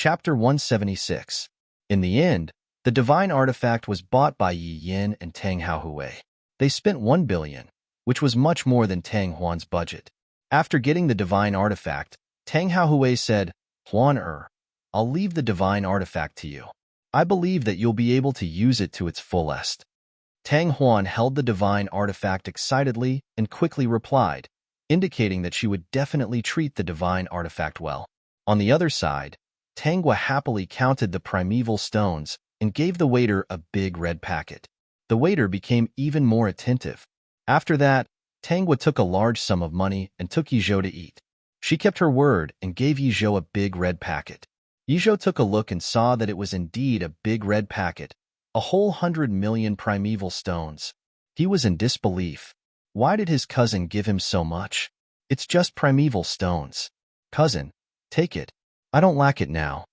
Chapter 176. In the end, the divine artifact was bought by Yi Yin and Tang Haohui. They spent 1 billion, which was much more than Tang Huan's budget. After getting the divine artifact, Tang Haohui said, Huan I'll leave the divine artifact to you. I believe that you'll be able to use it to its fullest. Tang Huan held the divine artifact excitedly and quickly replied, indicating that she would definitely treat the divine artifact well. On the other side, Tanghua happily counted the primeval stones and gave the waiter a big red packet. The waiter became even more attentive. After that, Tanghua took a large sum of money and took Yizhou to eat. She kept her word and gave Yizhou a big red packet. Yizhou took a look and saw that it was indeed a big red packet, a whole 100 million primeval stones. He was in disbelief. Why did his cousin give him so much? It's just primeval stones. Cousin, take it. I don't lack it now.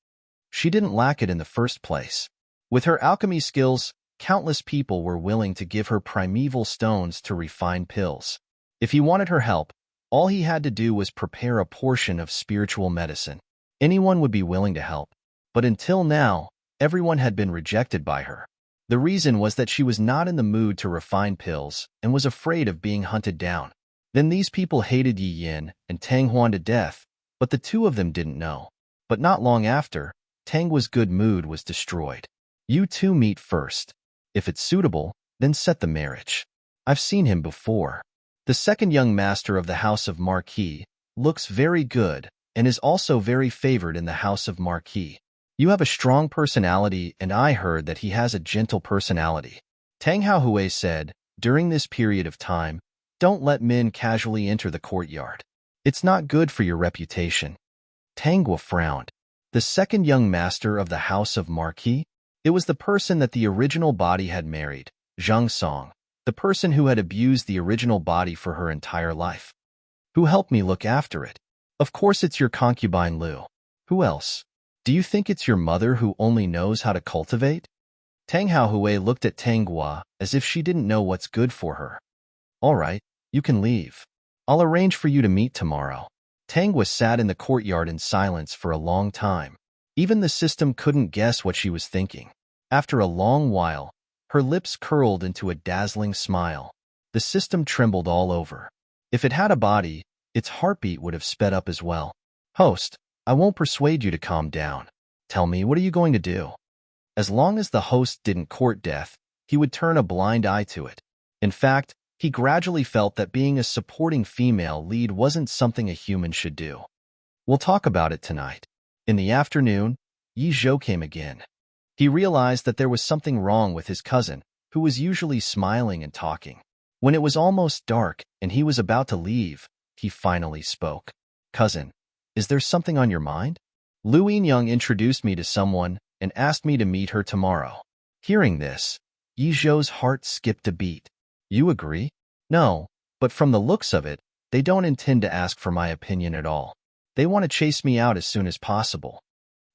She didn't lack it in the first place. With her alchemy skills, countless people were willing to give her primeval stones to refine pills. If he wanted her help, all he had to do was prepare a portion of spiritual medicine. Anyone would be willing to help. But until now, everyone had been rejected by her. The reason was that she was not in the mood to refine pills and was afraid of being hunted down. Then these people hated Yi Yin and Tang Huan to death, but the two of them didn't know. But not long after, Tanghua's good mood was destroyed. You two meet first. If it's suitable, then set the marriage. I've seen him before. The second young master of the House of Marquis looks very good and is also very favored in the House of Marquis. You have a strong personality, and I heard that he has a gentle personality. Tang Haohui said, during this period of time, don't let men casually enter the courtyard. It's not good for your reputation. Tanghua frowned. The second young master of the House of Marquis? It was the person that the original body had married, Zhang Song, the person who had abused the original body for her entire life. Who helped me look after it? Of course it's your concubine Lu. Who else? Do you think it's your mother who only knows how to cultivate? Tang Haohui looked at Tanghua as if she didn't know what's good for her. All right, you can leave. I'll arrange for you to meet tomorrow. Tanghua sat in the courtyard in silence for a long time. Even the system couldn't guess what she was thinking. After a long while, her lips curled into a dazzling smile. The system trembled all over. If it had a body, its heartbeat would have sped up as well. Host, I won't persuade you to calm down. Tell me, what are you going to do? As long as the host didn't court death, he would turn a blind eye to it. In fact, he gradually felt that being a supporting female lead wasn't something a human should do. We'll talk about it tonight. In the afternoon, Yi Zhou came again. He realized that there was something wrong with his cousin, who was usually smiling and talking. When it was almost dark and he was about to leave, he finally spoke. Cousin, is there something on your mind? Lu Yinyang introduced me to someone and asked me to meet her tomorrow. Hearing this, Yi Zhou's heart skipped a beat. You agree? No, but from the looks of it, they don't intend to ask for my opinion at all. They want to chase me out as soon as possible.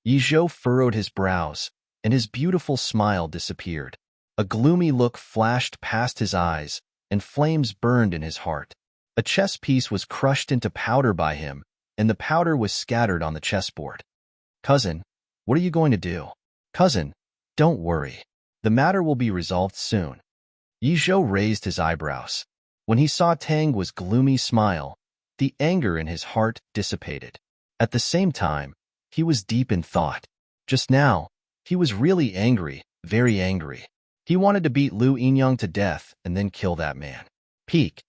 Yi Zhou furrowed his brows, and his beautiful smile disappeared. A gloomy look flashed past his eyes, and flames burned in his heart. A chess piece was crushed into powder by him, and the powder was scattered on the chessboard. Cousin, what are you going to do? Cousin, don't worry. The matter will be resolved soon. Yi Zhou raised his eyebrows. When he saw Tanghua's gloomy smile, the anger in his heart dissipated. At the same time, he was deep in thought. Just now, he was really angry, very angry. He wanted to beat Lu Yinyang to death and then kill that man. Peak.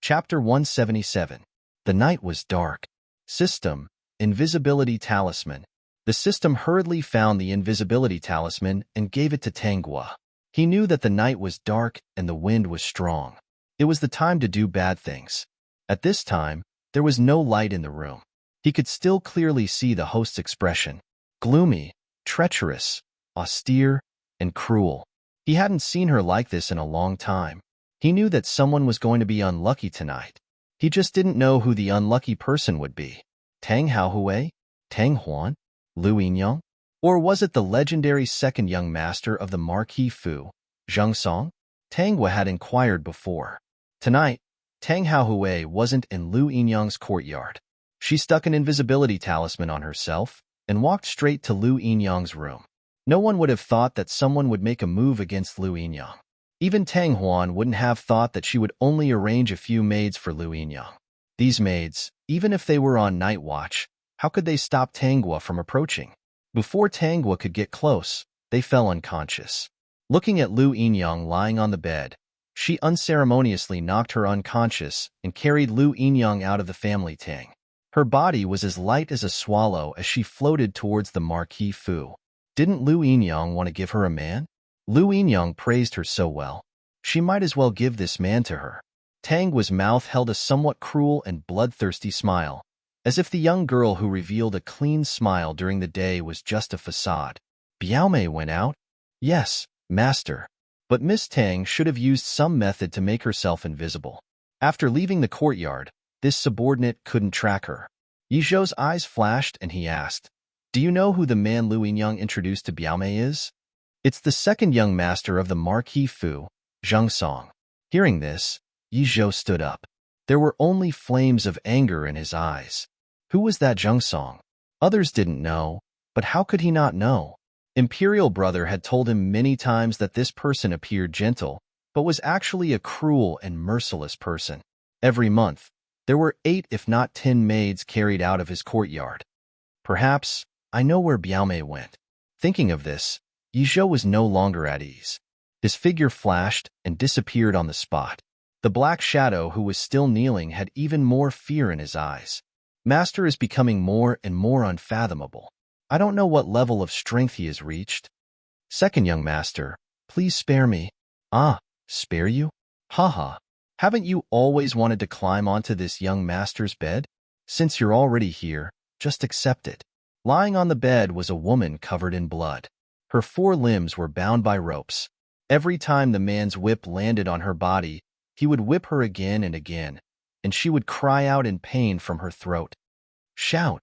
Chapter 177. The night was dark. System, Invisibility Talisman. The system hurriedly found the invisibility talisman and gave it to Tanghua. He knew that the night was dark and the wind was strong. It was the time to do bad things. At this time, there was no light in the room. He could still clearly see the host's expression. Gloomy, treacherous, austere, and cruel. He hadn't seen her like this in a long time. He knew that someone was going to be unlucky tonight. He just didn't know who the unlucky person would be. Tang Haohui? Tang Huan? Lu Yinyang? Or was it the legendary second young master of the Marquis Fu, Zhang Song? Tanghua had inquired before. Tonight, Tang Haohui wasn't in Lu Yinyang's courtyard. She stuck an invisibility talisman on herself and walked straight to Lu Yinyang's room. No one would have thought that someone would make a move against Lu Yinyang. Even Tang Huan wouldn't have thought that she would only arrange a few maids for Lu Yinyang. These maids, even if they were on night watch, how could they stop Tanghua from approaching? Before Tanghua could get close, they fell unconscious. Looking at Lu Yinyang lying on the bed, she unceremoniously knocked her unconscious and carried Lu Yinyang out of the family Tang. Her body was as light as a swallow as she floated towards the Marquis Fu. Didn't Lu Yinyang want to give her a man? Lu Yinyang praised her so well. She might as well give this man to her. Tangua's mouth held a somewhat cruel and bloodthirsty smile, as if the young girl who revealed a clean smile during the day was just a facade. Biaomei went out? Yes, master. But Miss Tang should have used some method to make herself invisible. After leaving the courtyard, this subordinate couldn't track her. Yi Zhou's eyes flashed and he asked, "Do you know who the man Lu Yinyang introduced to Biaomei is?" "It's the second young master of the Marquis Fu, Zheng Song." Hearing this, Yi Zhou stood up. There were only flames of anger in his eyes. Who was that Zheng Song? Others didn't know, but how could he not know? Imperial Brother had told him many times that this person appeared gentle, but was actually a cruel and merciless person. Every month, there were 8 if not 10 maids carried out of his courtyard. Perhaps, I know where Biaomei went. Thinking of this, Yi Zhou was no longer at ease. His figure flashed and disappeared on the spot. The black shadow who was still kneeling had even more fear in his eyes. Master is becoming more and more unfathomable. I don't know what level of strength he has reached. Second young master, please spare me. Ah, spare you? Haha. Haven't you always wanted to climb onto this young master's bed? Since you're already here, just accept it. Lying on the bed was a woman covered in blood. Her 4 limbs were bound by ropes. Every time the man's whip landed on her body, he would whip her again and again, and she would cry out in pain from her throat. Shout.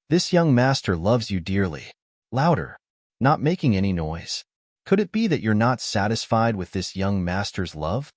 This young master loves you dearly. Louder. Not making any noise. Could it be that you're not satisfied with this young master's love?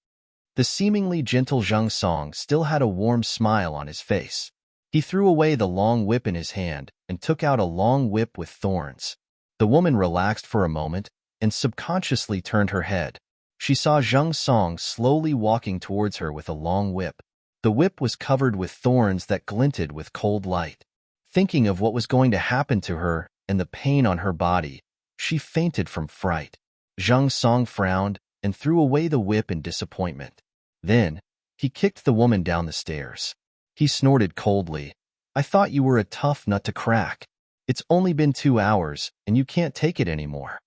The seemingly gentle Zheng Song still had a warm smile on his face. He threw away the long whip in his hand and took out a long whip with thorns. The woman relaxed for a moment and subconsciously turned her head. She saw Zheng Song slowly walking towards her with a long whip. The whip was covered with thorns that glinted with cold light. Thinking of what was going to happen to her and the pain on her body, she fainted from fright. Zheng Song frowned and threw away the whip in disappointment. Then, he kicked the woman down the stairs. He snorted coldly. I thought you were a tough nut to crack. It's only been 2 hours, and you can't take it anymore.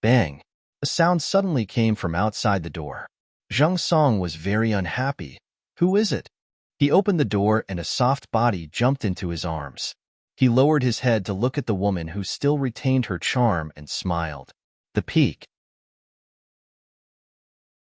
Bang! A sound suddenly came from outside the door. Zheng Song was very unhappy. Who is it? He opened the door and a soft body jumped into his arms. He lowered his head to look at the woman who still retained her charm and smiled. The Peak.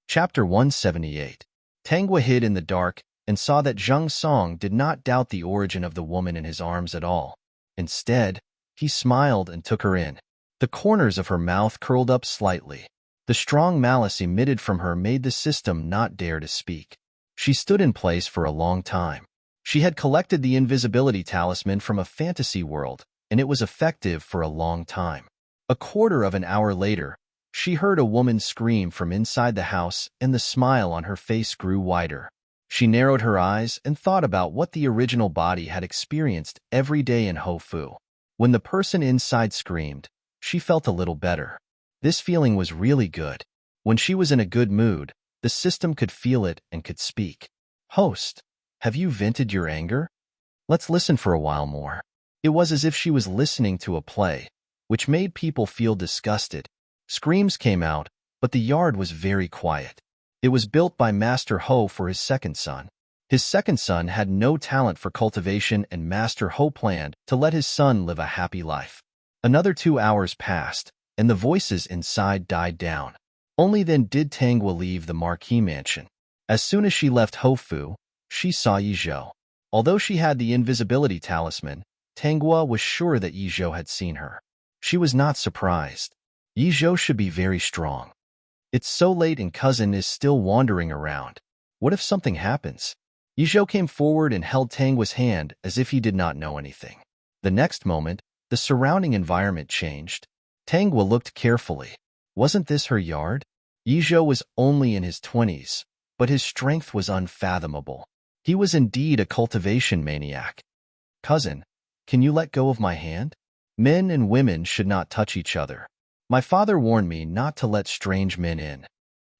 Chapter 178. Tanghua hid in the dark and saw that Zheng Song did not doubt the origin of the woman in his arms at all. Instead, he smiled and took her in. The corners of her mouth curled up slightly. The strong malice emitted from her made the system not dare to speak. She stood in place for a long time. She had collected the invisibility talisman from a fantasy world, and it was effective for a long time. A quarter of an hour later, she heard a woman scream from inside the house, and the smile on her face grew wider. She narrowed her eyes and thought about what the original body had experienced every day in Hofu. When the person inside screamed, she felt a little better. This feeling was really good. When she was in a good mood, the system could feel it and could speak. Host, have you vented your anger? Let's listen for a while more. It was as if she was listening to a play, which made people feel disgusted. Screams came out, but the yard was very quiet. It was built by Master Ho for his second son. His second son had no talent for cultivation, and Master Ho planned to let his son live a happy life. Another 2 hours passed, and the voices inside died down. Only then did Tanghua leave the Marquis mansion. As soon as she left Hofu, she saw Yi Zhou. Although she had the invisibility talisman, Tanghua was sure that Yi Zhou had seen her. She was not surprised. Yi Zhou should be very strong. It's so late and cousin is still wandering around. What if something happens? Yizhou came forward and held Tangua's hand as if he did not know anything. The next moment, the surrounding environment changed. Tangua looked carefully. Wasn't this her yard? Yizhou was only in his 20s, but his strength was unfathomable. He was indeed a cultivation maniac. Cousin, can you let go of my hand? Men and women should not touch each other. My father warned me not to let strange men in.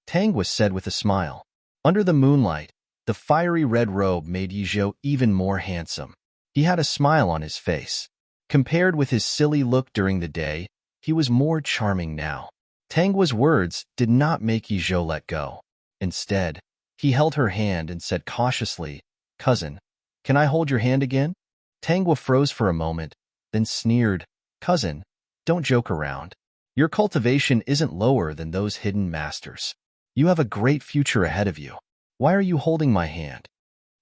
Tangua said with a smile. Under the moonlight, the fiery red robe made Yizhou even more handsome. He had a smile on his face. Compared with his silly look during the day, he was more charming now. Tangua's words did not make Yizhou let go. Instead, he held her hand and said cautiously, Cousin, can I hold your hand again? Tangua froze for a moment, then sneered, Cousin, don't joke around. Your cultivation isn't lower than those hidden masters. You have a great future ahead of you. Why are you holding my hand?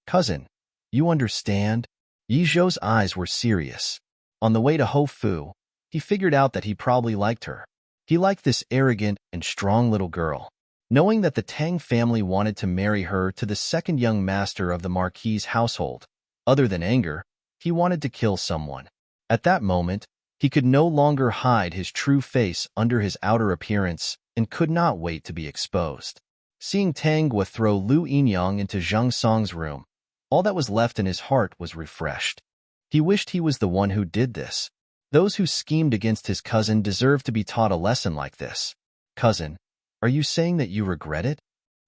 Cousin, you understand? Yizhou's eyes were serious. On the way to Hofu, he figured out that he probably liked her. He liked this arrogant and strong little girl. Knowing that the Tang family wanted to marry her to the second young master of the Marquis's household, other than anger, he wanted to kill someone. At that moment, he could no longer hide his true face under his outer appearance and could not wait to be exposed. Seeing Tangua throw Lu Yinyang into Zhang Song's room, all that was left in his heart was refreshed. He wished he was the one who did this. Those who schemed against his cousin deserved to be taught a lesson like this. Cousin, are you saying that you regret it?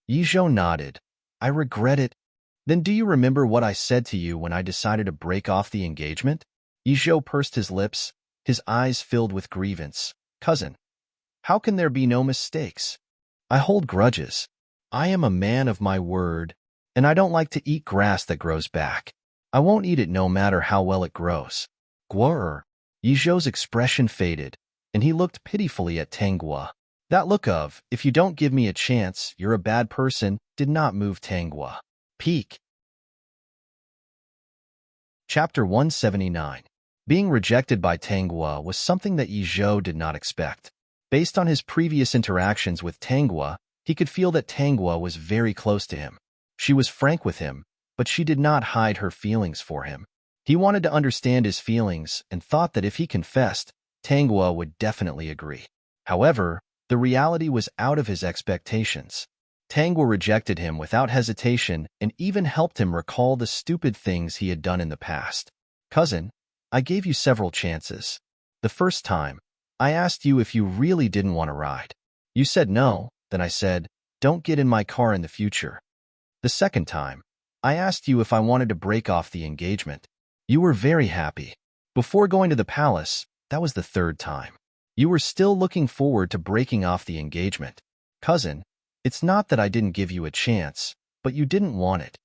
Yizhou nodded. I regret it. Then do you remember what I said to you when I decided to break off the engagement? Yizhou pursed his lips, his eyes filled with grievance. Cousin, how can there be no mistakes? I hold grudges. I am a man of my word, and I don't like to eat grass that grows back. I won't eat it no matter how well it grows. Guo. Yizhou's expression faded, and he looked pitifully at Tangua. That look of, if you don't give me a chance, you're a bad person, did not move Tangua. Peak. Chapter 179. Being rejected by Tangua was something that Yizhou did not expect. Based on his previous interactions with Tangua, he could feel that Tangua was very close to him. She was frank with him, but she did not hide her feelings for him. He wanted to understand his feelings and thought that if he confessed, Tangua would definitely agree. However, the reality was out of his expectations. Tangua rejected him without hesitation and even helped him recall the stupid things he had done in the past. Cousin, I gave you several chances. The first time, I asked you if you really didn't want to ride. You said no, then I said, don't get in my car in the future. The second time, I asked you if I wanted to break off the engagement. You were very happy. Before going to the palace, that was the third time. You were still looking forward to breaking off the engagement. Cousin, it's not that I didn't give you a chance, but you didn't want it.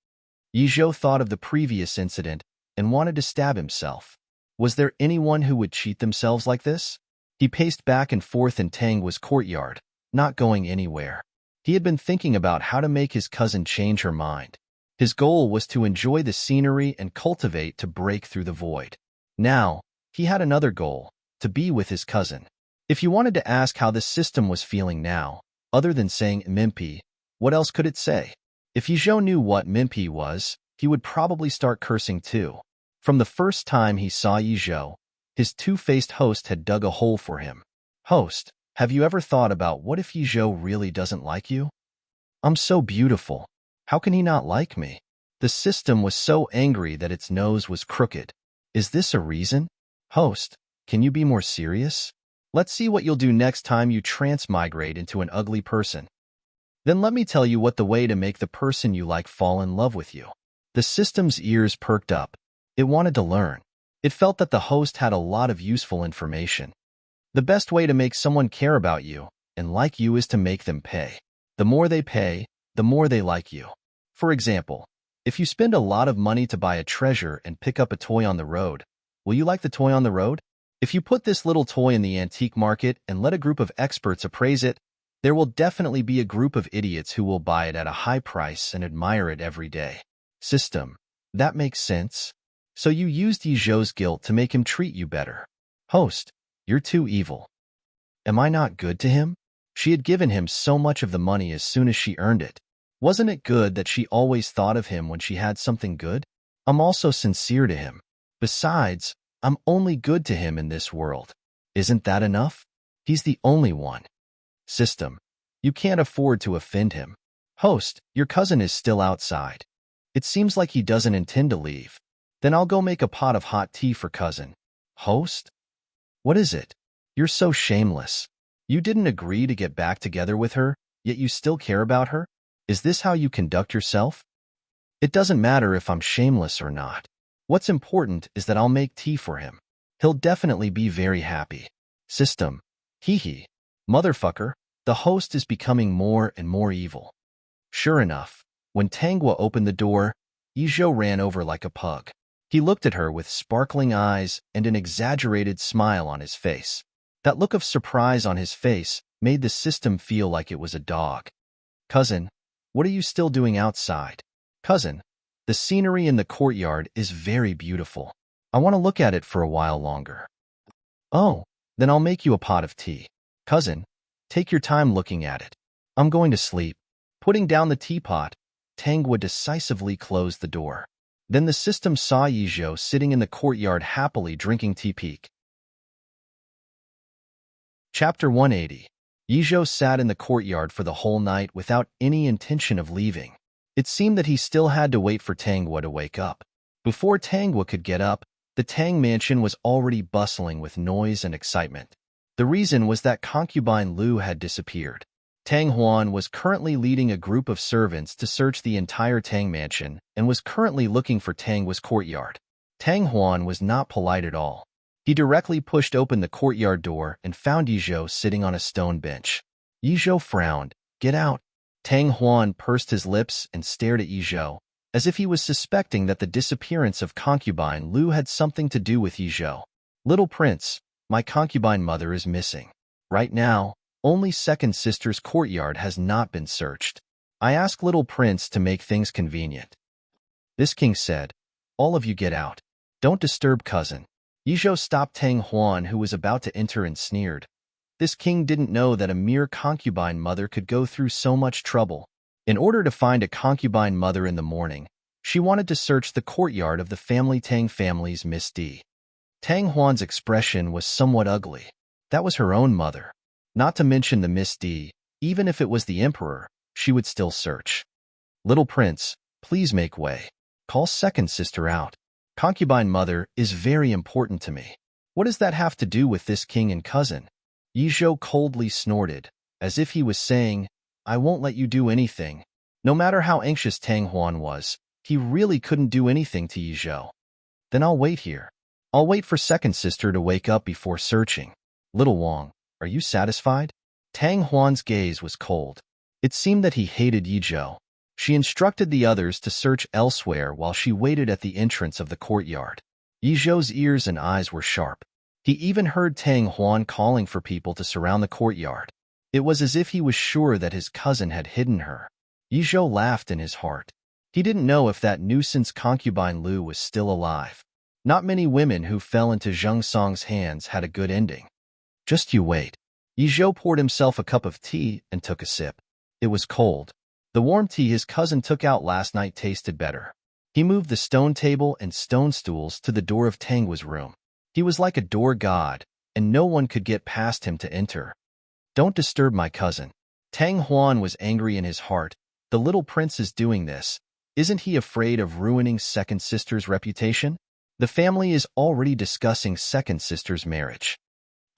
Yizhou thought of the previous incident and wanted to stab himself. Was there anyone who would cheat themselves like this? He paced back and forth in Tangua's courtyard, not going anywhere. He had been thinking about how to make his cousin change her mind. His goal was to enjoy the scenery and cultivate to break through the void. Now, he had another goal, to be with his cousin. If you wanted to ask how this system was feeling now, other than saying Mimpi, what else could it say? If Yizhou knew what Mimpi was, he would probably start cursing too. From the first time he saw Yizhou, his two-faced host had dug a hole for him. Host, have you ever thought about what if Yizhou really doesn't like you? I'm so beautiful. How can he not like me? The system was so angry that its nose was crooked. Is this a reason? Host, can you be more serious? Let's see what you'll do next time you transmigrate into an ugly person. Then let me tell you what the way to make the person you like fall in love with you. The system's ears perked up. It wanted to learn. It felt that the host had a lot of useful information. The best way to make someone care about you and like you is to make them pay. The more they pay, the more they like you. For example, if you spend a lot of money to buy a treasure and pick up a toy on the road, will you like the toy on the road? If you put this little toy in the antique market and let a group of experts appraise it, there will definitely be a group of idiots who will buy it at a high price and admire it every day. System. That makes sense. So you used Yizhou's guilt to make him treat you better. Host, you're too evil. Am I not good to him? She had given him so much of the money as soon as she earned it. Wasn't it good that she always thought of him when she had something good? I'm also sincere to him. Besides, I'm only good to him in this world. Isn't that enough? He's the only one. System. You can't afford to offend him. Host, your cousin is still outside. It seems like he doesn't intend to leave. Then I'll go make a pot of hot tea for cousin. Host? What is it? You're so shameless. You didn't agree to get back together with her, yet you still care about her? Is this how you conduct yourself? It doesn't matter if I'm shameless or not. What's important is that I'll make tea for him. He'll definitely be very happy. System. Hee. Motherfucker, the host is becoming more and more evil. Sure enough, when Tangwa opened the door, Ijo ran over like a pug. He looked at her with sparkling eyes and an exaggerated smile on his face. That look of surprise on his face made the system feel like it was a dog. Cousin, what are you still doing outside? Cousin, the scenery in the courtyard is very beautiful. I want to look at it for a while longer. Oh, then I'll make you a pot of tea. Cousin, take your time looking at it. I'm going to sleep. Putting down the teapot, Tangwa decisively closed the door. Then the system saw Yijo sitting in the courtyard happily drinking tea. Chapter 180. Yijo sat in the courtyard for the whole night without any intention of leaving. It seemed that he still had to wait for Tangwa to wake up. Before Tangwa could get up, the Tang mansion was already bustling with noise and excitement. The reason was that concubine Lu had disappeared. Tang Huan was currently leading a group of servants to search the entire Tang mansion and was currently looking for Tangwa's courtyard. Tang Huan was not polite at all. He directly pushed open the courtyard door and found Yijo sitting on a stone bench. Yijo frowned. Get out. Tang Huan pursed his lips and stared at Yijo, as if he was suspecting that the disappearance of concubine Lu had something to do with Yijo. Little prince, my concubine mother is missing. Right now, only second sister's courtyard has not been searched. I asked little prince to make things convenient. This king said, all of you get out. Don't disturb cousin. Yijo stopped Tang Huan, who was about to enter, and sneered. This king didn't know that a mere concubine mother could go through so much trouble. In order to find a concubine mother in the morning, she wanted to search the courtyard of the family Tang family's Miss D. Tang Huan's expression was somewhat ugly. That was her own mother. Not to mention the Miss D, even if it was the emperor, she would still search. Little prince, please make way. Call second sister out. Concubine mother is very important to me. What does that have to do with this king and cousin? Yijo coldly snorted, as if he was saying, I won't let you do anything. No matter how anxious Tang Huan was, he really couldn't do anything to Yijo. Then I'll wait here. I'll wait for second sister to wake up before searching. Little Wang, are you satisfied? Tang Huan's gaze was cold. It seemed that he hated Yijo. She instructed the others to search elsewhere while she waited at the entrance of the courtyard. Yijo's ears and eyes were sharp. He even heard Tang Huan calling for people to surround the courtyard. It was as if he was sure that his cousin had hidden her. Yijo laughed in his heart. He didn't know if that nuisance concubine Lu was still alive. Not many women who fell into Zheng Song's hands had a good ending. Just you wait. Yijo poured himself a cup of tea and took a sip. It was cold. The warm tea his cousin took out last night tasted better. He moved the stone table and stone stools to the door of Tangwa's room. He was like a door god, and no one could get past him to enter. Don't disturb my cousin. Tang Huan was angry in his heart. The little prince is doing this. Isn't he afraid of ruining second sister's reputation? The family is already discussing second sister's marriage.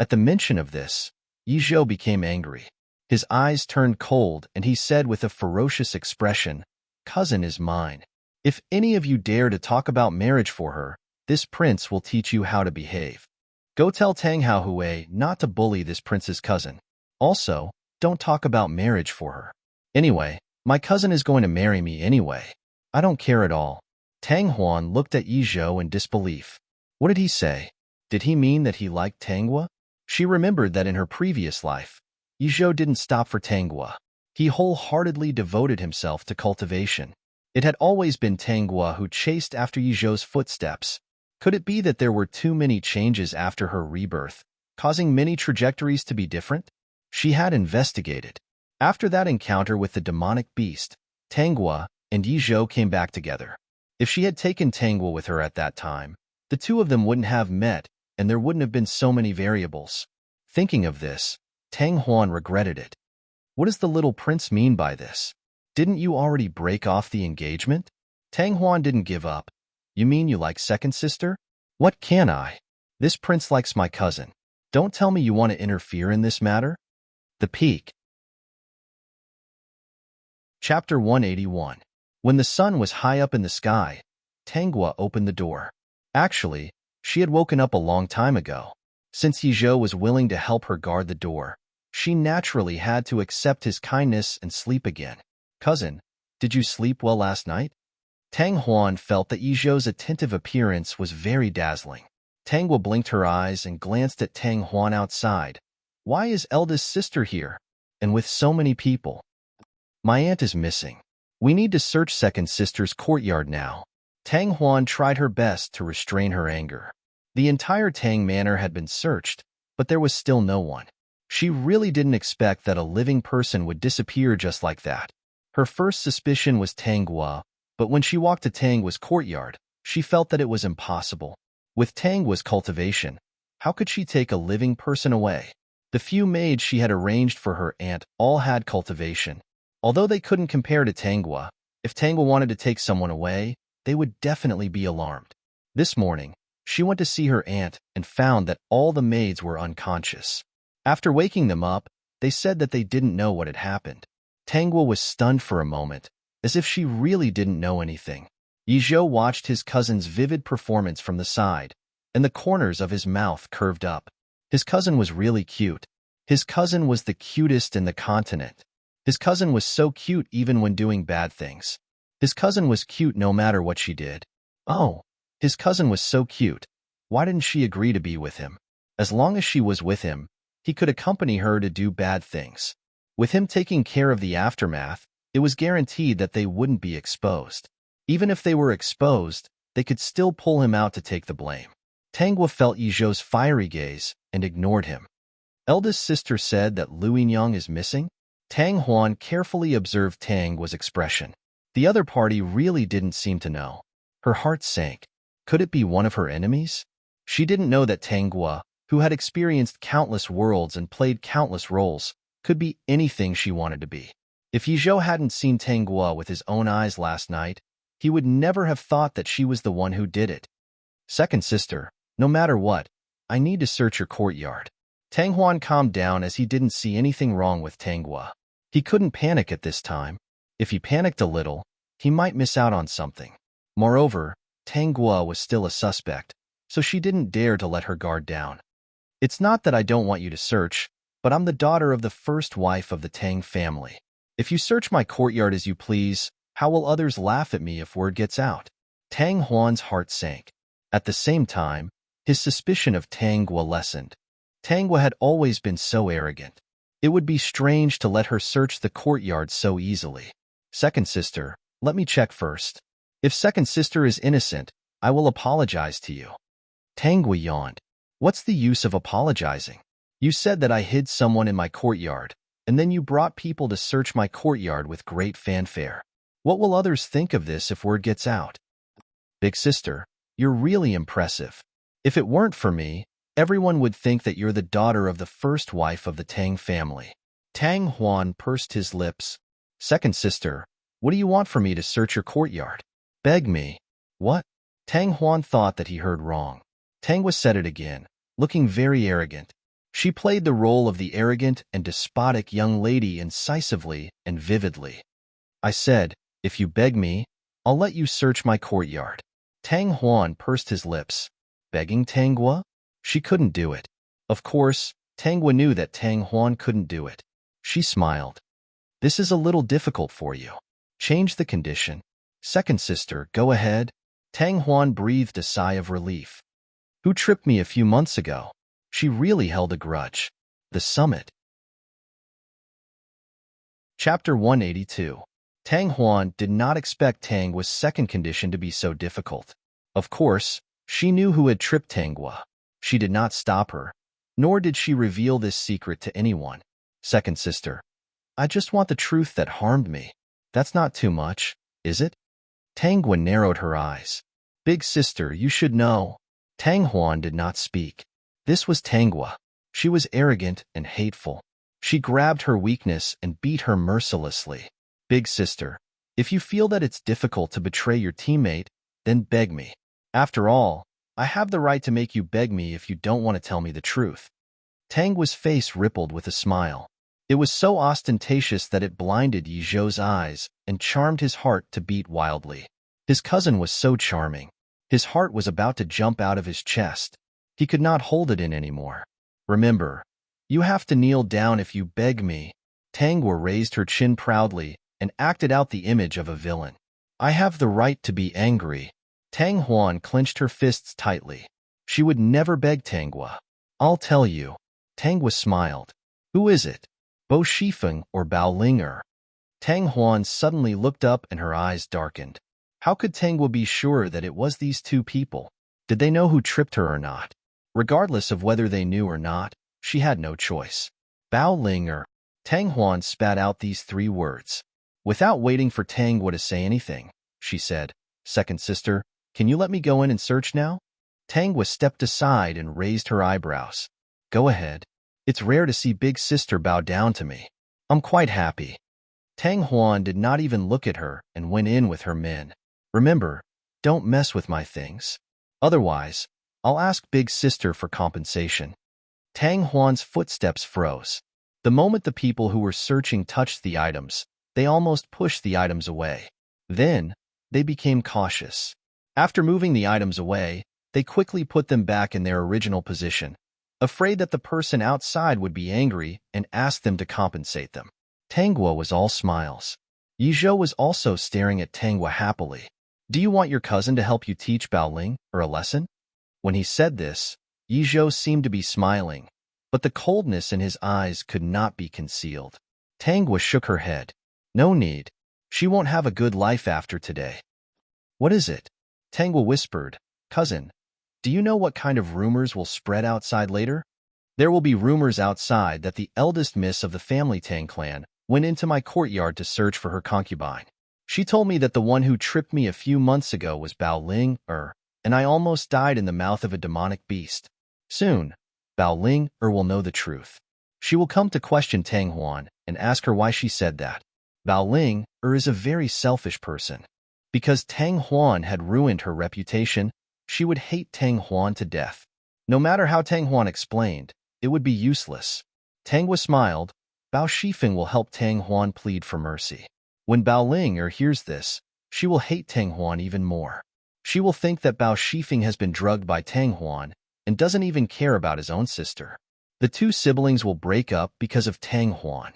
At the mention of this, Yijo became angry. His eyes turned cold, and he said with a ferocious expression, Cousin is mine. If any of you dare to talk about marriage for her, this prince will teach you how to behave. Go tell Tang Haohui not to bully this prince's cousin. Also, don't talk about marriage for her. Anyway, my cousin is going to marry me anyway. I don't care at all. Tang Huan looked at Yijo in disbelief. What did he say? Did he mean that he liked Tangwa? She remembered that in her previous life, Yijo didn't stop for Tangwa. He wholeheartedly devoted himself to cultivation. It had always been Tangwa who chased after Yijo's footsteps. Could it be that there were too many changes after her rebirth, causing many trajectories to be different? She had investigated. After that encounter with the demonic beast, Tanghua and Yi Zhou came back together. If she had taken Tanghua with her at that time, the two of them wouldn't have met, and there wouldn't have been so many variables. Thinking of this, Tang Huan regretted it. What does the little prince mean by this? Didn't you already break off the engagement? Tang Huan didn't give up. You mean you like second sister? What can I? This prince likes my cousin. Don't tell me you want to interfere in this matter? The Peak. Chapter 181. When the sun was high up in the sky, Tanghua opened the door. Actually, she had woken up a long time ago. Since Yi Zhou was willing to help her guard the door, she naturally had to accept his kindness and sleep again. Cousin, did you sleep well last night? Tang Huan felt that Yi Zhou's attentive appearance was very dazzling. Tanghua blinked her eyes and glanced at Tang Huan outside. Why is eldest sister here? And with so many people? My aunt is missing. We need to search second sister's courtyard now. Tang Huan tried her best to restrain her anger. The entire Tang Manor had been searched, but there was still no one. She really didn't expect that a living person would disappear just like that. Her first suspicion was Tanghua, but when she walked to Tanghua's courtyard, she felt that it was impossible. With Tanghua's cultivation, how could she take a living person away? The few maids she had arranged for her aunt all had cultivation. Although they couldn't compare to Tanghua, if Tanghua wanted to take someone away, they would definitely be alarmed. This morning, she went to see her aunt and found that all the maids were unconscious. After waking them up, they said that they didn't know what had happened. Tanghua was stunned for a moment, as if she really didn't know anything. Yi Zhou watched his cousin's vivid performance from the side, and the corners of his mouth curved up. His cousin was really cute. His cousin was the cutest in the continent. His cousin was so cute even when doing bad things. His cousin was cute no matter what she did. Oh, his cousin was so cute. Why didn't she agree to be with him? As long as she was with him, he could accompany her to do bad things. With him taking care of the aftermath, it was guaranteed that they wouldn't be exposed. Even if they were exposed, they could still pull him out to take the blame. Tanghua felt Yi Zhou's fiery gaze and ignored him. Eldest sister said that Luoyang is missing? Tang Huan carefully observed Tanghua's expression. The other party really didn't seem to know. Her heart sank. Could it be one of her enemies? She didn't know that Tanghua, who had experienced countless worlds and played countless roles, could be anything she wanted to be. If Yi Zhou hadn't seen Tanghua with his own eyes last night, he would never have thought that she was the one who did it. Second sister, no matter what, I need to search your courtyard. Tang Huan calmed down as he didn't see anything wrong with Tanghua. He couldn't panic at this time. If he panicked a little, he might miss out on something. Moreover, Tanghua was still a suspect, so she didn't dare to let her guard down. It's not that I don't want you to search, but I'm the daughter of the first wife of the Tang family. If you search my courtyard as you please, how will others laugh at me if word gets out? Tang Huan's heart sank. At the same time, his suspicion of Tanghua lessened. Tanghua had always been so arrogant. It would be strange to let her search the courtyard so easily. Second sister, let me check first. If second sister is innocent, I will apologize to you. Tanghua yawned. What's the use of apologizing? You said that I hid someone in my courtyard, and then you brought people to search my courtyard with great fanfare. What will others think of this if word gets out? Big sister, you're really impressive. If it weren't for me, everyone would think that you're the daughter of the first wife of the Tang family. Tang Huan pursed his lips. Second sister, what do you want from me to search your courtyard? Beg me. What? Tang Huan thought that he heard wrong. Tanghua said it again, looking very arrogant. She played the role of the arrogant and despotic young lady incisively and vividly. I said, if you beg me, I'll let you search my courtyard. Tang Huan pursed his lips. Begging Tanghua? She couldn't do it. Of course, Tanghua knew that Tang Huan couldn't do it. She smiled. This is a little difficult for you. Change the condition. Second sister, go ahead. Tang Huan breathed a sigh of relief. Who tripped me a few months ago? She really held a grudge. The summit. Chapter 182. Tang Huan did not expect Tanghua's second condition to be so difficult. Of course, she knew who had tripped Tanghua. She did not stop her, nor did she reveal this secret to anyone. Second sister, I just want the truth that harmed me. That's not too much, is it? Tangwa narrowed her eyes. Big sister, you should know. Tang Huan did not speak. This was Tangwa. She was arrogant and hateful. She grabbed her weakness and beat her mercilessly. Big sister, if you feel that it's difficult to betray your teammate, then beg me. After all, I have the right to make you beg me if you don't want to tell me the truth. Tangwa's face rippled with a smile. It was so ostentatious that it blinded Yi Zhou's eyes and charmed his heart to beat wildly. His cousin was so charming. His heart was about to jump out of his chest. He could not hold it in anymore. Remember, you have to kneel down if you beg me. Tangwa raised her chin proudly and acted out the image of a villain. I have the right to be angry. Tang Huan clenched her fists tightly. She would never beg Tangwa. I'll tell you. Tangwa smiled. Who is it? Bo Shifeng or Bao Linger? Tang Huan suddenly looked up and her eyes darkened. How could Tangwa be sure that it was these two people? Did they know who tripped her or not? Regardless of whether they knew or not, she had no choice. Bao Linger. Tang Huan spat out these three words. Without waiting for Tangwa to say anything, she said, Second sister, can you let me go in and search now? Tangwa stepped aside and raised her eyebrows. Go ahead. It's rare to see big sister bow down to me. I'm quite happy. Tang Huan did not even look at her and went in with her men. Remember, don't mess with my things. Otherwise, I'll ask big sister for compensation. Tang Huan's footsteps froze. The moment the people who were searching touched the items, they almost pushed the items away. Then, they became cautious. After moving the items away, they quickly put them back in their original position, afraid that the person outside would be angry and ask them to compensate them. Tangwa was all smiles. Yi Zhou was also staring at Tangwa happily. Do you want your cousin to help you teach Baoling or a lesson? When he said this, Yi Zhou seemed to be smiling, but the coldness in his eyes could not be concealed. Tangwa shook her head. No need. She won't have a good life after today. What is it? Tangwa whispered. Cousin, do you know what kind of rumors will spread outside later? There will be rumors outside that the eldest miss of the family Tang clan went into my courtyard to search for her concubine. She told me that the one who tripped me a few months ago was Bao Ling, and I almost died in the mouth of a demonic beast. Soon, Bao Ling will know the truth. She will come to question Tang Huan and ask her why she said that. Bao Ling is a very selfish person. Because Tang Huan had ruined her reputation, she would hate Tang Huan to death. No matter how Tang Huan explained, it would be useless. Tangwa smiled. Bao Shifeng will help Tang Huan plead for mercy. When Bao Ling hears this, she will hate Tang Huan even more. She will think that Bao Shifeng has been drugged by Tang Huan and doesn't even care about his own sister. The two siblings will break up because of Tang Huan.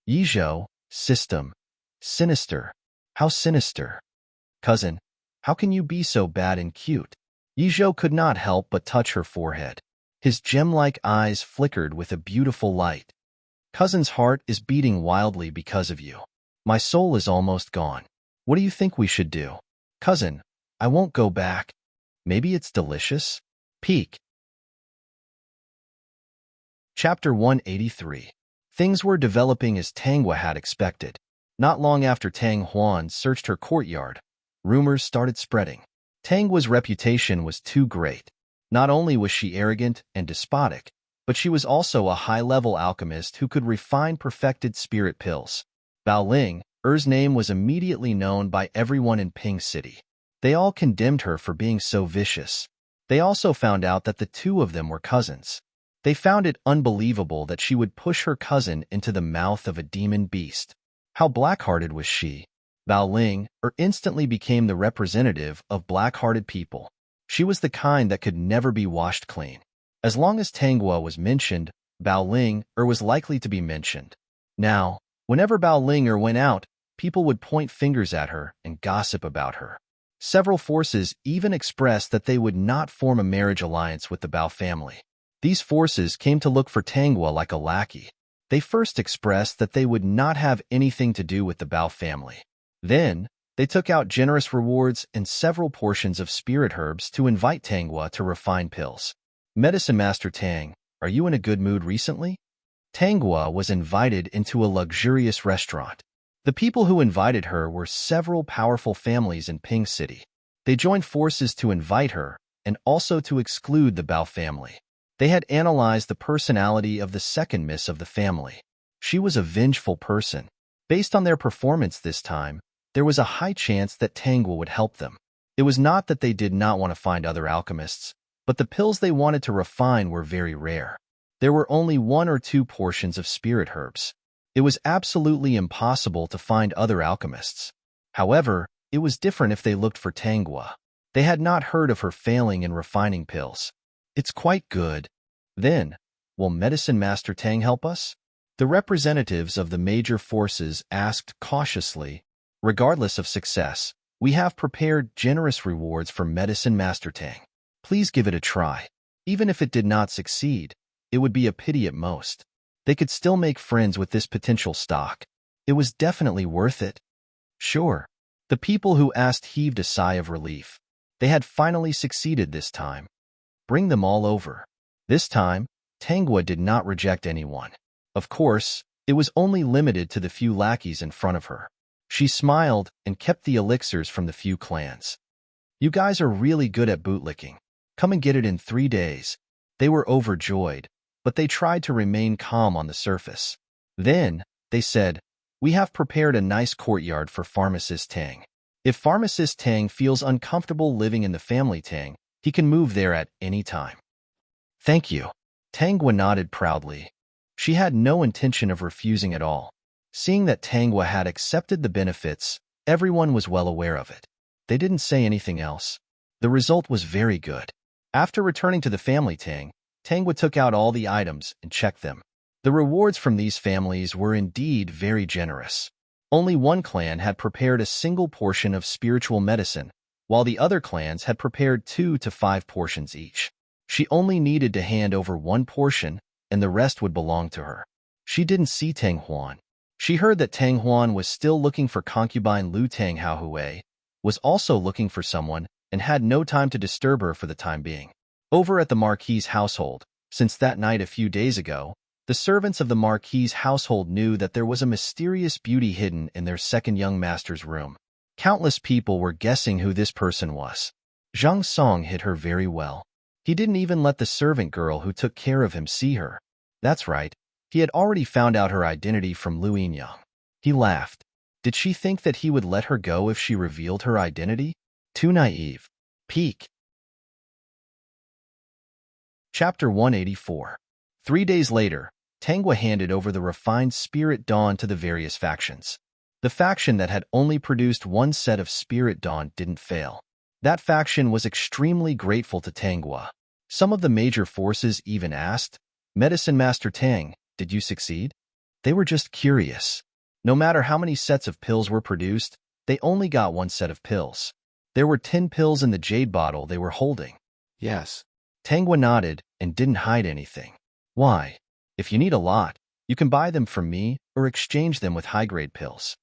Yi Zhou, system. Sinister. How sinister. Cousin, how can you be so bad and cute? Yi Zhou could not help but touch her forehead. His gem-like eyes flickered with a beautiful light. Cousin's heart is beating wildly because of you. My soul is almost gone. What do you think we should do? Cousin, I won't go back. Maybe it's delicious? Peek. Chapter 183. Things were developing as Tangwa had expected. Not long after Tang Huan searched her courtyard, rumors started spreading. Tangwa's reputation was too great. Not only was she arrogant and despotic, but she was also a high-level alchemist who could refine perfected spirit pills. Bao Ling's name was immediately known by everyone in Ping City. They all condemned her for being so vicious. They also found out that the two of them were cousins. They found it unbelievable that she would push her cousin into the mouth of a demon beast. How black-hearted was she? Bao Ling instantly became the representative of black-hearted people. She was the kind that could never be washed clean. As long as Tangwa was mentioned, Bao Ling was likely to be mentioned. Now, whenever Bao Ling went out, people would point fingers at her and gossip about her. Several forces even expressed that they would not form a marriage alliance with the Bao family. These forces came to look for Tangwa like a lackey. They first expressed that they would not have anything to do with the Bao family. Then, they took out generous rewards and several portions of spirit herbs to invite Tangwa to refine pills. Medicine Master Tang, are you in a good mood recently? Tangwa was invited into a luxurious restaurant. The people who invited her were several powerful families in Ping City. They joined forces to invite her and also to exclude the Bao family. They had analyzed the personality of the second miss of the family. She was a vengeful person. Based on their performance this time, there was a high chance that Tangwa would help them. It was not that they did not want to find other alchemists, but the pills they wanted to refine were very rare. There were only 1 or 2 portions of spirit herbs. It was absolutely impossible to find other alchemists. However, it was different if they looked for Tangwa. They had not heard of her failing in refining pills. It's quite good. Then, will Medicine Master Tang help us? The representatives of the major forces asked cautiously. Regardless of success, we have prepared generous rewards for Medicine Master Tang. Please give it a try. Even if it did not succeed, it would be a pity at most. They could still make friends with this potential stock. It was definitely worth it. Sure. The people who asked heaved a sigh of relief. They had finally succeeded this time. Bring them all over. This time, Tangwa did not reject anyone. Of course, it was only limited to the few lackeys in front of her. She smiled and kept the elixirs from the few clans. You guys are really good at bootlicking. Come and get it in 3 days. They were overjoyed, but they tried to remain calm on the surface. Then, they said, we have prepared a nice courtyard for Pharmacist Tang. If Pharmacist Tang feels uncomfortable living in the family Tang, he can move there at any time. Thank you. Tangwa nodded proudly. She had no intention of refusing at all. Seeing that Tangwa had accepted the benefits, everyone was well aware of it. They didn't say anything else. The result was very good. After returning to the family Tang, Tangwa took out all the items and checked them. The rewards from these families were indeed very generous. Only one clan had prepared a single portion of spiritual medicine, while the other clans had prepared 2 to 5 portions each. She only needed to hand over 1 portion, and the rest would belong to her. She didn't see Tang Huan. She heard that Tang Huan was still looking for concubine Lu Tang Haohui, was also looking for someone, and had no time to disturb her for the time being. Over at the Marquis's household, since that night a few days ago, the servants of the Marquis's household knew that there was a mysterious beauty hidden in their second young master's room. Countless people were guessing who this person was. Zhang Song hid her very well. He didn't even let the servant girl who took care of him see her. That's right, he had already found out her identity from Lu Yinyang. He laughed. Did she think that he would let her go if she revealed her identity? Too naive. Peak. Chapter 184. 3 days later, Tangwa handed over the refined Spirit Dawn to the various factions. The faction that had only produced 1 set of Spirit Dawn didn't fail. That faction was extremely grateful to Tangwa. Some of the major forces even asked, Medicine Master Tang, did you succeed? They were just curious. No matter how many sets of pills were produced, they only got 1 set of pills. There were 10 pills in the jade bottle they were holding. Yes. Tangwa nodded and didn't hide anything. Why? If you need a lot, you can buy them from me or exchange them with high-grade pills.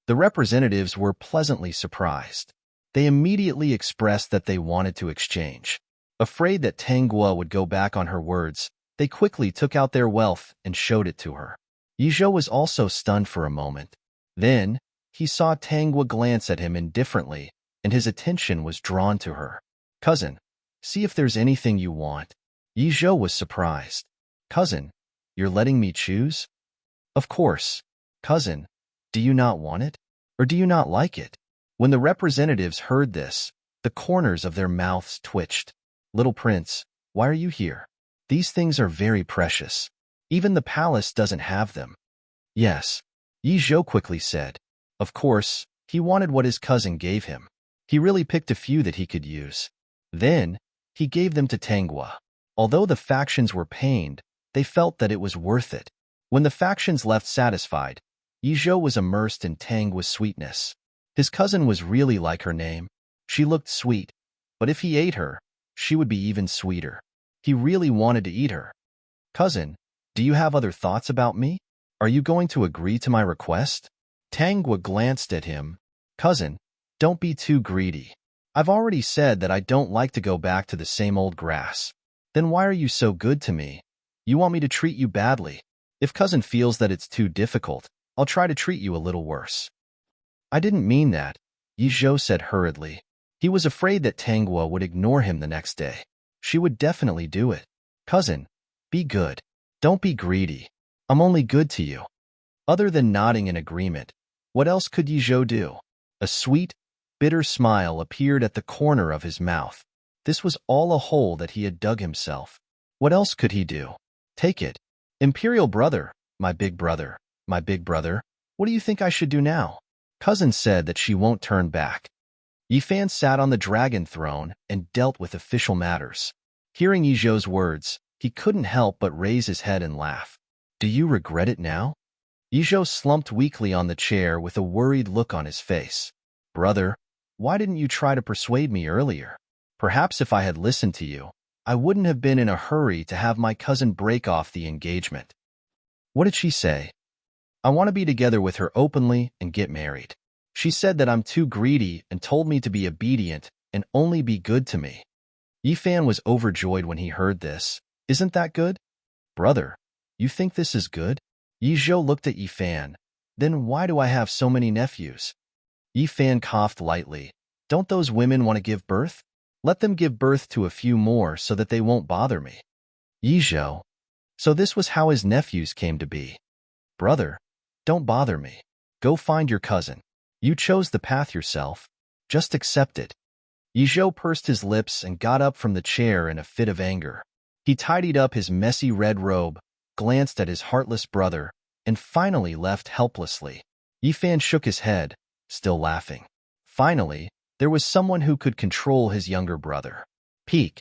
The representatives were pleasantly surprised. They immediately expressed that they wanted to exchange. Afraid that Tangwa would go back on her words, they quickly took out their wealth and showed it to her. Yizhou was also stunned for a moment. Then, he saw Tangwa glance at him indifferently, and his attention was drawn to her. Cousin, see if there's anything you want. Yizhou was surprised. Cousin, you're letting me choose? Of course. Cousin, do you not want it? Or do you not like it? When the representatives heard this, the corners of their mouths twitched. Little prince, why are you here? These things are very precious. Even the palace doesn't have them. Yes. Yizhou quickly said. Of course, he wanted what his cousin gave him. He really picked a few that he could use. Then, he gave them to Tangwa. Although the factions were pained, they felt that it was worth it. When the factions left satisfied, Yizhou was immersed in Tangwa's sweetness. His cousin was really like her name. She looked sweet, but if he ate her, she would be even sweeter. He really wanted to eat her. Cousin, do you have other thoughts about me? Are you going to agree to my request? Tangwa glanced at him. Cousin, don't be too greedy. I've already said that I don't like to go back to the same old grass. Then why are you so good to me? You want me to treat you badly. If cousin feels that it's too difficult, I'll try to treat you a little worse." "I didn't mean that," Yi Zhou said hurriedly. He was afraid that Tanghua would ignore him the next day. She would definitely do it. "Cousin, be good. Don't be greedy. I'm only good to you." Other than nodding in agreement, what else could Yi Zhou do? A sweet, bitter smile appeared at the corner of his mouth. This was all a hole that he had dug himself. What else could he do? "Take it. Imperial brother, my big brother, my big brother, what do you think I should do now?" Cousin said that she won't turn back. Yifan sat on the dragon throne and dealt with official matters. Hearing Yi Zhou's words, he couldn't help but raise his head and laugh. "Do you regret it now?" Yi Zhou slumped weakly on the chair with a worried look on his face. "Brother, why didn't you try to persuade me earlier? Perhaps if I had listened to you, I wouldn't have been in a hurry to have my cousin break off the engagement." "What did she say?" "I want to be together with her openly and get married. She said that I'm too greedy and told me to be obedient and only be good to me." Yifan was overjoyed when he heard this. "Isn't that good?" "Brother, you think this is good?" Yi Zhou looked at Yifan. "Then why do I have so many nephews?" Yifan coughed lightly. "Don't those women want to give birth? Let them give birth to a few more so that they won't bother me." Yi Zhou. So this was how his nephews came to be. "Brother, don't bother me. Go find your cousin. You chose the path yourself. Just accept it." Yi Zhou pursed his lips and got up from the chair in a fit of anger. He tidied up his messy red robe, glanced at his heartless brother, and finally left helplessly. Yifan shook his head, still laughing. Finally, there was someone who could control his younger brother. Peak.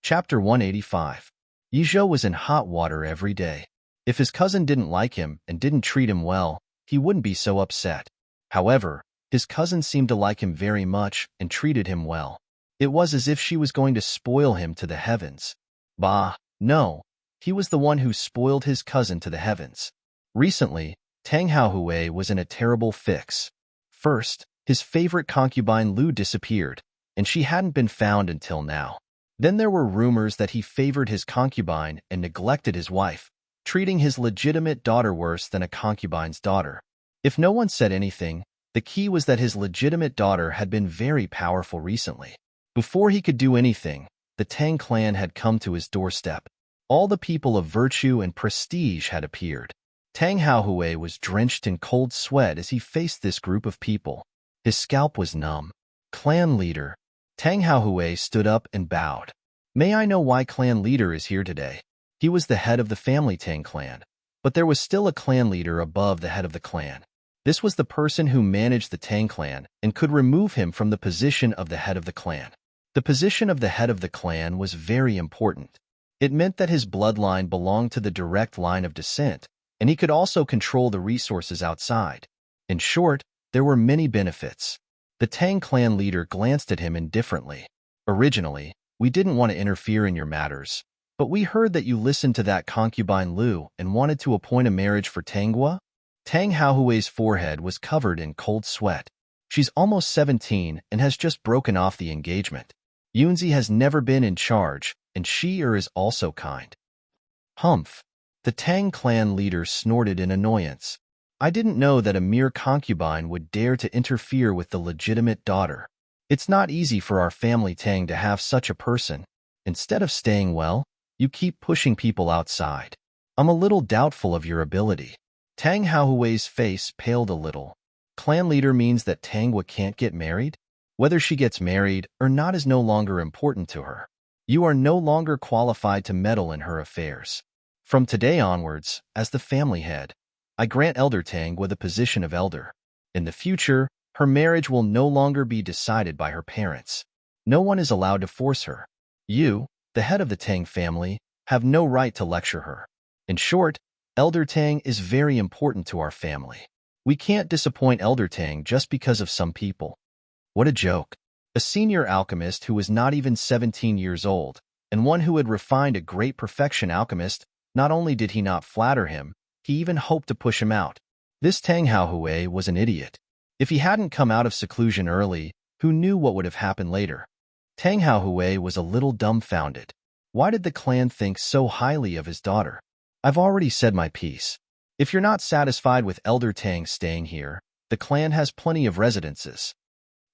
Chapter 185. Yi Zhou was in hot water every day. If his cousin didn't like him and didn't treat him well, he wouldn't be so upset. However, his cousin seemed to like him very much and treated him well. It was as if she was going to spoil him to the heavens. Bah, no, he was the one who spoiled his cousin to the heavens. Recently, Tang Haohui was in a terrible fix. First, his favorite concubine Lu disappeared, and she hadn't been found until now. Then there were rumors that he favored his concubine and neglected his wife, treating his legitimate daughter worse than a concubine's daughter. If no one said anything, the key was that his legitimate daughter had been very powerful recently. Before he could do anything, the Tang clan had come to his doorstep. All the people of virtue and prestige had appeared. Tang Haohui was drenched in cold sweat as he faced this group of people. His scalp was numb. "Clan leader." Tang Haohui stood up and bowed. "May I know why clan leader is here today?" He was the head of the family Tang clan, but there was still a clan leader above the head of the clan. This was the person who managed the Tang clan and could remove him from the position of the head of the clan. The position of the head of the clan was very important. It meant that his bloodline belonged to the direct line of descent, and he could also control the resources outside. In short, there were many benefits. The Tang clan leader glanced at him indifferently. "Originally, we didn't want to interfere in your matters, but we heard that you listened to that concubine Lu and wanted to appoint a marriage for Tanghua." Tang Haohui's forehead was covered in cold sweat. She's almost 17 and has just broken off the engagement. Yunzi has never been in charge, and she is also kind. Humph. The Tang clan leader snorted in annoyance. "I didn't know that a mere concubine would dare to interfere with the legitimate daughter. It's not easy for our family Tang to have such a person. Instead of staying well, you keep pushing people outside. I'm a little doubtful of your ability." Tang Haohui's face paled a little. Clan leader means that Tanghua can't get married? Whether she gets married or not is no longer important to her. You are no longer qualified to meddle in her affairs. From today onwards, as the family head, I grant Elder Tanghua the position of elder. In the future, her marriage will no longer be decided by her parents. No one is allowed to force her. You, the head of the Tang family, have no right to lecture her. In short, Elder Tang is very important to our family. We can't disappoint Elder Tang just because of some people. What a joke. A senior alchemist who was not even 17 years old, and one who had refined a great perfection alchemist, not only did he not flatter him, he even hoped to push him out. This Tang Haohui was an idiot. If he hadn't come out of seclusion early, who knew what would have happened later? Tang Haohui was a little dumbfounded. Why did the clan think so highly of his daughter? I've already said my piece. If you're not satisfied with Elder Tang staying here, the clan has plenty of residences.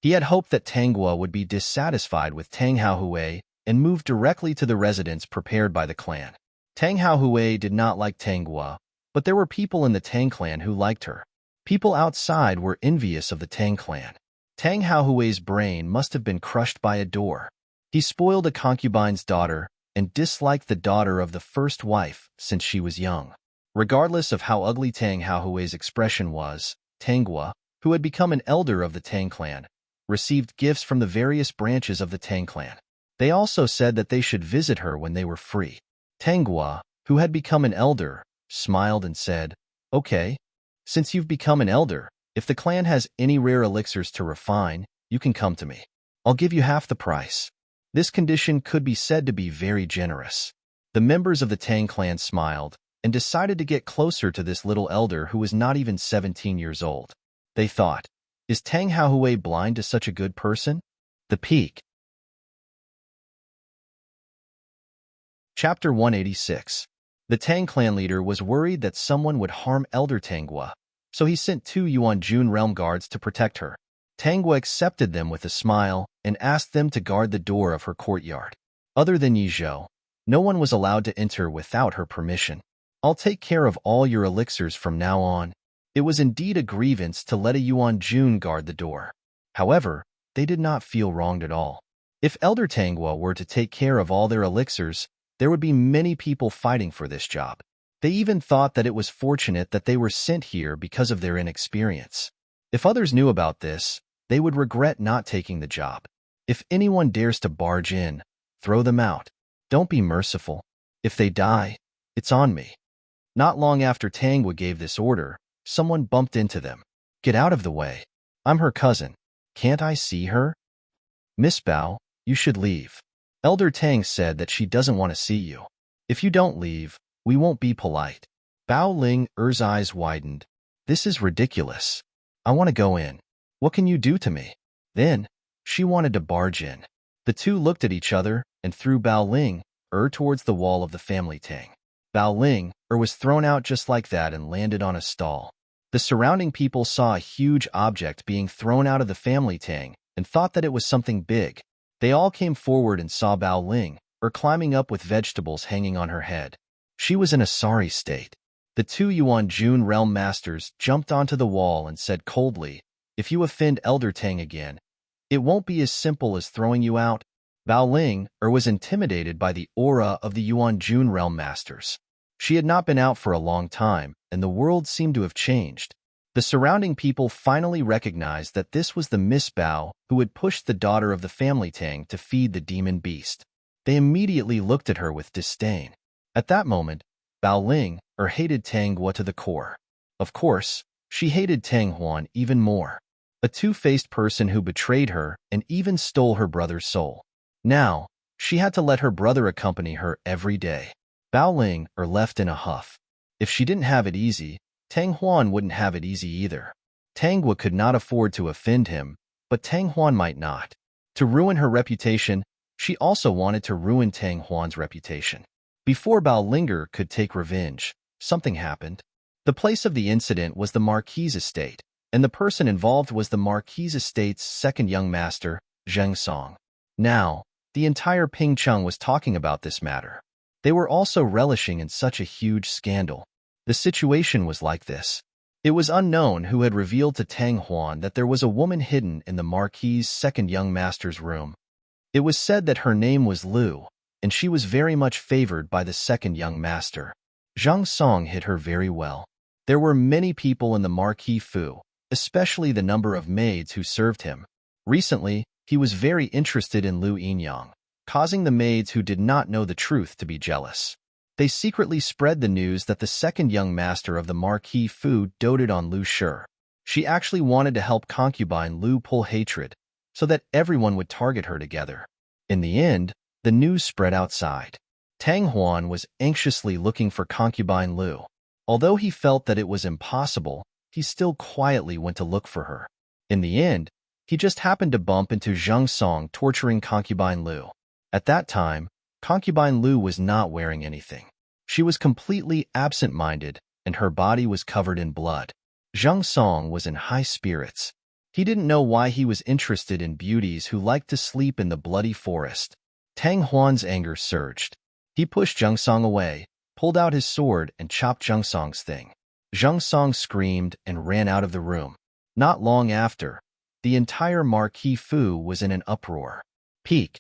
He had hoped that Tanghua would be dissatisfied with Tang Haohui and move directly to the residence prepared by the clan. Tang Haohui did not like Tanghua, but there were people in the Tang clan who liked her. People outside were envious of the Tang clan. Tang Haohui's brain must have been crushed by a door. He spoiled a concubine's daughter and disliked the daughter of the first wife since she was young. Regardless of how ugly Tang Haohui's expression was, Tanghua, who had become an elder of the Tang clan, received gifts from the various branches of the Tang clan. They also said that they should visit her when they were free. Tanghua, who had become an elder, smiled and said, "Okay, since you've become an elder, if the clan has any rare elixirs to refine, you can come to me. I'll give you half the price." This condition could be said to be very generous. The members of the Tang clan smiled and decided to get closer to this little elder who was not even 17 years old. They thought, is Tang Haohui blind to such a good person? The Peak. Chapter 186. The Tang clan leader was worried that someone would harm Elder Tanghua, so he sent 2 Yuan-Jun realm guards to protect her. Tanghua accepted them with a smile and asked them to guard the door of her courtyard. Other than Yi Zhou, no one was allowed to enter without her permission. "I'll take care of all your elixirs from now on." It was indeed a grievance to let a Yuan-Jun guard the door. However, they did not feel wronged at all. If Elder Tanghua were to take care of all their elixirs, there would be many people fighting for this job. They even thought that it was fortunate that they were sent here because of their inexperience. If others knew about this, they would regret not taking the job. If anyone dares to barge in, throw them out. Don't be merciful. If they die, it's on me. Not long after Tanghua gave this order, someone bumped into them. "Get out of the way. I'm her cousin. Can't I see her?" "Miss Bao, you should leave. Elder Tang said that she doesn't want to see you. If you don't leave, we won't be polite." Bao Ling's eyes widened. "This is ridiculous. I want to go in. What can you do to me?" Then, she wanted to barge in. The two looked at each other and threw Bao Ling towards the wall of the family Tang. Bao Ling was thrown out just like that and landed on a stall. The surrounding people saw a huge object being thrown out of the family Tang and thought that it was something big. They all came forward and saw Bao Ling climbing up with vegetables hanging on her head. She was in a sorry state. The 2 Yuan-Jun realm masters jumped onto the wall and said coldly, "If you offend Elder Tang again, it won't be as simple as throwing you out." Bao Ling was intimidated by the aura of the Yuan-Jun realm masters. She had not been out for a long time, and the world seemed to have changed. The surrounding people finally recognized that this was the Miss Bao who had pushed the daughter of the family Tang to feed the demon beast. They immediately looked at her with disdain. At that moment, Bao Ling hated Tanghua to the core. Of course, she hated Tang Huan even more. A two-faced person who betrayed her and even stole her brother's soul. Now, she had to let her brother accompany her every day. Bao Ling left in a huff. If she didn't have it easy, Tang Huan wouldn't have it easy either. Tanghua could not afford to offend him, but Tang Huan might not. To ruin her reputation, she also wanted to ruin Tang Huan's reputation. Before Bao Linger could take revenge, something happened. The place of the incident was the Marquis' estate, and the person involved was the Marquis' estate's second young master, Zheng Song. Now, the entire Pingcheng was talking about this matter. They were also relishing in such a huge scandal. The situation was like this. It was unknown who had revealed to Tang Huan that there was a woman hidden in the Marquis' second young master's room. It was said that her name was Lu, and she was very much favored by the second young master. Zhang Song hid her very well. There were many people in the Marquis Fu, especially the number of maids who served him. Recently, he was very interested in Lu Yinyang, causing the maids who did not know the truth to be jealous. They secretly spread the news that the second young master of the Marquis Fu doted on Lu Shi. She actually wanted to help concubine Lu pull hatred, so that everyone would target her together. In the end, the news spread outside. Tang Huan was anxiously looking for concubine Lu. Although he felt that it was impossible, he still quietly went to look for her. In the end, he just happened to bump into Zhang Song torturing concubine Lu. At that time, concubine Lu was not wearing anything. She was completely absent-minded, and her body was covered in blood. Zhang Song was in high spirits. He didn't know why he was interested in beauties who liked to sleep in the bloody forest. Tang Huan's anger surged. He pushed Zhang Song away, pulled out his sword, and chopped Zhang Song's thing. Zhang Song screamed and ran out of the room. Not long after, the entire Marquis Fu was in an uproar. Peak.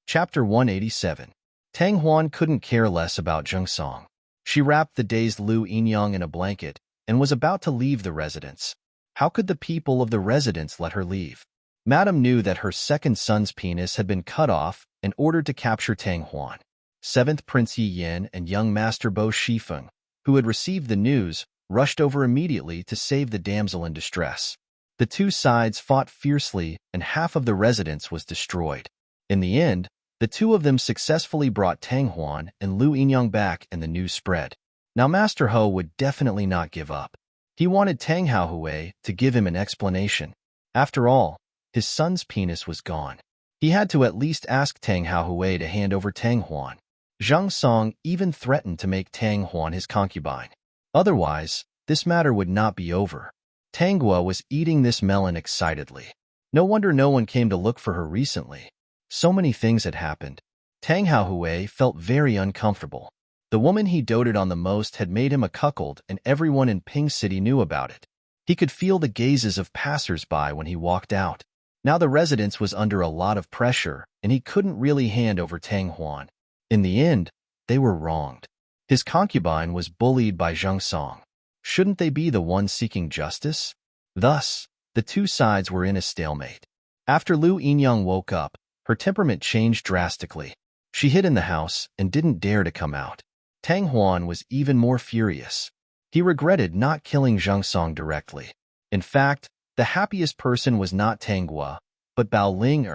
Chapter 187. Tang Huan couldn't care less about Zhang Song. She wrapped the dazed Lu Yinyang in a blanket and was about to leave the residence. How could the people of the residence let her leave? Madame knew that her second son's penis had been cut off and ordered to capture Tang Huan. 7th Prince Yi Yin and young Master Bo Shifeng, who had received the news, rushed over immediately to save the damsel in distress. The two sides fought fiercely and half of the residence was destroyed. In the end, the two of them successfully brought Tang Huan and Lu Yinyang back and the news spread. Now Master Ho would definitely not give up. He wanted Tang Haohui to give him an explanation. After all, his son's penis was gone. He had to at least ask Tang Haohui to hand over Tang Huan. Zhang Song even threatened to make Tang Huan his concubine. Otherwise, this matter would not be over. Tang Guo was eating this melon excitedly. No wonder no one came to look for her recently. So many things had happened. Tang Haohui felt very uncomfortable. The woman he doted on the most had made him a cuckold, and everyone in Ping City knew about it. He could feel the gazes of passers-by when he walked out. Now the residence was under a lot of pressure, and he couldn't really hand over Tang Huan. In the end, they were wronged. His concubine was bullied by Zhang Song. Shouldn't they be the ones seeking justice? Thus, the two sides were in a stalemate. After Lu Yinyang woke up, her temperament changed drastically. She hid in the house and didn't dare to come out. Tang Huan was even more furious. He regretted not killing Zhang Song directly. In fact, the happiest person was not Tang Guo, but Bao Ling.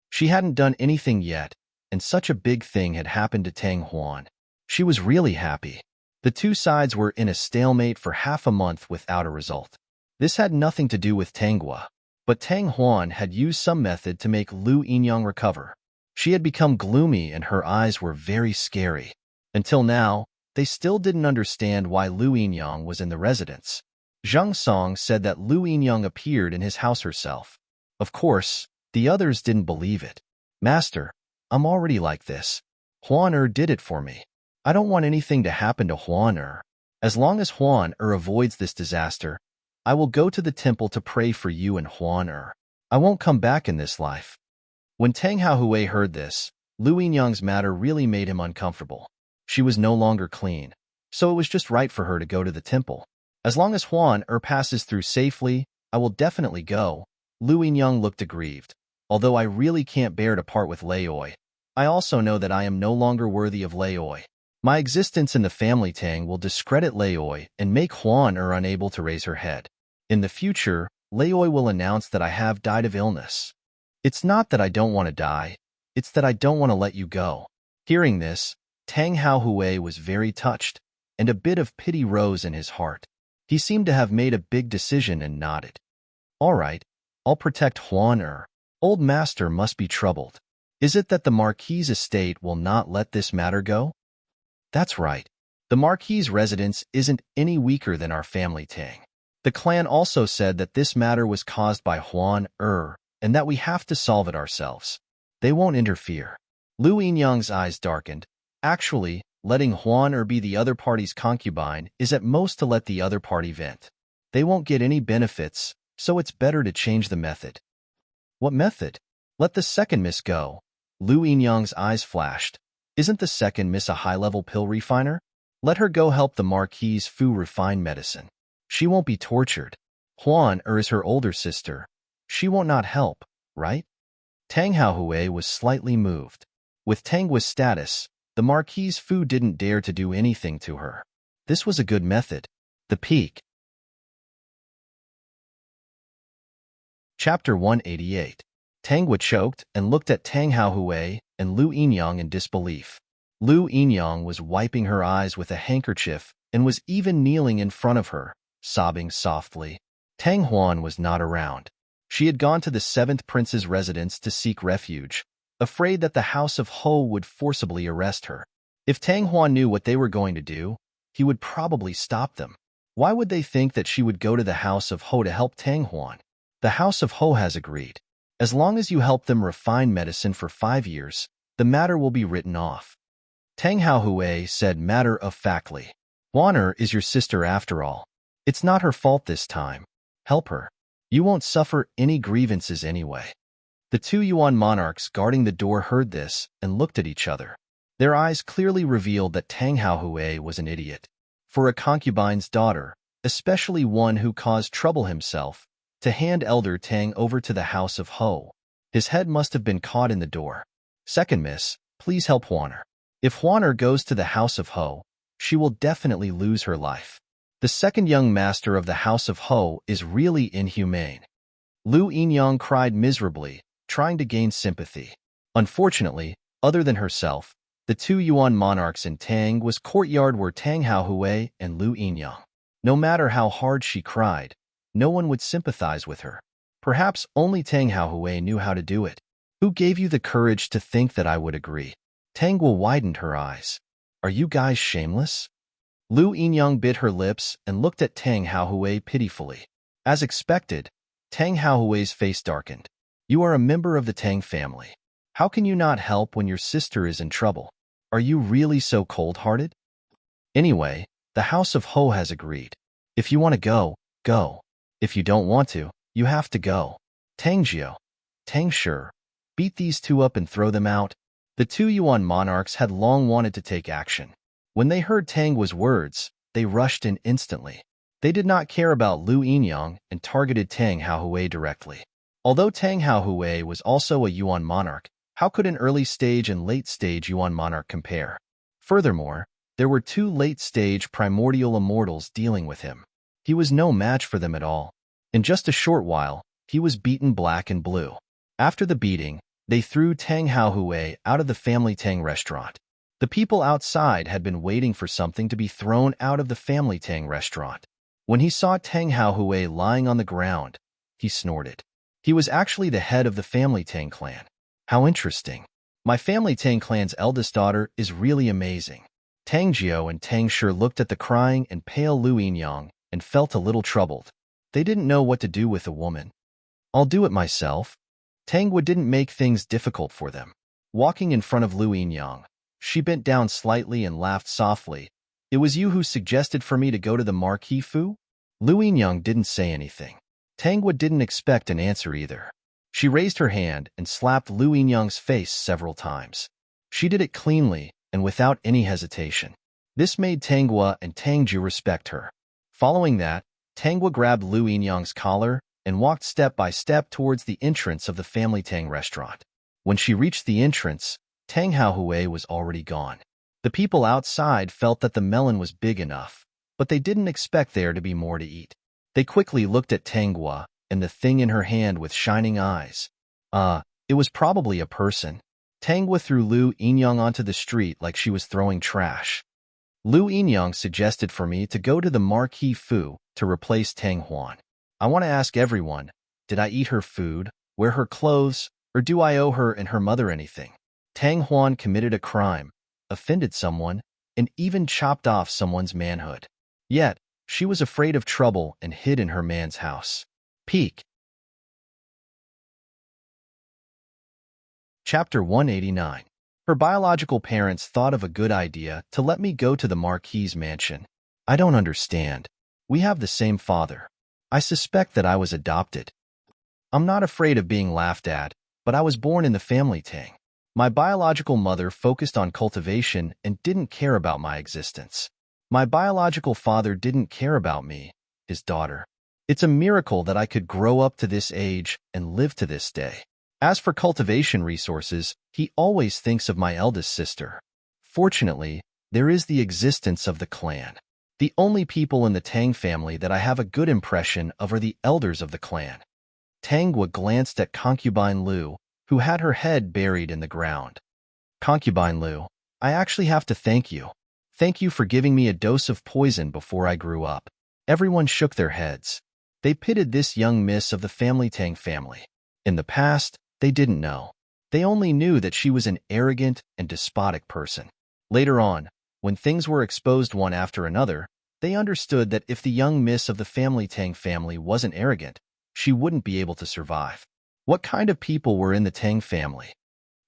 She hadn't done anything yet, and such a big thing had happened to Tang Huan. She was really happy. The two sides were in a stalemate for half a month without a result. This had nothing to do with Tang Guo, but Tang Huan had used some method to make Lu Yinyang recover. She had become gloomy and her eyes were very scary. Until now, they still didn't understand why Lu Yinyang was in the residence. Zhang Song said that Lu Yinyang appeared in his house herself. Of course, the others didn't believe it. Master, I'm already like this. Huan did it for me. I don't want anything to happen to Huan. As long as Huan avoids this disaster, I will go to the temple to pray for you and Huan. I won't come back in this life. When Tang Haohui heard this, Lu Yinyang's matter really made him uncomfortable. She was no longer clean, so it was just right for her to go to the temple. As long as Huan passes through safely, I will definitely go. Lu Yinyang looked aggrieved. Although I really can't bear to part with Laoi, I also know that I am no longer worthy of Laoi. My existence in the family Tang will discredit Laoi and make Huan unable to raise her head. In the future, Laoi will announce that I have died of illness. It's not that I don't want to die, it's that I don't want to let you go. Hearing this, Tang Haohui was very touched, and a bit of pity rose in his heart. He seemed to have made a big decision and nodded. All right, I'll protect Huan. Old master must be troubled. Is it that the Marquis' estate will not let this matter go? That's right. The Marquis' residence isn't any weaker than our family Tang. The clan also said that this matter was caused by Huan and that we have to solve it ourselves. They won't interfere. Lu Yinyang's eyes darkened. Actually, letting Huan be the other party's concubine is at most to let the other party vent. They won't get any benefits, so it's better to change the method. What method? Let the second miss go. Lu Yinyang's eyes flashed. Isn't the second miss a high-level pill refiner? Let her go help the Marquis Fu refine medicine. She won't be tortured. Huan is her older sister. She won't not help, right? Tang Haohui was slightly moved. With Tang Guo's status, the Marquis Fu didn't dare to do anything to her. This was a good method. The peak. Chapter 188. Tang Guo choked and looked at Tang Haohui and Lu Yinyang in disbelief. Lu Yinyang was wiping her eyes with a handkerchief and was even kneeling in front of her, sobbing softly. Tang Huan was not around. She had gone to the 7th prince's residence to seek refuge. afraid that the House of Ho would forcibly arrest her. If Tang Huan knew what they were going to do, he would probably stop them. Why would they think that she would go to the House of Ho to help Tang Huan? The House of Ho has agreed. As long as you help them refine medicine for 5 years, the matter will be written off. Tang Haohui said matter-of-factly. Huaner is your sister after all. It's not her fault this time. Help her. You won't suffer any grievances anyway. The 2 Yuan monarchs guarding the door heard this and looked at each other. Their eyes clearly revealed that Tang Haohui was an idiot. For a concubine's daughter, especially one who caused trouble himself, to hand Elder Tang over to the House of Ho. His head must have been caught in the door. Second miss, please help Huaner. If Huaner goes to the House of Ho, she will definitely lose her life. The second young master of the House of Ho is really inhumane. Lu Yinyang cried miserably, trying to gain sympathy. Unfortunately, other than herself, the 2 Yuan monarchs in Tang was courtyard were Tang Haohui and Lu Yinyang. No matter how hard she cried, no one would sympathize with her. Perhaps only Tang Haohui knew how to do it. Who gave you the courage to think that I would agree? Tangwa widened her eyes. Are you guys shameless? Lu Yinyang bit her lips and looked at Tang Haohui pitifully. As expected, Tang Haohui's face darkened. You are a member of the Tang family. How can you not help when your sister is in trouble? Are you really so cold-hearted? Anyway, the House of Ho has agreed. If you want to go, go. If you don't want to, you have to go. Tang Jiao, Tang Shi, beat these 2 up and throw them out. The 2 Yuan monarchs had long wanted to take action. When they heard Tangwa's words, they rushed in instantly. They did not care about Lu Yinyang and targeted Tang Haohui directly. Although Tang Haohui was also a Yuan monarch, how could an early-stage and late-stage Yuan monarch compare? Furthermore, there were 2 late-stage primordial immortals dealing with him. He was no match for them at all. In just a short while, he was beaten black and blue. After the beating, they threw Tang Haohui out of the family Tang restaurant. The people outside had been waiting for something to be thrown out of the family Tang restaurant. When he saw Tang Haohui lying on the ground, he snorted. He was actually the head of the family Tang clan. How interesting. My family Tang clan's eldest daughter is really amazing. Tang Jiao and Tang Shi looked at the crying and pale Lu Yinyang and felt a little troubled. They didn't know what to do with the woman. I'll do it myself. Tangwa didn't make things difficult for them. Walking in front of Lu Yinyang, she bent down slightly and laughed softly. It was you who suggested for me to go to the Marquis Fu? Lu Yinyang didn't say anything. Tangwa didn't expect an answer either. She raised her hand and slapped Lu Yinyang's face several times. She did it cleanly and without any hesitation. This made Tangwa and Tangju respect her. Following that, Tangwa grabbed Lu Yinyang's collar and walked step by step towards the entrance of the family Tang restaurant. When she reached the entrance, Tang Haohui was already gone. The people outside felt that the melon was big enough, but they didn't expect there to be more to eat. They quickly looked at Tangwa and the thing in her hand with shining eyes. It was probably a person. Tangwa threw Lu Yinyang onto the street like she was throwing trash. Lu Yinyang suggested for me to go to the Marquis Fu to replace Tang Huan. I want to ask everyone, did I eat her food, wear her clothes, or do I owe her and her mother anything? Tang Huan committed a crime, offended someone, and even chopped off someone's manhood. Yet, she was afraid of trouble and hid in her man's house. Peak. Chapter 189. Her biological parents thought of a good idea to let me go to the Marquis's mansion. I don't understand. We have the same father. I suspect that I was adopted. I'm not afraid of being laughed at, but I was born in the family Tang. My biological mother focused on cultivation and didn't care about my existence. My biological father didn't care about me, his daughter. It's a miracle that I could grow up to this age and live to this day. As for cultivation resources, he always thinks of my eldest sister. Fortunately, there is the existence of the clan. The only people in the Tang family that I have a good impression of are the elders of the clan. Tangwa glanced at Concubine Lu, who had her head buried in the ground. Concubine Lu, I actually have to thank you. Thank you for giving me a dose of poison before I grew up. Everyone shook their heads. They pitied this young miss of the family Tang family. In the past, they didn't know. They only knew that she was an arrogant and despotic person. Later on, when things were exposed one after another, they understood that if the young miss of the Tang family wasn't arrogant, she wouldn't be able to survive. What kind of people were in the Tang family?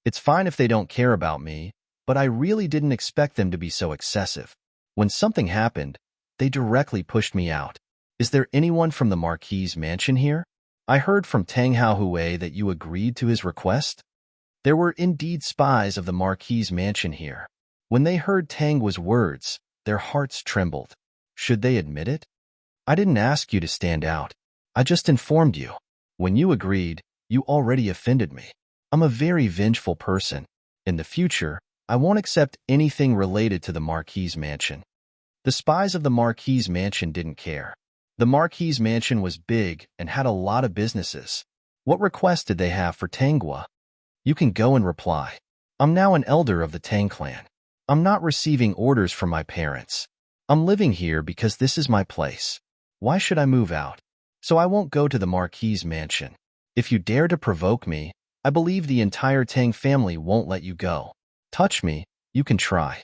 It's fine if they don't care about me, but I really didn't expect them to be so excessive. When something happened, they directly pushed me out. Is there anyone from the Marquis's mansion here? I heard from Tang Haohui that you agreed to his request. There were indeed spies of the Marquis's mansion here. When they heard Tang's words, their hearts trembled. Should they admit it? I didn't ask you to stand out. I just informed you. When you agreed, you already offended me. I'm a very vengeful person. In the future, I won't accept anything related to the Marquis's mansion. The spies of the Marquis's mansion didn't care. The Marquis's mansion was big and had a lot of businesses. What request did they have for Tangua? You can go and reply. I'm now an elder of the Tang clan. I'm not receiving orders from my parents. I'm living here because this is my place. Why should I move out? So I won't go to the Marquis's mansion. If you dare to provoke me, I believe the entire Tang family won't let you go. Touch me, you can try.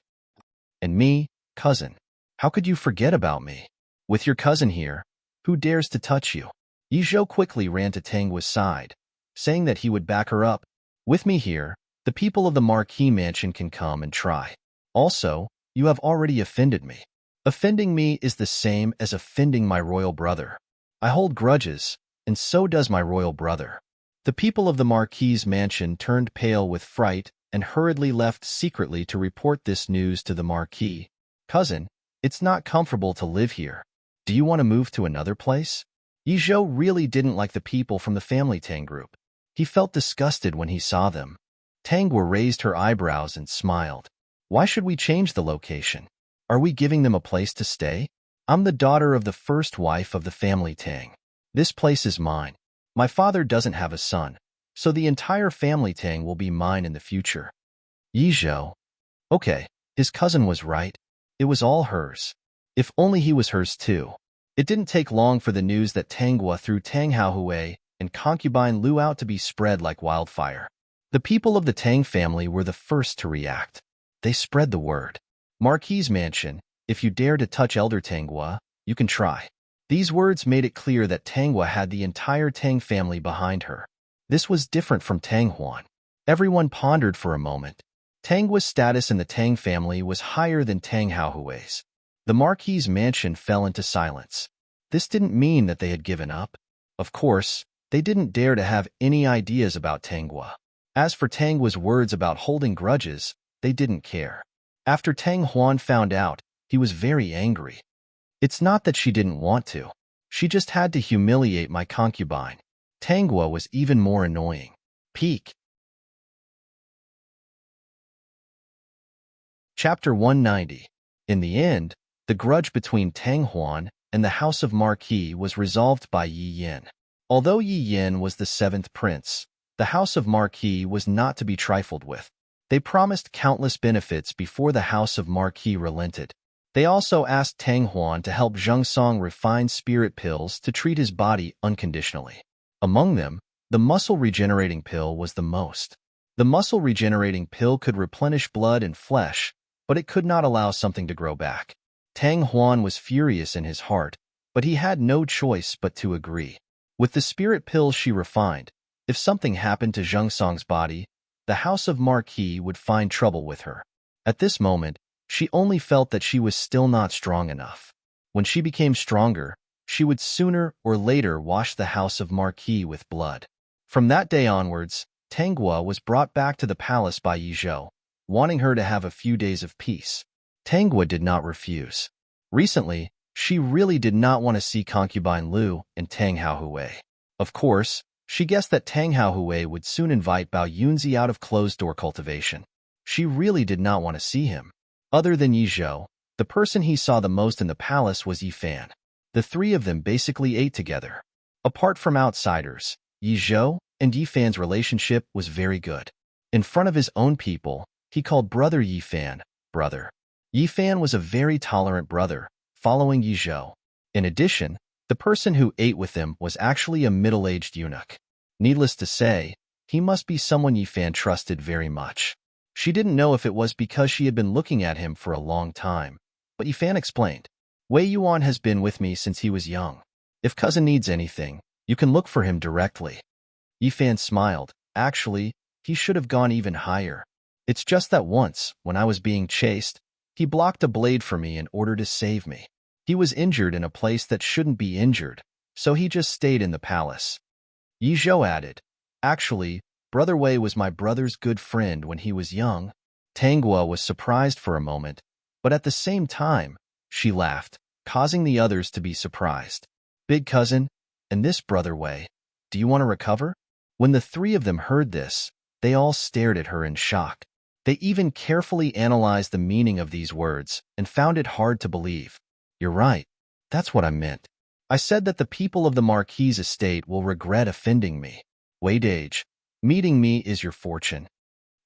And me, cousin. How could you forget about me? With your cousin here, who dares to touch you? Yi Zhou quickly ran to Tangua's side, saying that he would back her up. With me here, the people of the Marquis mansion can come and try. Also, you have already offended me. Offending me is the same as offending my royal brother. I hold grudges, and so does my royal brother. The people of the Marquis's mansion turned pale with fright and hurriedly left secretly to report this news to the Marquis. Cousin, it's not comfortable to live here. Do you want to move to another place? Yi Zhou really didn't like the people from the family Tang group. He felt disgusted when he saw them. Tangua raised her eyebrows and smiled. Why should we change the location? Are we giving them a place to stay? I'm the daughter of the first wife of the family Tang. This place is mine. My father doesn't have a son, so the entire family Tang will be mine in the future. Yi Zhou. Okay, his cousin was right. It was all hers. If only he was hers too. It didn't take long for the news that Tangua threw Tang Haohui and concubine Lu out to be spread like wildfire. The people of the Tang family were the first to react. They spread the word. Marquis's mansion, if you dare to touch Elder Tangua, you can try. These words made it clear that Tangua had the entire Tang family behind her. This was different from Tang Huan. Everyone pondered for a moment. Tangua's status in the Tang family was higher than Tang Haohui's. The Marquis's mansion fell into silence. This didn't mean that they had given up. Of course, they didn't dare to have any ideas about Tangua. As for Tangua's words about holding grudges, they didn't care. After Tang Huan found out, he was very angry. It's not that she didn't want to. She just had to humiliate my concubine. Tangua was even more annoying. Peak. Chapter 190. In the end, the grudge between Tang Huan and the House of Marquis was resolved by Yi Yin. Although Yi Yin was the seventh prince, the House of Marquis was not to be trifled with. They promised countless benefits before the House of Marquis relented. They also asked Tang Huan to help Zheng Song refine spirit pills to treat his body unconditionally. Among them, the muscle-regenerating pill was the most. The muscle-regenerating pill could replenish blood and flesh, but it could not allow something to grow back. Tang Huan was furious in his heart, but he had no choice but to agree. With the spirit pills she refined, if something happened to Zheng Song's body, the House of Marquis would find trouble with her. At this moment, she only felt that she was still not strong enough. When she became stronger, she would sooner or later wash the House of Marquis with blood. From that day onwards, Tangua was brought back to the palace by Yi Zhou, wanting her to have a few days of peace. Tangua did not refuse. Recently, she really did not want to see concubine Lu and Tang Haohui. Of course, she guessed that Tang Haohui would soon invite Bao Yunzi out of closed-door cultivation. She really did not want to see him. Other than Yi Zhou, the person he saw the most in the palace was Yi Fan. The three of them basically ate together. Apart from outsiders, Yi Zhou and Yi Fan's relationship was very good. In front of his own people, he called brother Yi Fan, brother. Yi Fan was a very tolerant brother, following Yi Zhou. In addition, the person who ate with him was actually a middle-aged eunuch. Needless to say, He must be someone Yifan trusted very much. She didn't know if it was because she had been looking at him for a long time, but Yifan explained. Wei Yuan has been with me since he was young. If cousin needs anything, you can look for him directly. Yifan smiled. Actually, he should have gone even higher. It's just that once, when I was being chased, he blocked a blade for me in order to save me. He was injured in a place that shouldn't be injured, so he just stayed in the palace. Yi Zhou added, actually, Brother Wei was my brother's good friend when he was young. Tanghua was surprised for a moment, but at the same time, she laughed, causing the others to be surprised. Big cousin, and this Brother Wei, do you want to recover? When the three of them heard this, they all stared at her in shock. They even carefully analyzed the meaning of these words and found it hard to believe. You're right. That's what I meant. I said that the people of the Marquis estate will regret offending me. Wei Dage, meeting me is your fortune.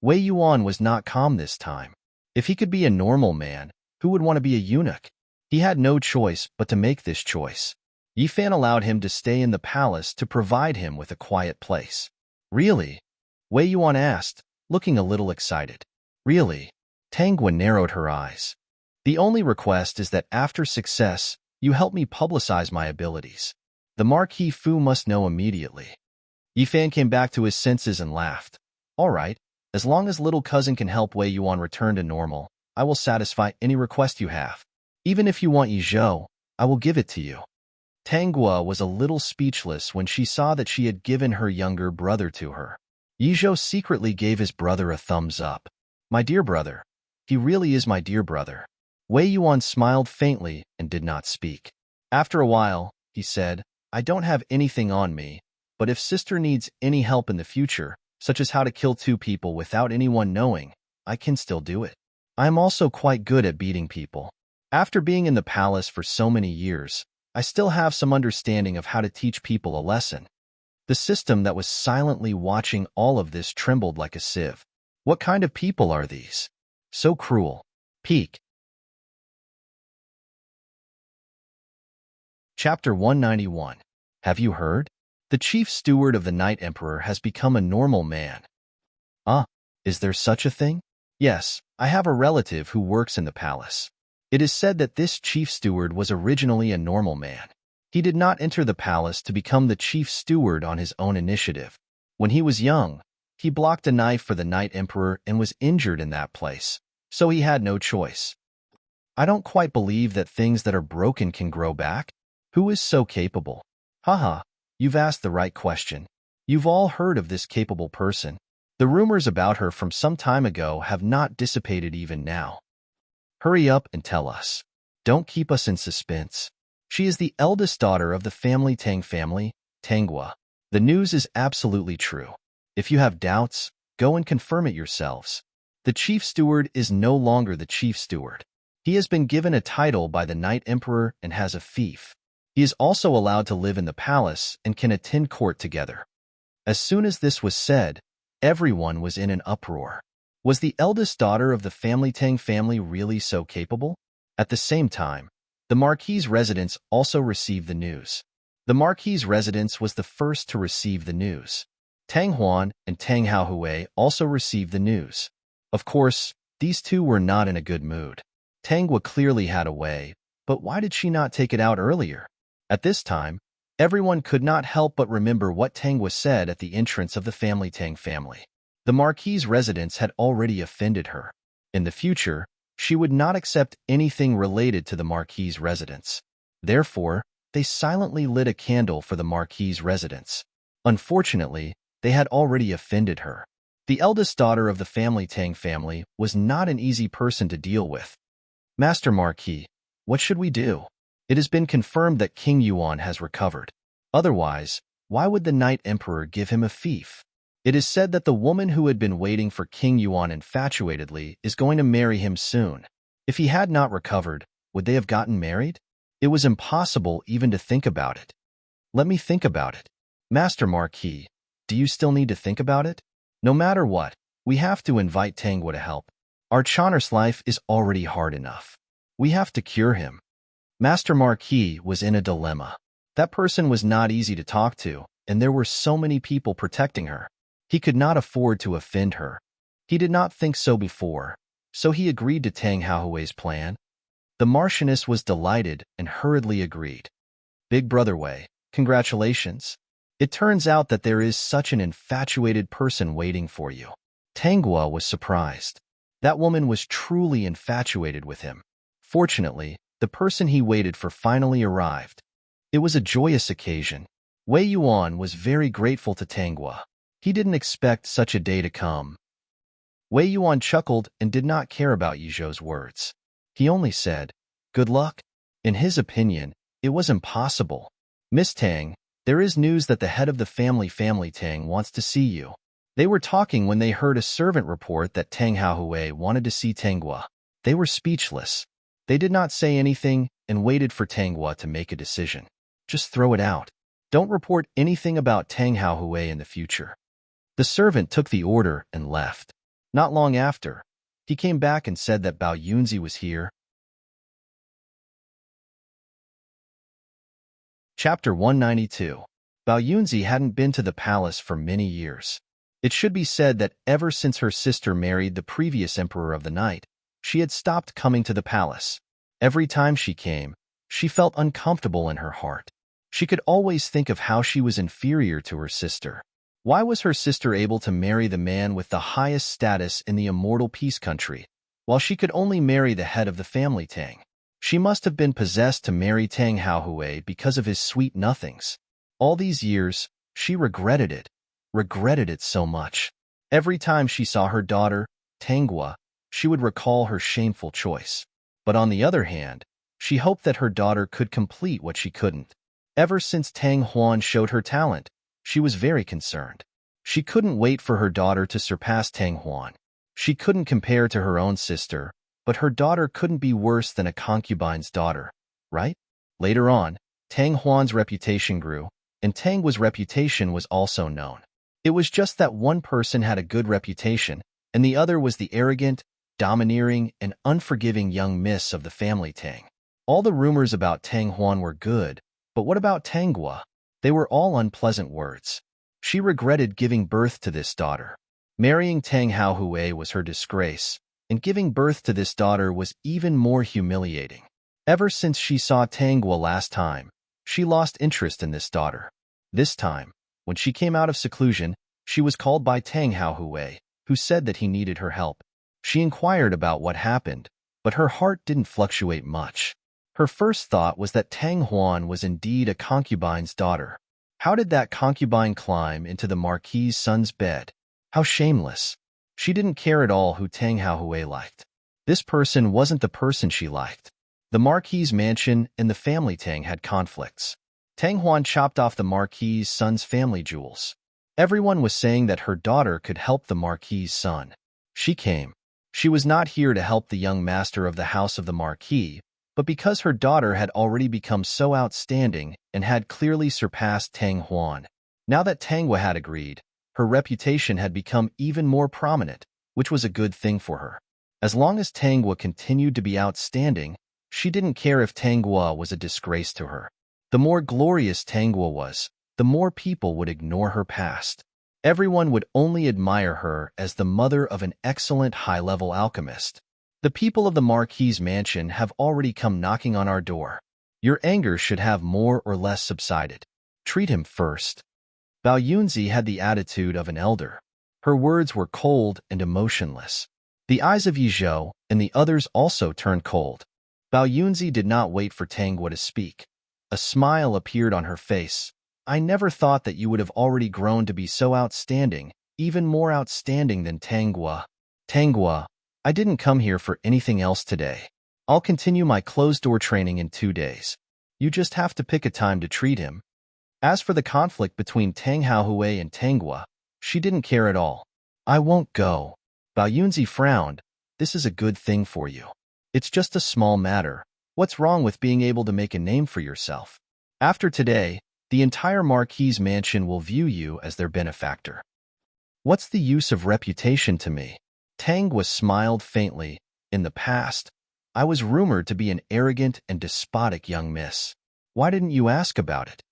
Wei Yuan was not calm this time. If he could be a normal man, who would want to be a eunuch? He had no choice but to make this choice. Yifan allowed him to stay in the palace to provide him with a quiet place. Really? Wei Yuan asked, looking a little excited. Really? Tanghua narrowed her eyes. The only request is that after success, you help me publicize my abilities. The Marquis Fu must know immediately. Yifan came back to his senses and laughed. All right, as long as little cousin can help Wei Yuan return to normal, I will satisfy any request you have. Even if you want Yi Zhou, I will give it to you. Tanghua was a little speechless when she saw that she had given her younger brother to her. Yi Zhou secretly gave his brother a thumbs up. My dear brother. He really is my dear brother. Wei Yuan smiled faintly and did not speak. After a while, he said, I don't have anything on me, but if sister needs any help in the future, such as how to kill 2 people without anyone knowing, I can still do it. I am also quite good at beating people. After being in the palace for so many years, I still have some understanding of how to teach people a lesson. The system that was silently watching all of this trembled like a sieve. What kind of people are these? So cruel. Peak. Chapter 191. Have you heard? The chief steward of the Night Emperor has become a normal man. Ah, is there such a thing? Yes, I have a relative who works in the palace. It is said that this chief steward was originally a normal man. He did not enter the palace to become the chief steward on his own initiative. When he was young, he blocked a knife for the Night Emperor and was injured in that place, so he had no choice. I don't quite believe that things that are broken can grow back. Who is so capable? Haha, you've asked the right question. You've all heard of this capable person. The rumors about her from some time ago have not dissipated even now. Hurry up and tell us. Don't keep us in suspense. She is the eldest daughter of the family Tang family, Tanghua. The news is absolutely true. If you have doubts, go and confirm it yourselves. The chief steward is no longer the chief steward. He has been given a title by the Night Emperor and has a fief. He is also allowed to live in the palace and can attend court together. As soon as this was said, everyone was in an uproar. Was the eldest daughter of the family Tang family really so capable? At the same time, the Marquis' residence also received the news. The Marquis' residence was the first to receive the news. Tang Huan and Tang Haohui also received the news. Of course, these two were not in a good mood. Tanghua clearly had a way, but why did she not take it out earlier? At this time, everyone could not help but remember what Tanghua said at the entrance of the family Tang family. The Marquis' residence had already offended her. In the future, she would not accept anything related to the Marquis' residence. Therefore, they silently lit a candle for the Marquis' residence. Unfortunately, they had already offended her. The eldest daughter of the family Tang family was not an easy person to deal with. Master Marquis, what should we do? It has been confirmed that King Yuan has recovered. Otherwise, why would the Night Emperor give him a fief? It is said that the woman who had been waiting for King Yuan infatuatedly is going to marry him soon. If he had not recovered, would they have gotten married? It was impossible even to think about it. Let me think about it. Master Marquis, do you still need to think about it? No matter what, we have to invite Tanghua to help. Our Channer's life is already hard enough. We have to cure him. Master Marquis was in a dilemma. That person was not easy to talk to, and there were so many people protecting her. He could not afford to offend her. He did not think so before, so he agreed to Tang Haohui's plan. The Marchioness was delighted and hurriedly agreed. Big Brother Wei, congratulations. It turns out that there is such an infatuated person waiting for you. Tanghua was surprised. That woman was truly infatuated with him. Fortunately, the person he waited for finally arrived. It was a joyous occasion. Wei Yuan was very grateful to Tanghua. He didn't expect such a day to come. Wei Yuan chuckled and did not care about Yizhou's words. He only said, "Good luck." In his opinion, it was impossible. "Miss Tang, there is news that the head of the family Tang wants to see you." They were talking when they heard a servant report that Tang Haohui wanted to see Tanghua. They were speechless. They did not say anything and waited for Tanghua to make a decision. Just throw it out. Don't report anything about Tang Haohui in the future. The servant took the order and left. Not long after, he came back and said that Bao Yunzi was here. Chapter 192. Bao Yunzi hadn't been to the palace for many years. It should be said that ever since her sister married the previous emperor of the night, she had stopped coming to the palace. Every time she came, she felt uncomfortable in her heart. She could always think of how she was inferior to her sister. Why was her sister able to marry the man with the highest status in the immortal peace country, while she could only marry the head of the family Tang? She must have been possessed to marry Tang Haohui because of his sweet nothings. All these years, she regretted it so much. Every time she saw her daughter, Tanghua, she would recall her shameful choice. But on the other hand, she hoped that her daughter could complete what she couldn't. Ever since Tang Huan showed her talent, she was very concerned. She couldn't wait for her daughter to surpass Tang Huan. She couldn't compare to her own sister, but her daughter couldn't be worse than a concubine's daughter, right? Later on, Tang Huan's reputation grew, and Tanghua's reputation was also known. It was just that one person had a good reputation, and the other was the arrogant, domineering, and unforgiving young miss of the family Tang. All the rumors about Tang Huan were good, but what about Tanghua? They were all unpleasant words. She regretted giving birth to this daughter. Marrying Tang Haohui was her disgrace, and giving birth to this daughter was even more humiliating. Ever since she saw Tanghua last time, she lost interest in this daughter. This time, when she came out of seclusion, she was called by Tang Haohui, who said that he needed her help. She inquired about what happened, but her heart didn't fluctuate much. Her first thought was that Tang Huan was indeed a concubine's daughter. How did that concubine climb into the Marquis's son's bed? How shameless. She didn't care at all who Tang Haohui liked. This person wasn't the person she liked. The Marquis's mansion and the family Tang had conflicts. Tang Huan chopped off the Marquis's son's family jewels. Everyone was saying that her daughter could help the Marquis's son. She came. She was not here to help the young master of the house of the Marquis, but because her daughter had already become so outstanding and had clearly surpassed Tang Huan. Now that Tanghua had agreed, her reputation had become even more prominent, which was a good thing for her. As long as Tanghua continued to be outstanding, she didn't care if Tanghua was a disgrace to her. The more glorious Tanghua was, the more people would ignore her past. Everyone would only admire her as the mother of an excellent high-level alchemist. The people of the Marquis's mansion have already come knocking on our door. Your anger should have more or less subsided. Treat him first. Bao Yunzi had the attitude of an elder. Her words were cold and emotionless. The eyes of Yizhou and the others also turned cold. Bao Yunzi did not wait for Tanghua to speak. A smile appeared on her face. I never thought that you would have already grown to be so outstanding, even more outstanding than Tanghua. Tanghua, I didn't come here for anything else today. I'll continue my closed-door training in 2 days. You just have to pick a time to treat him. As for the conflict between Tang Haohui and Tanghua, she didn't care at all. I won't go. Bao Yunzi frowned. This is a good thing for you. It's just a small matter. What's wrong with being able to make a name for yourself? After today, the entire Marquis's mansion will view you as their benefactor. What's the use of reputation to me? Tanghua smiled faintly. In the past, I was rumored to be an arrogant and despotic young miss. Why didn't you ask about it?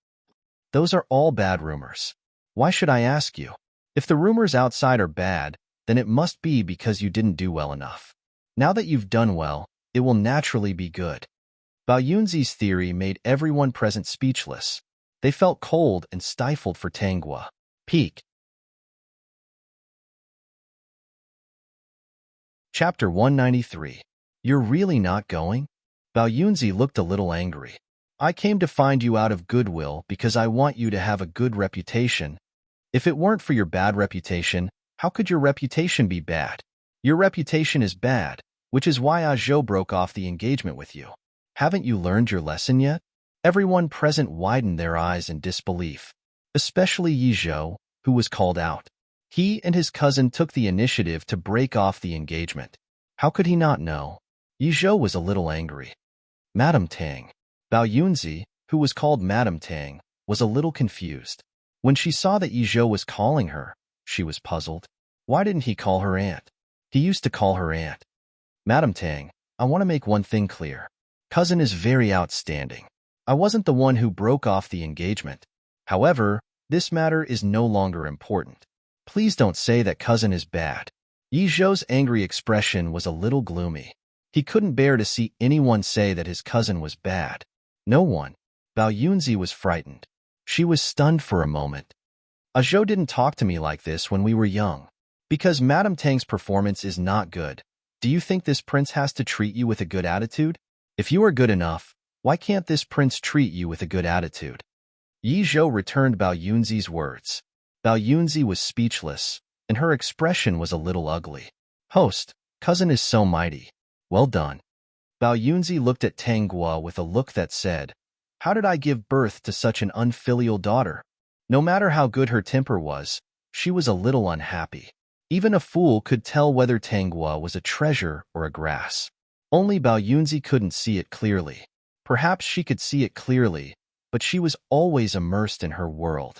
Those are all bad rumors. Why should I ask you? If the rumors outside are bad, then it must be because you didn't do well enough. Now that you've done well, it will naturally be good. Bao Yunzi's theory made everyone present speechless. They felt cold and stifled for Tanghua. Peak. Chapter 193. You're really not going? Bao Yunzi looked a little angry. I came to find you out of goodwill because I want you to have a good reputation. If it weren't for your bad reputation, how could your reputation be bad? Your reputation is bad, which is why Zhou broke off the engagement with you. Haven't you learned your lesson yet? Everyone present widened their eyes in disbelief, especially Zhou, who was called out. He and his cousin took the initiative to break off the engagement. How could he not know? Zhou was a little angry. Madame Tang. Bao Yunzi, who was called Madame Tang, was a little confused. When she saw that Zhou was calling her, she was puzzled. Why didn't he call her aunt? He used to call her aunt. Madame Tang, I want to make one thing clear. Cousin is very outstanding. I wasn't the one who broke off the engagement. However, this matter is no longer important. Please don't say that cousin is bad. Zhou's angry expression was a little gloomy. He couldn't bear to see anyone say that his cousin was bad. No one. Bao Yunzi was frightened. She was stunned for a moment. Zhou didn't talk to me like this when we were young. Because Madame Tang's performance is not good, do you think this prince has to treat you with a good attitude? If you are good enough, why can't this prince treat you with a good attitude? Zhou returned Bao Yunzi's words. Bao Yunzi was speechless, and her expression was a little ugly. Host, cousin is so mighty. Well done. Bao Yunzi looked at Tanghua with a look that said, how did I give birth to such an unfilial daughter? No matter how good her temper was, she was a little unhappy. Even a fool could tell whether Tanghua was a treasure or a grass. Only Bao Yunzi couldn't see it clearly. Perhaps she could see it clearly, but she was always immersed in her world.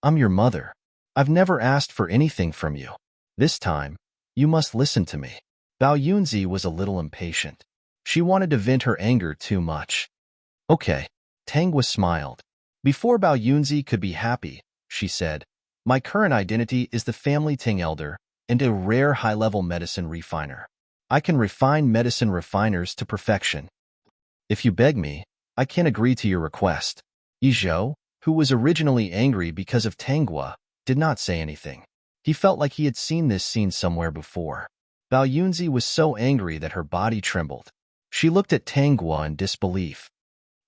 I'm your mother. I've never asked for anything from you. This time, you must listen to me. Bao Yunzi was a little impatient. She wanted to vent her anger too much. Okay. Tanghua smiled. Before Bao Yunzi could be happy, she said, my current identity is the family Tang elder and a rare high-level medicine refiner. I can refine medicine refiners to perfection. If you beg me, I can agree to your request. Zhou, who was originally angry because of Tanghua, did not say anything. He felt like he had seen this scene somewhere before. Bao Yunzi was so angry that her body trembled. She looked at Tanghua in disbelief.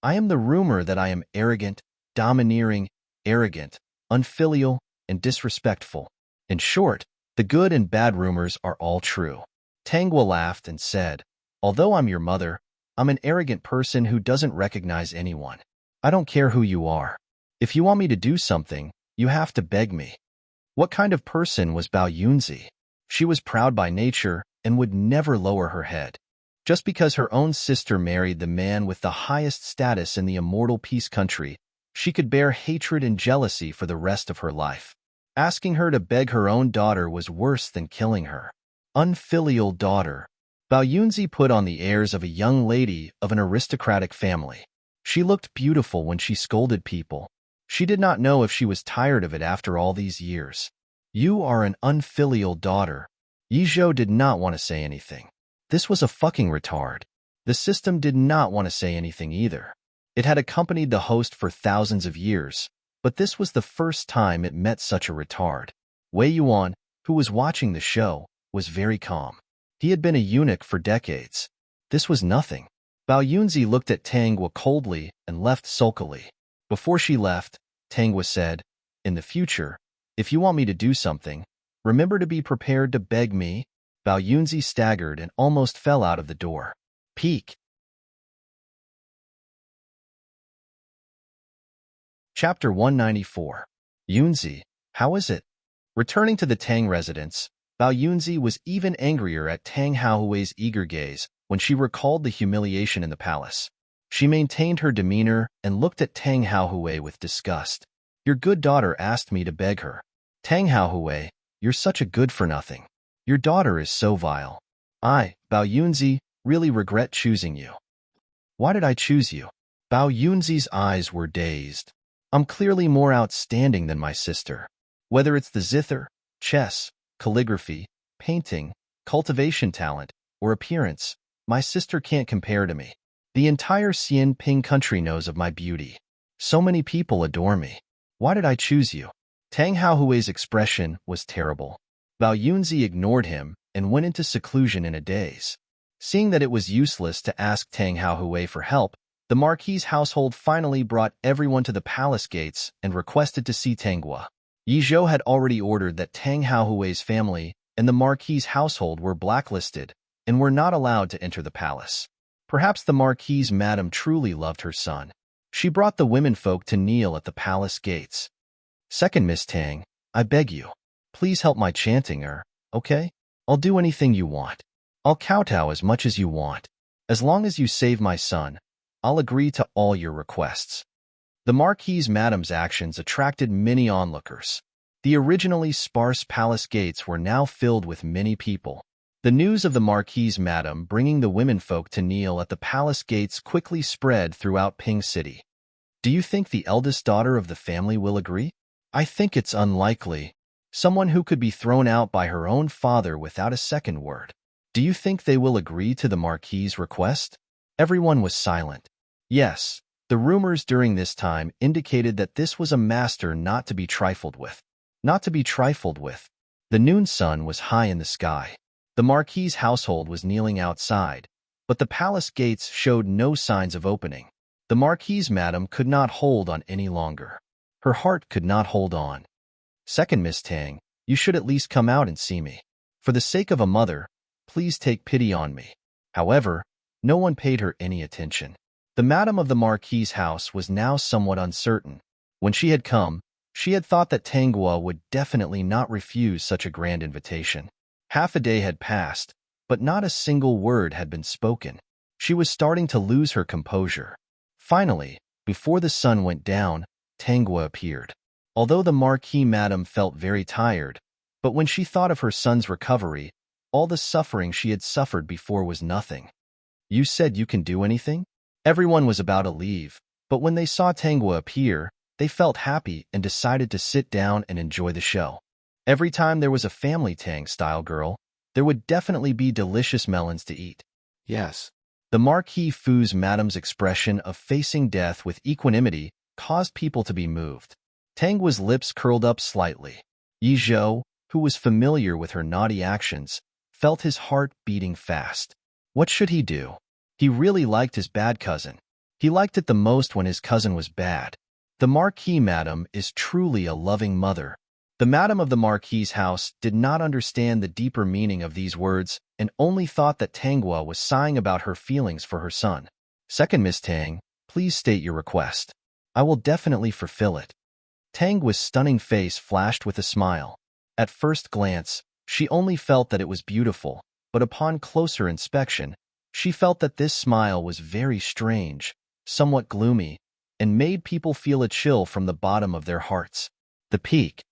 I am the rumor that I am arrogant, domineering, unfilial, and disrespectful. In short, the good and bad rumors are all true. Tanghua laughed and said, although I'm your mother, I'm an arrogant person who doesn't recognize anyone. I don't care who you are. If you want me to do something, you have to beg me. What kind of person was Bao Yunzi? She was proud by nature and would never lower her head. Just because her own sister married the man with the highest status in the immortal peace country, she could bear hatred and jealousy for the rest of her life. Asking her to beg her own daughter was worse than killing her. Unfilial daughter. Bao Yunzi put on the airs of a young lady of an aristocratic family. She looked beautiful when she scolded people. She did not know if she was tired of it after all these years. You are an unfilial daughter. Zhou did not want to say anything. This was a fucking retard. The system did not want to say anything either. It had accompanied the host for thousands of years, but this was the first time it met such a retard. Wei Yuan, who was watching the show, was very calm. He had been a eunuch for decades. This was nothing. Bao Yunzi looked at Tanghua coldly and left sulkily. Before she left, Tanghua said, in the future, if you want me to do something, remember to be prepared to beg me. Bao Yunzi staggered and almost fell out of the door. Peak. Chapter 194. Yunzi, how is it? Returning to the Tang residence, Bao Yunzi was even angrier at Tang Haohui's eager gaze when she recalled the humiliation in the palace. She maintained her demeanor and looked at Tang Haohui with disgust. Your good daughter asked me to beg her. Tang Haohui, you're such a good-for-nothing. Your daughter is so vile. I, Bao Yunzi, really regret choosing you. Why did I choose you? Bao Yunzi's eyes were dazed. I'm clearly more outstanding than my sister. Whether it's the zither, chess, calligraphy, painting, cultivation talent, or appearance, my sister can't compare to me. The entire Xian Ping country knows of my beauty. So many people adore me. Why did I choose you? Tang Haohui's expression was terrible. Bao Yunzi ignored him and went into seclusion in a daze. Seeing that it was useless to ask Tang Haohui for help, the Marquis's household finally brought everyone to the palace gates and requested to see Tanghua. Yi Zhou had already ordered that Tang Haohui's family and the Marquis's household were blacklisted and were not allowed to enter the palace. Perhaps the Marquis's madam truly loved her son. She brought the womenfolk to kneel at the palace gates. Second Miss Tang, I beg you, please help my chanting okay? I'll do anything you want. I'll kowtow as much as you want. As long as you save my son, I'll agree to all your requests. The Marquis's madam's actions attracted many onlookers. The originally sparse palace gates were now filled with many people. The news of the Marquis's madam bringing the womenfolk to kneel at the palace gates quickly spread throughout Ping City. Do you think the eldest daughter of the family will agree? I think it's unlikely. Someone who could be thrown out by her own father without a second word. Do you think they will agree to the Marquis's request? Everyone was silent. Yes, the rumors during this time indicated that this was a master not to be trifled with. Not to be trifled with. The noon sun was high in the sky. The Marquis's household was kneeling outside, but the palace gates showed no signs of opening. The Marquis's madam could not hold on any longer. Her heart could not hold on. Second Miss Tang, you should at least come out and see me. For the sake of a mother, please take pity on me. However, no one paid her any attention. The madam of the Marquis's house was now somewhat uncertain. When she had come, she had thought that Tanghua would definitely not refuse such a grand invitation. Half a day had passed, but not a single word had been spoken. She was starting to lose her composure. Finally, before the sun went down, Tanghua appeared. Although the Marquis madam felt very tired, but when she thought of her son's recovery, all the suffering she had suffered before was nothing. You said you can do anything? Everyone was about to leave, but when they saw Tanghua appear, they felt happy and decided to sit down and enjoy the show. Every time there was a family Tang-style girl, there would definitely be delicious melons to eat. Yes. The Marquis Fu's madam's expression of facing death with equanimity caused people to be moved. Tanghua's lips curled up slightly. Yi Zhou, who was familiar with her naughty actions, felt his heart beating fast. What should he do? He really liked his bad cousin. He liked it the most when his cousin was bad. The Marquis madam is truly a loving mother. The madam of the Marquis's house did not understand the deeper meaning of these words and only thought that Tanghua was sighing about her feelings for her son. Second Miss Tang, please state your request. I will definitely fulfill it. Tanghua's stunning face flashed with a smile. At first glance, she only felt that it was beautiful, but upon closer inspection, she felt that this smile was very strange, somewhat gloomy, and made people feel a chill from the bottom of their hearts. The peak.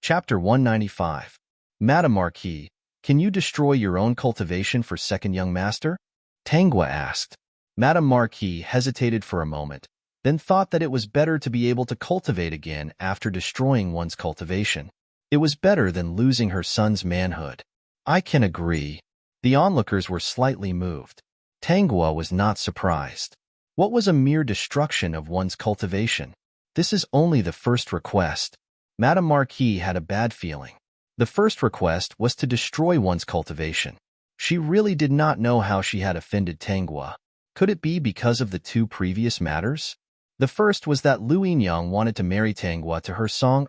Chapter 195. Madam Marquis, can you destroy your own cultivation for second young master? Tanghua asked. Madame Marquis hesitated for a moment, then thought that it was better to be able to cultivate again after destroying one's cultivation. It was better than losing her son's manhood. I can agree. The onlookers were slightly moved. Tanghua was not surprised. What was a mere destruction of one's cultivation? This is only the first request. Madame Marquis had a bad feeling. The first request was to destroy one's cultivation. She really did not know how she had offended Tanghua. Could it be because of the two previous matters? The first was that Lu Yinyang wanted to marry Tanghua to her song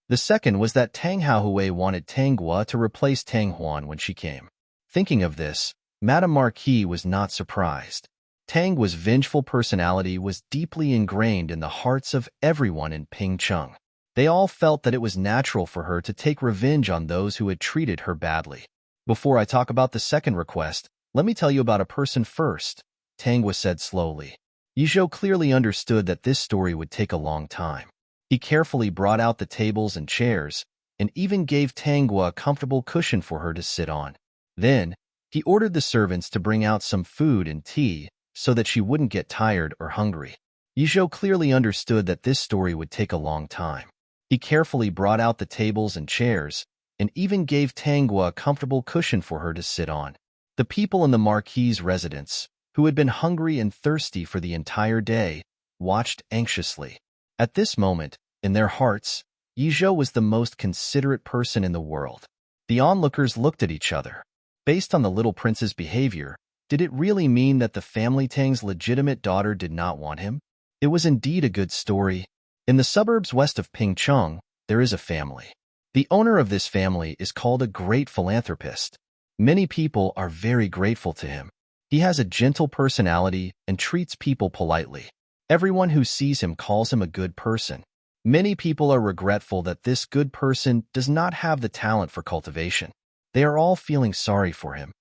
The second was that Tang Haohui wanted Tanghua to replace Tang Huan when she came. Thinking of this, Madame Marquis was not surprised. Tanghua's vengeful personality was deeply ingrained in the hearts of everyone in Pingcheng. They all felt that it was natural for her to take revenge on those who had treated her badly. Before I talk about the second request, let me tell you about a person first, Tanghua said slowly. Yi Zhou clearly understood that this story would take a long time. He carefully brought out the tables and chairs, and even gave Tanghua a comfortable cushion for her to sit on. Then, he ordered the servants to bring out some food and tea so that she wouldn't get tired or hungry. Yizhou clearly understood that this story would take a long time. He carefully brought out the tables and chairs, and even gave Tanghua a comfortable cushion for her to sit on. The people in the Marquis's residence, who had been hungry and thirsty for the entire day, watched anxiously. At this moment, in their hearts, Yizhou was the most considerate person in the world. The onlookers looked at each other. Based on the little prince's behavior, did it really mean that the family Tang's legitimate daughter did not want him? It was indeed a good story. In the suburbs west of Pingcheng, there is a family. The owner of this family is called a great philanthropist. Many people are very grateful to him. He has a gentle personality and treats people politely. Everyone who sees him calls him a good person. Many people are regretful that this good person does not have the talent for cultivation. They are all feeling sorry for him.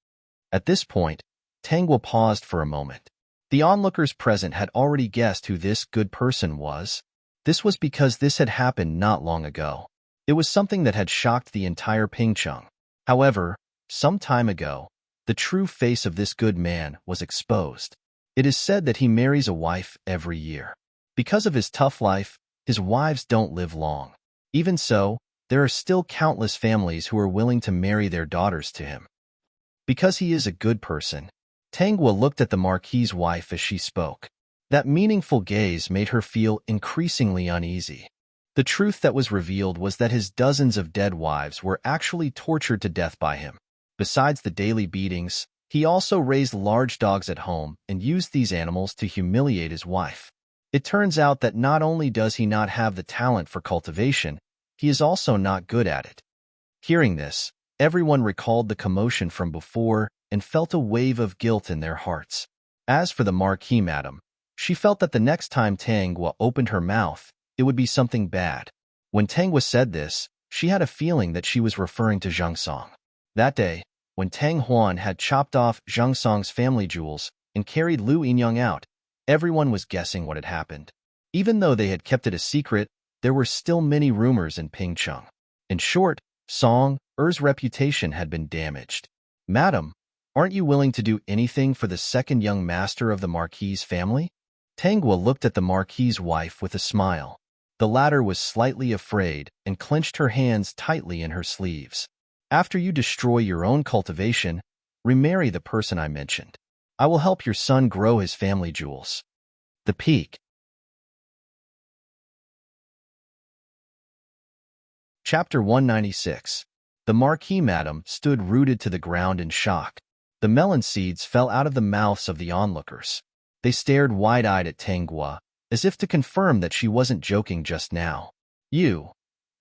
At this point, Tanghua paused for a moment. The onlookers present had already guessed who this good person was. This was because this had happened not long ago. It was something that had shocked the entire Pingcheng. However, some time ago, the true face of this good man was exposed. It is said that he marries a wife every year. Because of his tough life, his wives don't live long. Even so, there are still countless families who are willing to marry their daughters to him. Because he is a good person, Tanghua looked at the Marquis's wife as she spoke. That meaningful gaze made her feel increasingly uneasy. The truth that was revealed was that his dozens of dead wives were actually tortured to death by him. Besides the daily beatings, he also raised large dogs at home and used these animals to humiliate his wife. It turns out that not only does he not have the talent for cultivation, he is also not good at it. Hearing this, everyone recalled the commotion from before and felt a wave of guilt in their hearts. As for the Marquis madam, she felt that the next time Tanghua opened her mouth, it would be something bad. When Tanghua said this, she had a feeling that she was referring to Zhang Song. That day, when Tang Huan had chopped off Zhang Song's family jewels and carried Lu Yinyang out, everyone was guessing what had happened. Even though they had kept it a secret, there were still many rumors in Pingcheng. In short, Song Er's reputation had been damaged. Madam, aren't you willing to do anything for the second young master of the Marquis's family? Tanghua looked at the Marquis's wife with a smile. The latter was slightly afraid and clenched her hands tightly in her sleeves. After you destroy your own cultivation, remarry the person I mentioned. I will help your son grow his family jewels. The Peak. Chapter 196. The Marquis madam stood rooted to the ground in shock. The melon seeds fell out of the mouths of the onlookers. They stared wide-eyed at Tanghua, as if to confirm that she wasn't joking just now. You.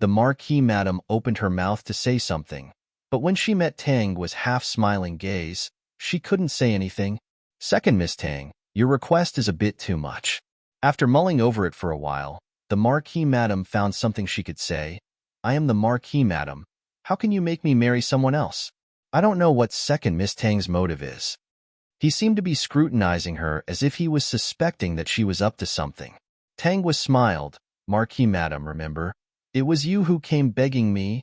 The Marquis madam opened her mouth to say something, but when she met Tanghua's half-smiling gaze, she couldn't say anything. Second Miss Tang, your request is a bit too much. After mulling over it for a while, the Marquis madam found something she could say. I am the Marquis madam. How can you make me marry someone else? I don't know what second Miss Tang's motive is. He seemed to be scrutinizing her as if he was suspecting that she was up to something. Tanghua smiled. Marquis madam, remember? It was you who came begging me.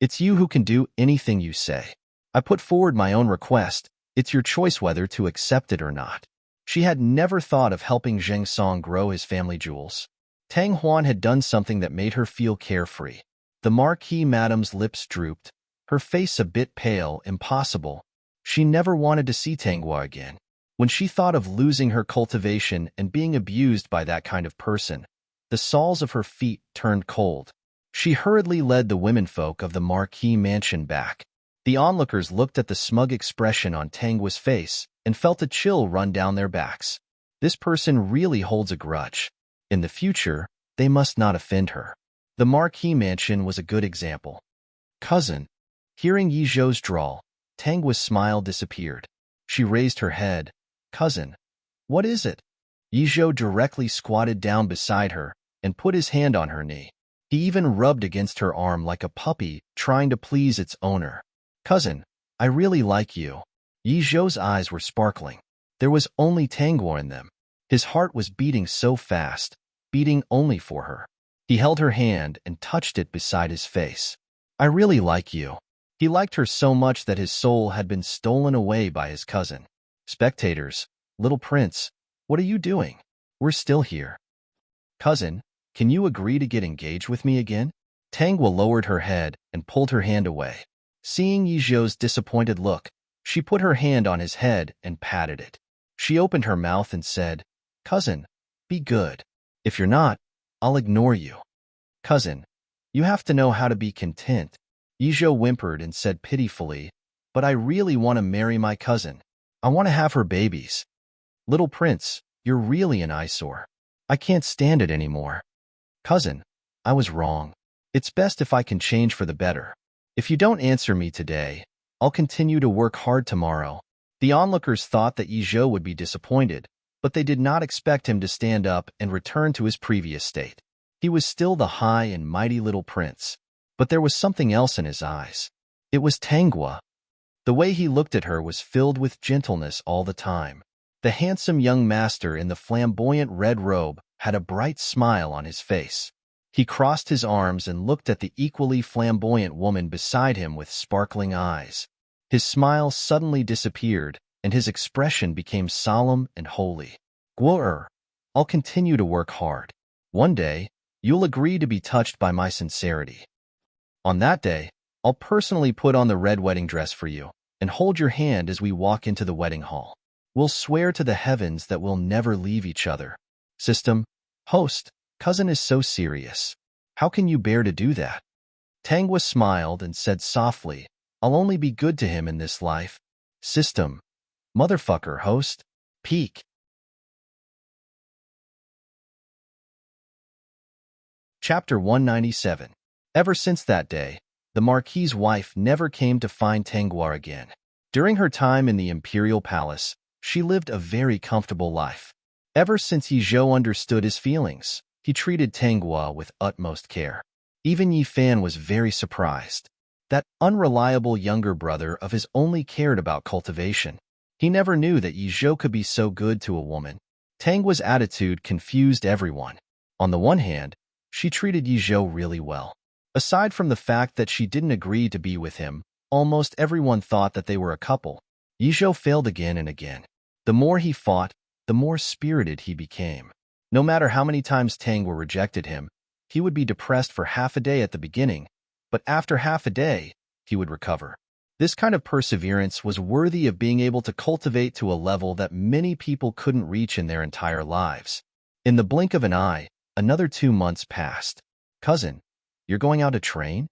It's you who can do anything you say. I put forward my own request. It's your choice whether to accept it or not. She had never thought of helping Zhang Song grow his family jewels. Tang Huan had done something that made her feel carefree. The Marquis madam's lips drooped, her face a bit pale, impossible. She never wanted to see Tanghua again. When she thought of losing her cultivation and being abused by that kind of person, the soles of her feet turned cold. She hurriedly led the womenfolk of the Marquis mansion back. The onlookers looked at the smug expression on Tanghua's face and felt a chill run down their backs. This person really holds a grudge. In the future, they must not offend her. The Marquis mansion was a good example. Cousin. Hearing Yizhou's drawl, Tanghua's smile disappeared. She raised her head. Cousin. What is it? Yizhou directly squatted down beside her and put his hand on her knee. He even rubbed against her arm like a puppy trying to please its owner. Cousin, I really like you. Yizhou's eyes were sparkling. There was only Tanghua in them. His heart was beating so fast, beating only for her. He held her hand and touched it beside his face. I really like you. He liked her so much that his soul had been stolen away by his cousin. Spectators, little prince, what are you doing? We're still here. Cousin, can you agree to get engaged with me again? Tangwa lowered her head and pulled her hand away. Seeing Yizhou's disappointed look, she put her hand on his head and patted it. She opened her mouth and said, Cousin, be good. If you're not, I'll ignore you. Cousin, you have to know how to be content. Yizhou whimpered and said pitifully, but I really want to marry my cousin. I want to have her babies. Little prince, you're really an eyesore. I can't stand it anymore. Cousin, I was wrong. It's best if I can change for the better. If you don't answer me today, I'll continue to work hard tomorrow. The onlookers thought that Yizhou would be disappointed, but they did not expect him to stand up and return to his previous state. He was still the high and mighty little prince, but there was something else in his eyes. It was Tangwa. The way he looked at her was filled with gentleness all the time. The handsome young master in the flamboyant red robe had a bright smile on his face. He crossed his arms and looked at the equally flamboyant woman beside him with sparkling eyes. His smile suddenly disappeared, and his expression became solemn and holy. Guo, I'll continue to work hard. One day, you'll agree to be touched by my sincerity. On that day, I'll personally put on the red wedding dress for you and hold your hand as we walk into the wedding hall. We'll swear to the heavens that we'll never leave each other. System, host, cousin is so serious. How can you bear to do that? Tangwa smiled and said softly, I'll only be good to him in this life. System, motherfucker, host, peak. Chapter 197. Ever since that day, the Marquis's wife never came to find Tangwa again. During her time in the imperial palace, she lived a very comfortable life. Ever since Yizhou understood his feelings, he treated Tangwa with utmost care. Even Yi Fan was very surprised. That unreliable younger brother of his only cared about cultivation. He never knew that Yizhou could be so good to a woman. Tangwa's attitude confused everyone. On the one hand, she treated Yizhou really well. Aside from the fact that she didn't agree to be with him, almost everyone thought that they were a couple. Yizhou failed again and again. The more he fought, the more spirited he became. No matter how many times Tangwa rejected him, he would be depressed for half a day at the beginning, but after half a day, he would recover. This kind of perseverance was worthy of being able to cultivate to a level that many people couldn't reach in their entire lives. In the blink of an eye, another 2 months passed. Cousin, you're going out to train?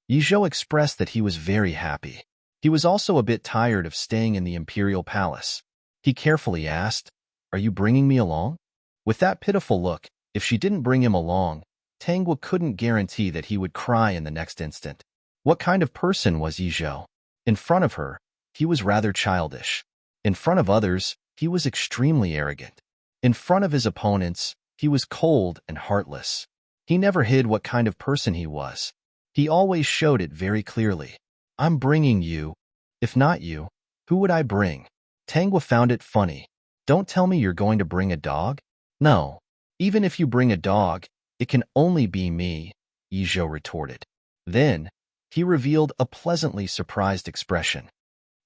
Yizhou expressed that he was very happy. He was also a bit tired of staying in the imperial palace. He carefully asked, Are you bringing me along? With that pitiful look, if she didn't bring him along, Tangwa couldn't guarantee that he would cry in the next instant. What kind of person was Yizhou? In front of her, he was rather childish. In front of others, he was extremely arrogant. In front of his opponents, he was cold and heartless. He never hid what kind of person he was. He always showed it very clearly. I'm bringing you. If not you, who would I bring? Tangwa found it funny. Don't tell me you're going to bring a dog? No. Even if you bring a dog, it can only be me, Yizhou retorted. Then, he revealed a pleasantly surprised expression.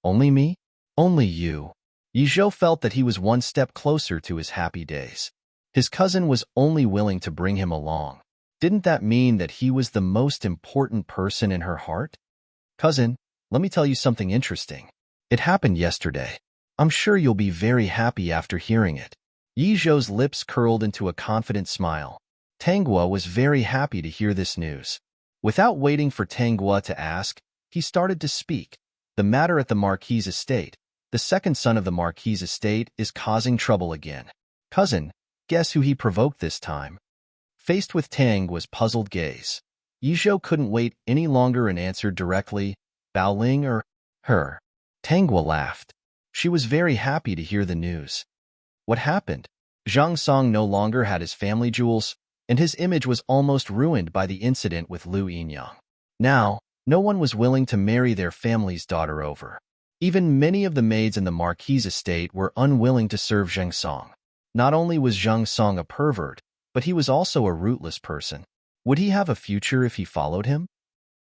Only me? Only you. Yizhou felt that he was one step closer to his happy days. His cousin was only willing to bring him along. Didn't that mean that he was the most important person in her heart? Cousin, let me tell you something interesting. It happened yesterday. I'm sure you'll be very happy after hearing it. Yizhou's lips curled into a confident smile. Tangwa was very happy to hear this news. Without waiting for Tangwa to ask, he started to speak. The matter at the Marquis's estate. The second son of the Marquis's estate is causing trouble again. Cousin, guess who he provoked this time? Faced with Tangwa's puzzled gaze, Yizhou couldn't wait any longer and answered directly, Bao Ling or her. Tangwa laughed. She was very happy to hear the news. What happened? Zhang Song no longer had his family jewels, and his image was almost ruined by the incident with Lu Yinyang. Now, no one was willing to marry their family's daughter over. Even many of the maids in the Marquis's estate were unwilling to serve Zhang Song. Not only was Zhang Song a pervert, but he was also a rootless person. Would he have a future if he followed him?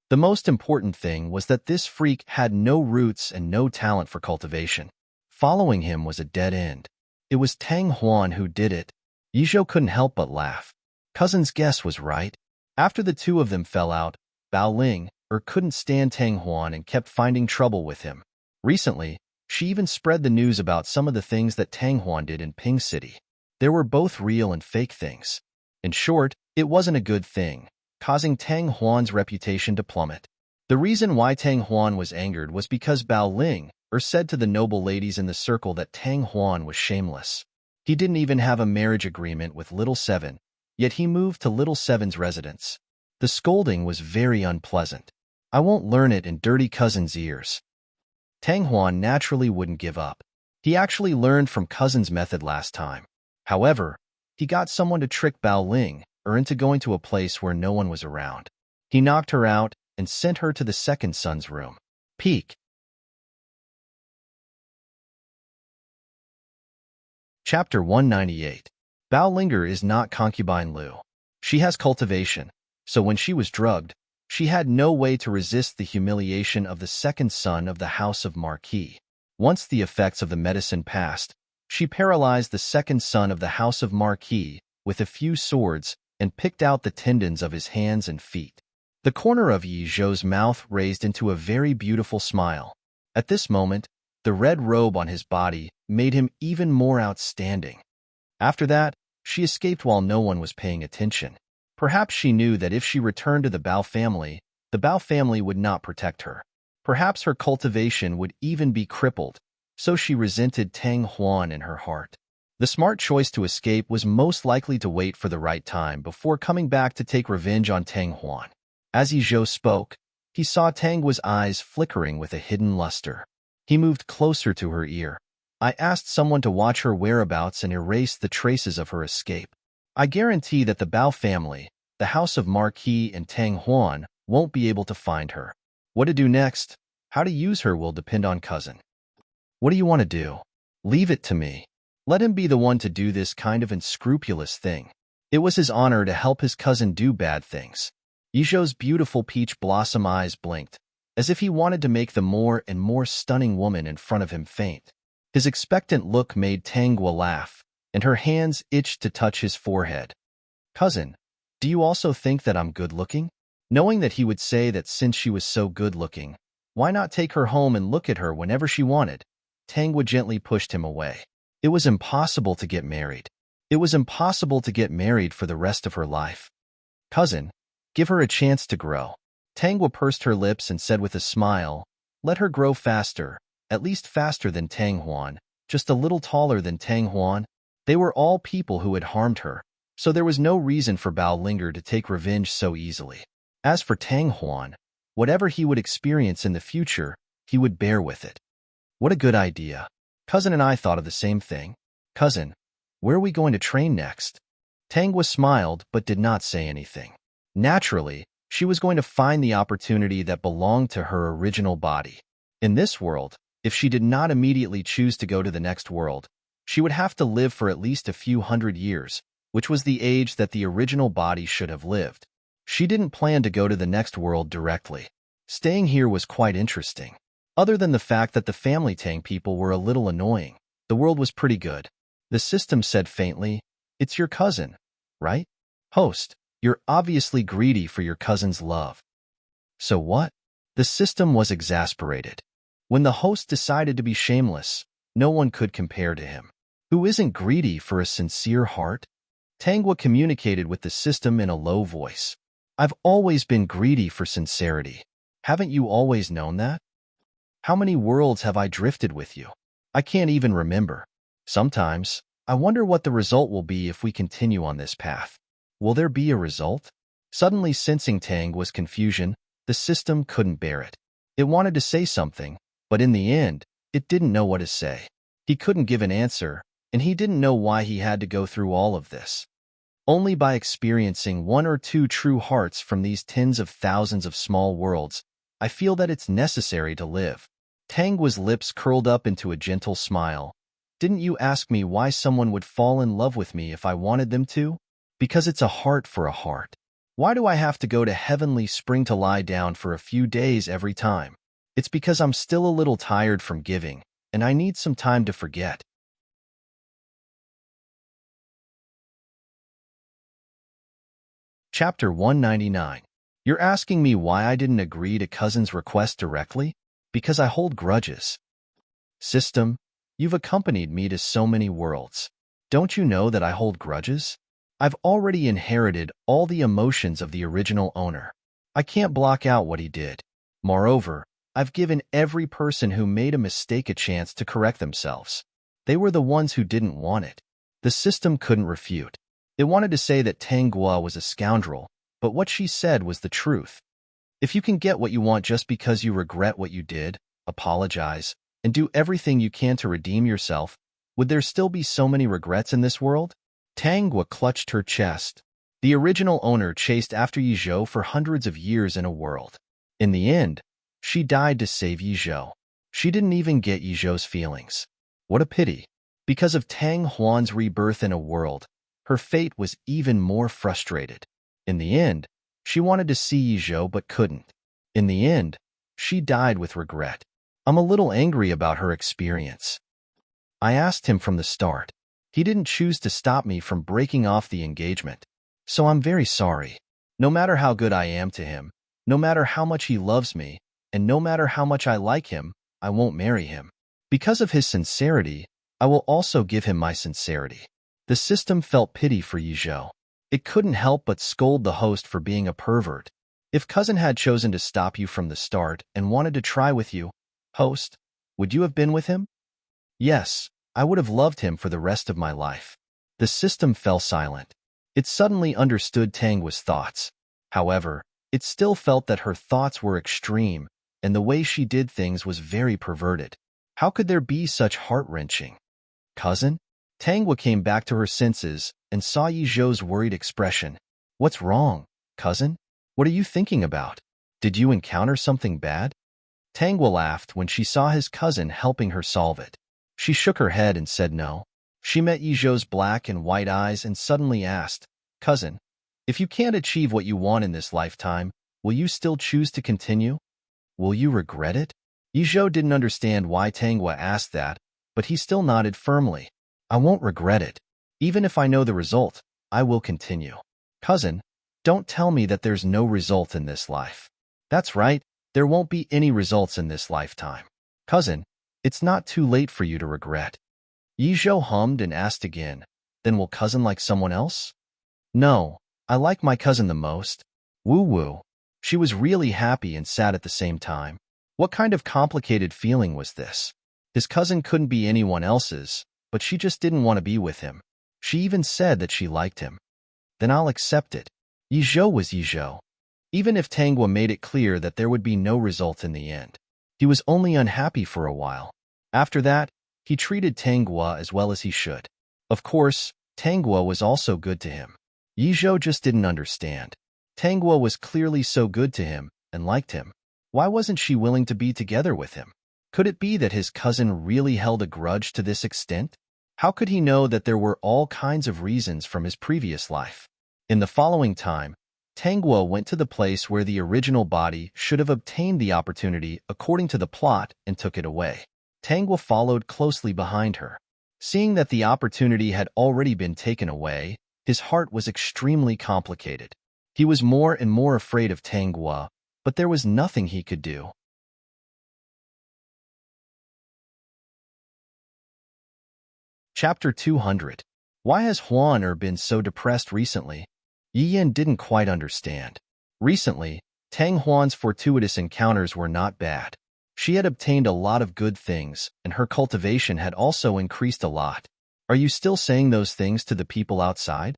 The most important thing was that this freak had no roots and no talent for cultivation. Following him was a dead end. It was Tang Huan who did it. Yizhou couldn't help but laugh. Cousin's guess was right. After the two of them fell out, Bao Ling couldn't stand Tang Huan and kept finding trouble with him. Recently, she even spread the news about some of the things that Tang Huan did in Ping City. There were both real and fake things. In short, it wasn't a good thing, causing Tang Huan's reputation to plummet. The reason why Tang Huan was angered was because Bao Ling said to the noble ladies in the circle that Tang Huan was shameless. He didn't even have a marriage agreement with Little Seven, yet he moved to Little Seven's residence. The scolding was very unpleasant. I won't learn it in dirty cousin's ears. Tang Huan naturally wouldn't give up. He actually learned from cousin's method last time. However, he got someone to trick Bao Ling into going to a place where no one was around. He knocked her out and sent her to the second son's room. Peak. Chapter 198. Bao Linger is not concubine Lu. She has cultivation, so when she was drugged, she had no way to resist the humiliation of the second son of the House of Marquis. Once the effects of the medicine passed, she paralyzed the second son of the House of Marquis with a few swords and picked out the tendons of his hands and feet. The corner of Yi Zhou's mouth raised into a very beautiful smile. At this moment, the red robe on his body made him even more outstanding. After that, she escaped while no one was paying attention. Perhaps she knew that if she returned to the Bao family would not protect her. Perhaps her cultivation would even be crippled, so she resented Tang Huan in her heart. The smart choice to escape was most likely to wait for the right time before coming back to take revenge on Tang Huan. As Yi Zhou spoke, he saw Tang Hua's eyes flickering with a hidden luster. He moved closer to her ear. I asked someone to watch her whereabouts and erase the traces of her escape. I guarantee that the Bao family, the House of Marquis and Tang Huan won't be able to find her. What to do next, how to use her will depend on cousin. What do you want to do? Leave it to me. Let him be the one to do this kind of unscrupulous thing. It was his honor to help his cousin do bad things. Yi Zhou's beautiful peach blossom eyes blinked, as if he wanted to make the more and more stunning woman in front of him faint. His expectant look made Tang Hua laugh, and her hands itched to touch his forehead. Cousin, do you also think that I'm good-looking? Knowing that he would say that since she was so good-looking, why not take her home and look at her whenever she wanted? Tang Hua gently pushed him away. It was impossible to get married. It was impossible to get married for the rest of her life. Cousin, give her a chance to grow. Tang Hua pursed her lips and said with a smile, let her grow faster, at least faster than Tang Huan, just a little taller than Tang Huan. They were all people who had harmed her, so there was no reason for Bao Linger to take revenge so easily. As for Tang Huan, whatever he would experience in the future, he would bear with it. What a good idea. Cousin and I thought of the same thing. Cousin, where are we going to train next? Tang Hua smiled but did not say anything. Naturally, she was going to find the opportunity that belonged to her original body. In this world, if she did not immediately choose to go to the next world, she would have to live for at least a few hundred years, which was the age that the original body should have lived. She didn't plan to go to the next world directly. Staying here was quite interesting. Other than the fact that the family Tang people were a little annoying, the world was pretty good. The system said faintly, it's your cousin, right? Host, you're obviously greedy for your cousin's love. So what? The system was exasperated. When the host decided to be shameless, no one could compare to him. Who isn't greedy for a sincere heart? Tang Hua communicated with the system in a low voice. I've always been greedy for sincerity. Haven't you always known that? How many worlds have I drifted with you? I can't even remember. Sometimes, I wonder what the result will be if we continue on this path. Will there be a result? Suddenly sensing Tang Hua's confusion, the system couldn't bear it. It wanted to say something, but in the end, it didn't know what to say. He couldn't give an answer, and he didn't know why he had to go through all of this. Only by experiencing one or two true hearts from these tens of thousands of small worlds, I feel that it's necessary to live. Tang Hua's lips curled up into a gentle smile. Didn't you ask me why someone would fall in love with me if I wanted them to? Because it's a heart for a heart. Why do I have to go to Heavenly Spring to lie down for a few days every time? It's because I'm still a little tired from giving, and I need some time to forget. Chapter 199. You're asking me why I didn't agree to cousin's request directly? Because I hold grudges. System, you've accompanied me to so many worlds. Don't you know that I hold grudges? I've already inherited all the emotions of the original owner. I can't block out what he did. Moreover, I've given every person who made a mistake a chance to correct themselves. They were the ones who didn't want it. The system couldn't refute. It wanted to say that Tang Guo was a scoundrel, but what she said was the truth. If you can get what you want just because you regret what you did, apologize, and do everything you can to redeem yourself, would there still be so many regrets in this world? Tang Guo clutched her chest. The original owner chased after Yi Zhou for hundreds of years in a world. In the end, she died to save Yi Zhou. She didn't even get Yi Zhou's feelings. What a pity. Because of Tang Huan's rebirth in a world, her fate was even more frustrated. In the end, she wanted to see Yi Zhou but couldn't. In the end, she died with regret. I'm a little angry about her experience. I asked him from the start. He didn't choose to stop me from breaking off the engagement. So I'm very sorry. No matter how good I am to him, no matter how much he loves me, and no matter how much I like him, I won't marry him. Because of his sincerity, I will also give him my sincerity. The system felt pity for Yi Zhou. It couldn't help but scold the host for being a pervert. If cousin had chosen to stop you from the start and wanted to try with you, host, would you have been with him? Yes, I would have loved him for the rest of my life. The system fell silent. It suddenly understood Tang Guo's thoughts. However, it still felt that her thoughts were extreme, and the way she did things was very perverted. How could there be such heart-wrenching? Cousin? Tang Guo came back to her senses and saw Yi Zhou's worried expression. What's wrong, cousin? What are you thinking about? Did you encounter something bad? Tang Guo laughed when she saw his cousin helping her solve it. She shook her head and said no. She met Yi Zhou's black and white eyes and suddenly asked, Cousin, if you can't achieve what you want in this lifetime, will you still choose to continue? Will you regret it? Yi Zhou didn't understand why Tang Guo asked that, but he still nodded firmly. I won't regret it. Even if I know the result, I will continue. Cousin, don't tell me that there's no result in this life. That's right, there won't be any results in this lifetime. Cousin, it's not too late for you to regret. Yi Zhou hummed and asked again, then will cousin like someone else? No, I like my cousin the most. Woo-woo. She was really happy and sad at the same time. What kind of complicated feeling was this? His cousin couldn't be anyone else's, but she just didn't want to be with him. She even said that she liked him. Then I'll accept it. Yi Zhou was Yi Zhou. Even if Tang Guo made it clear that there would be no result in the end, he was only unhappy for a while. After that, he treated Tang Guo as well as he should. Of course, Tang Guo was also good to him. Yi Zhou just didn't understand. Tang Guo was clearly so good to him and liked him. Why wasn't she willing to be together with him? Could it be that his cousin really held a grudge to this extent? How could he know that there were all kinds of reasons from his previous life? In the following time, Tang Guo went to the place where the original body should have obtained the opportunity according to the plot and took it away. Tang Guo followed closely behind her. Seeing that the opportunity had already been taken away, his heart was extremely complicated. He was more and more afraid of Tang Guo, but there was nothing he could do. Chapter 200. Why has Huan been so depressed recently? Yi Yan didn't quite understand. Recently, Tang Huan's fortuitous encounters were not bad. She had obtained a lot of good things, and her cultivation had also increased a lot. Are you still saying those things to the people outside?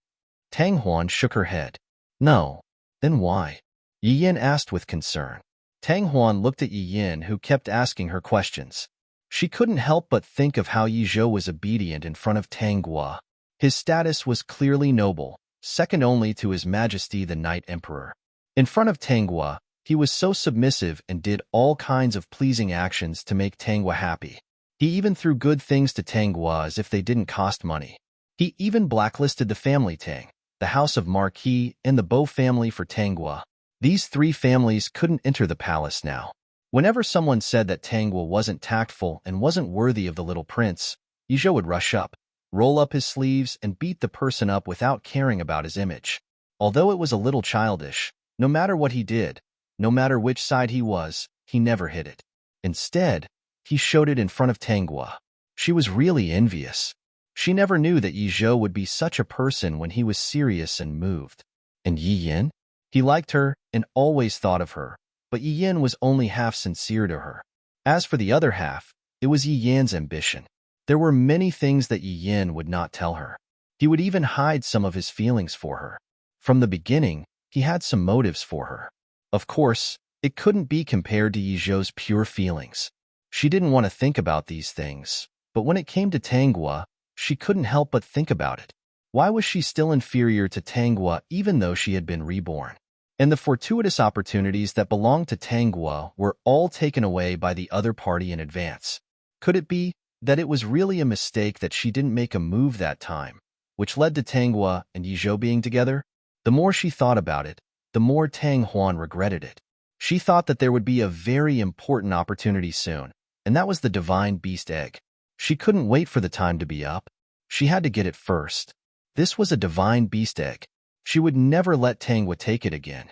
Tang Huan shook her head. No. Then why? Yi Yan asked with concern. Tang Huan looked at Yi Yan, who kept asking her questions. She couldn't help but think of how Yi Zhou was obedient in front of Tang Guo. His status was clearly noble, second only to His Majesty the Night Emperor. In front of Tang Guo, he was so submissive and did all kinds of pleasing actions to make Tang Guo happy. He even threw good things to Tang Guo as if they didn't cost money. He even blacklisted the family Tang, the House of Marquis, and the Bo family for Tang Guo. These three families couldn't enter the palace now. Whenever someone said that Tang Guo wasn't tactful and wasn't worthy of the little prince, Yi Zhou would rush up, roll up his sleeves, and beat the person up without caring about his image. Although it was a little childish, no matter what he did, no matter which side he was, he never hid it. Instead, he showed it in front of Tanghua. She was really envious. She never knew that Yi Zhou would be such a person when he was serious and moved. And Yi Yin? He liked her and always thought of her, but Yi Yin was only half sincere to her. As for the other half, it was Yi Yan's ambition. There were many things that Yi Yin would not tell her. He would even hide some of his feelings for her. From the beginning, he had some motives for her. Of course, it couldn't be compared to Yi Zhou's pure feelings. She didn't want to think about these things, but when it came to Tanghua, she couldn't help but think about it. Why was she still inferior to Tanghua even though she had been reborn? And the fortuitous opportunities that belonged to Tanghua were all taken away by the other party in advance. Could it be that it was really a mistake that she didn't make a move that time, which led to Tanghua and Yi Zhou being together? The more she thought about it, the more Tang Huan regretted it. She thought that there would be a very important opportunity soon, and that was the divine beast egg. She couldn't wait for the time to be up. She had to get it first. This was a divine beast egg. She would never let Tanghua take it again.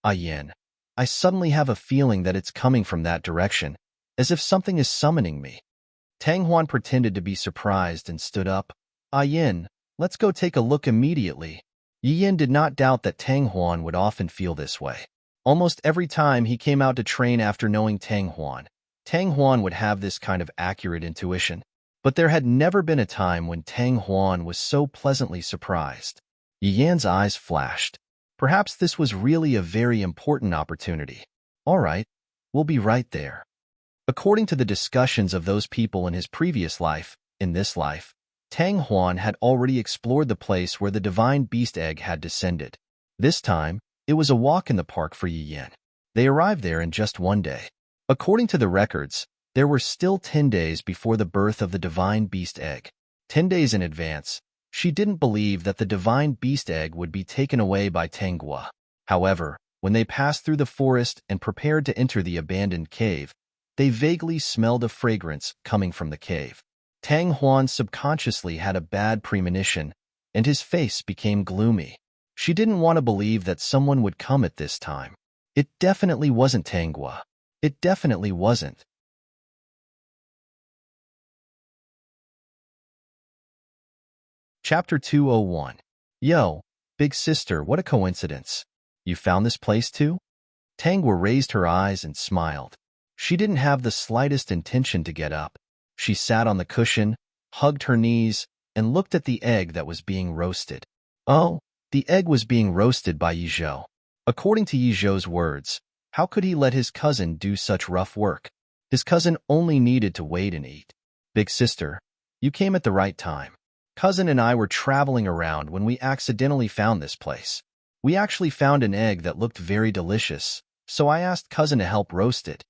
Ah Yin, I suddenly have a feeling that it's coming from that direction, as if something is summoning me. Tang Huan pretended to be surprised and stood up. Ah Yin, let's go take a look immediately. Yi Yin did not doubt that Tang Huan would often feel this way. Almost every time he came out to train after knowing Tang Huan would have this kind of accurate intuition. But there had never been a time when Tang Huan was so pleasantly surprised. Yi Yan's eyes flashed. Perhaps this was really a very important opportunity. All right, we'll be right there. According to the discussions of those people in his previous life, in this life, Tang Huan had already explored the place where the divine beast egg had descended. This time, it was a walk in the park for Yi Yin. They arrived there in just one day. According to the records, there were still 10 days before the birth of the divine beast egg. 10 days in advance, she didn't believe that the divine beast egg would be taken away by Tanghua. However, when they passed through the forest and prepared to enter the abandoned cave, they vaguely smelled a fragrance coming from the cave. Tang Huan subconsciously had a bad premonition, and his face became gloomy. She didn't want to believe that someone would come at this time. It definitely wasn't Tanghua. It definitely wasn't. Chapter 201. Yo, big sister, what a coincidence. You found this place too? Tanghua raised her eyes and smiled. She didn't have the slightest intention to get up. She sat on the cushion, hugged her knees, and looked at the egg that was being roasted. Oh, the egg was being roasted by Yi Zhou. According to Yi Zhou's words, how could he let his cousin do such rough work? His cousin only needed to wait and eat. Big sister, you came at the right time. Cousin and I were traveling around when we accidentally found this place. We actually found an egg that looked very delicious, so I asked cousin to help roast it.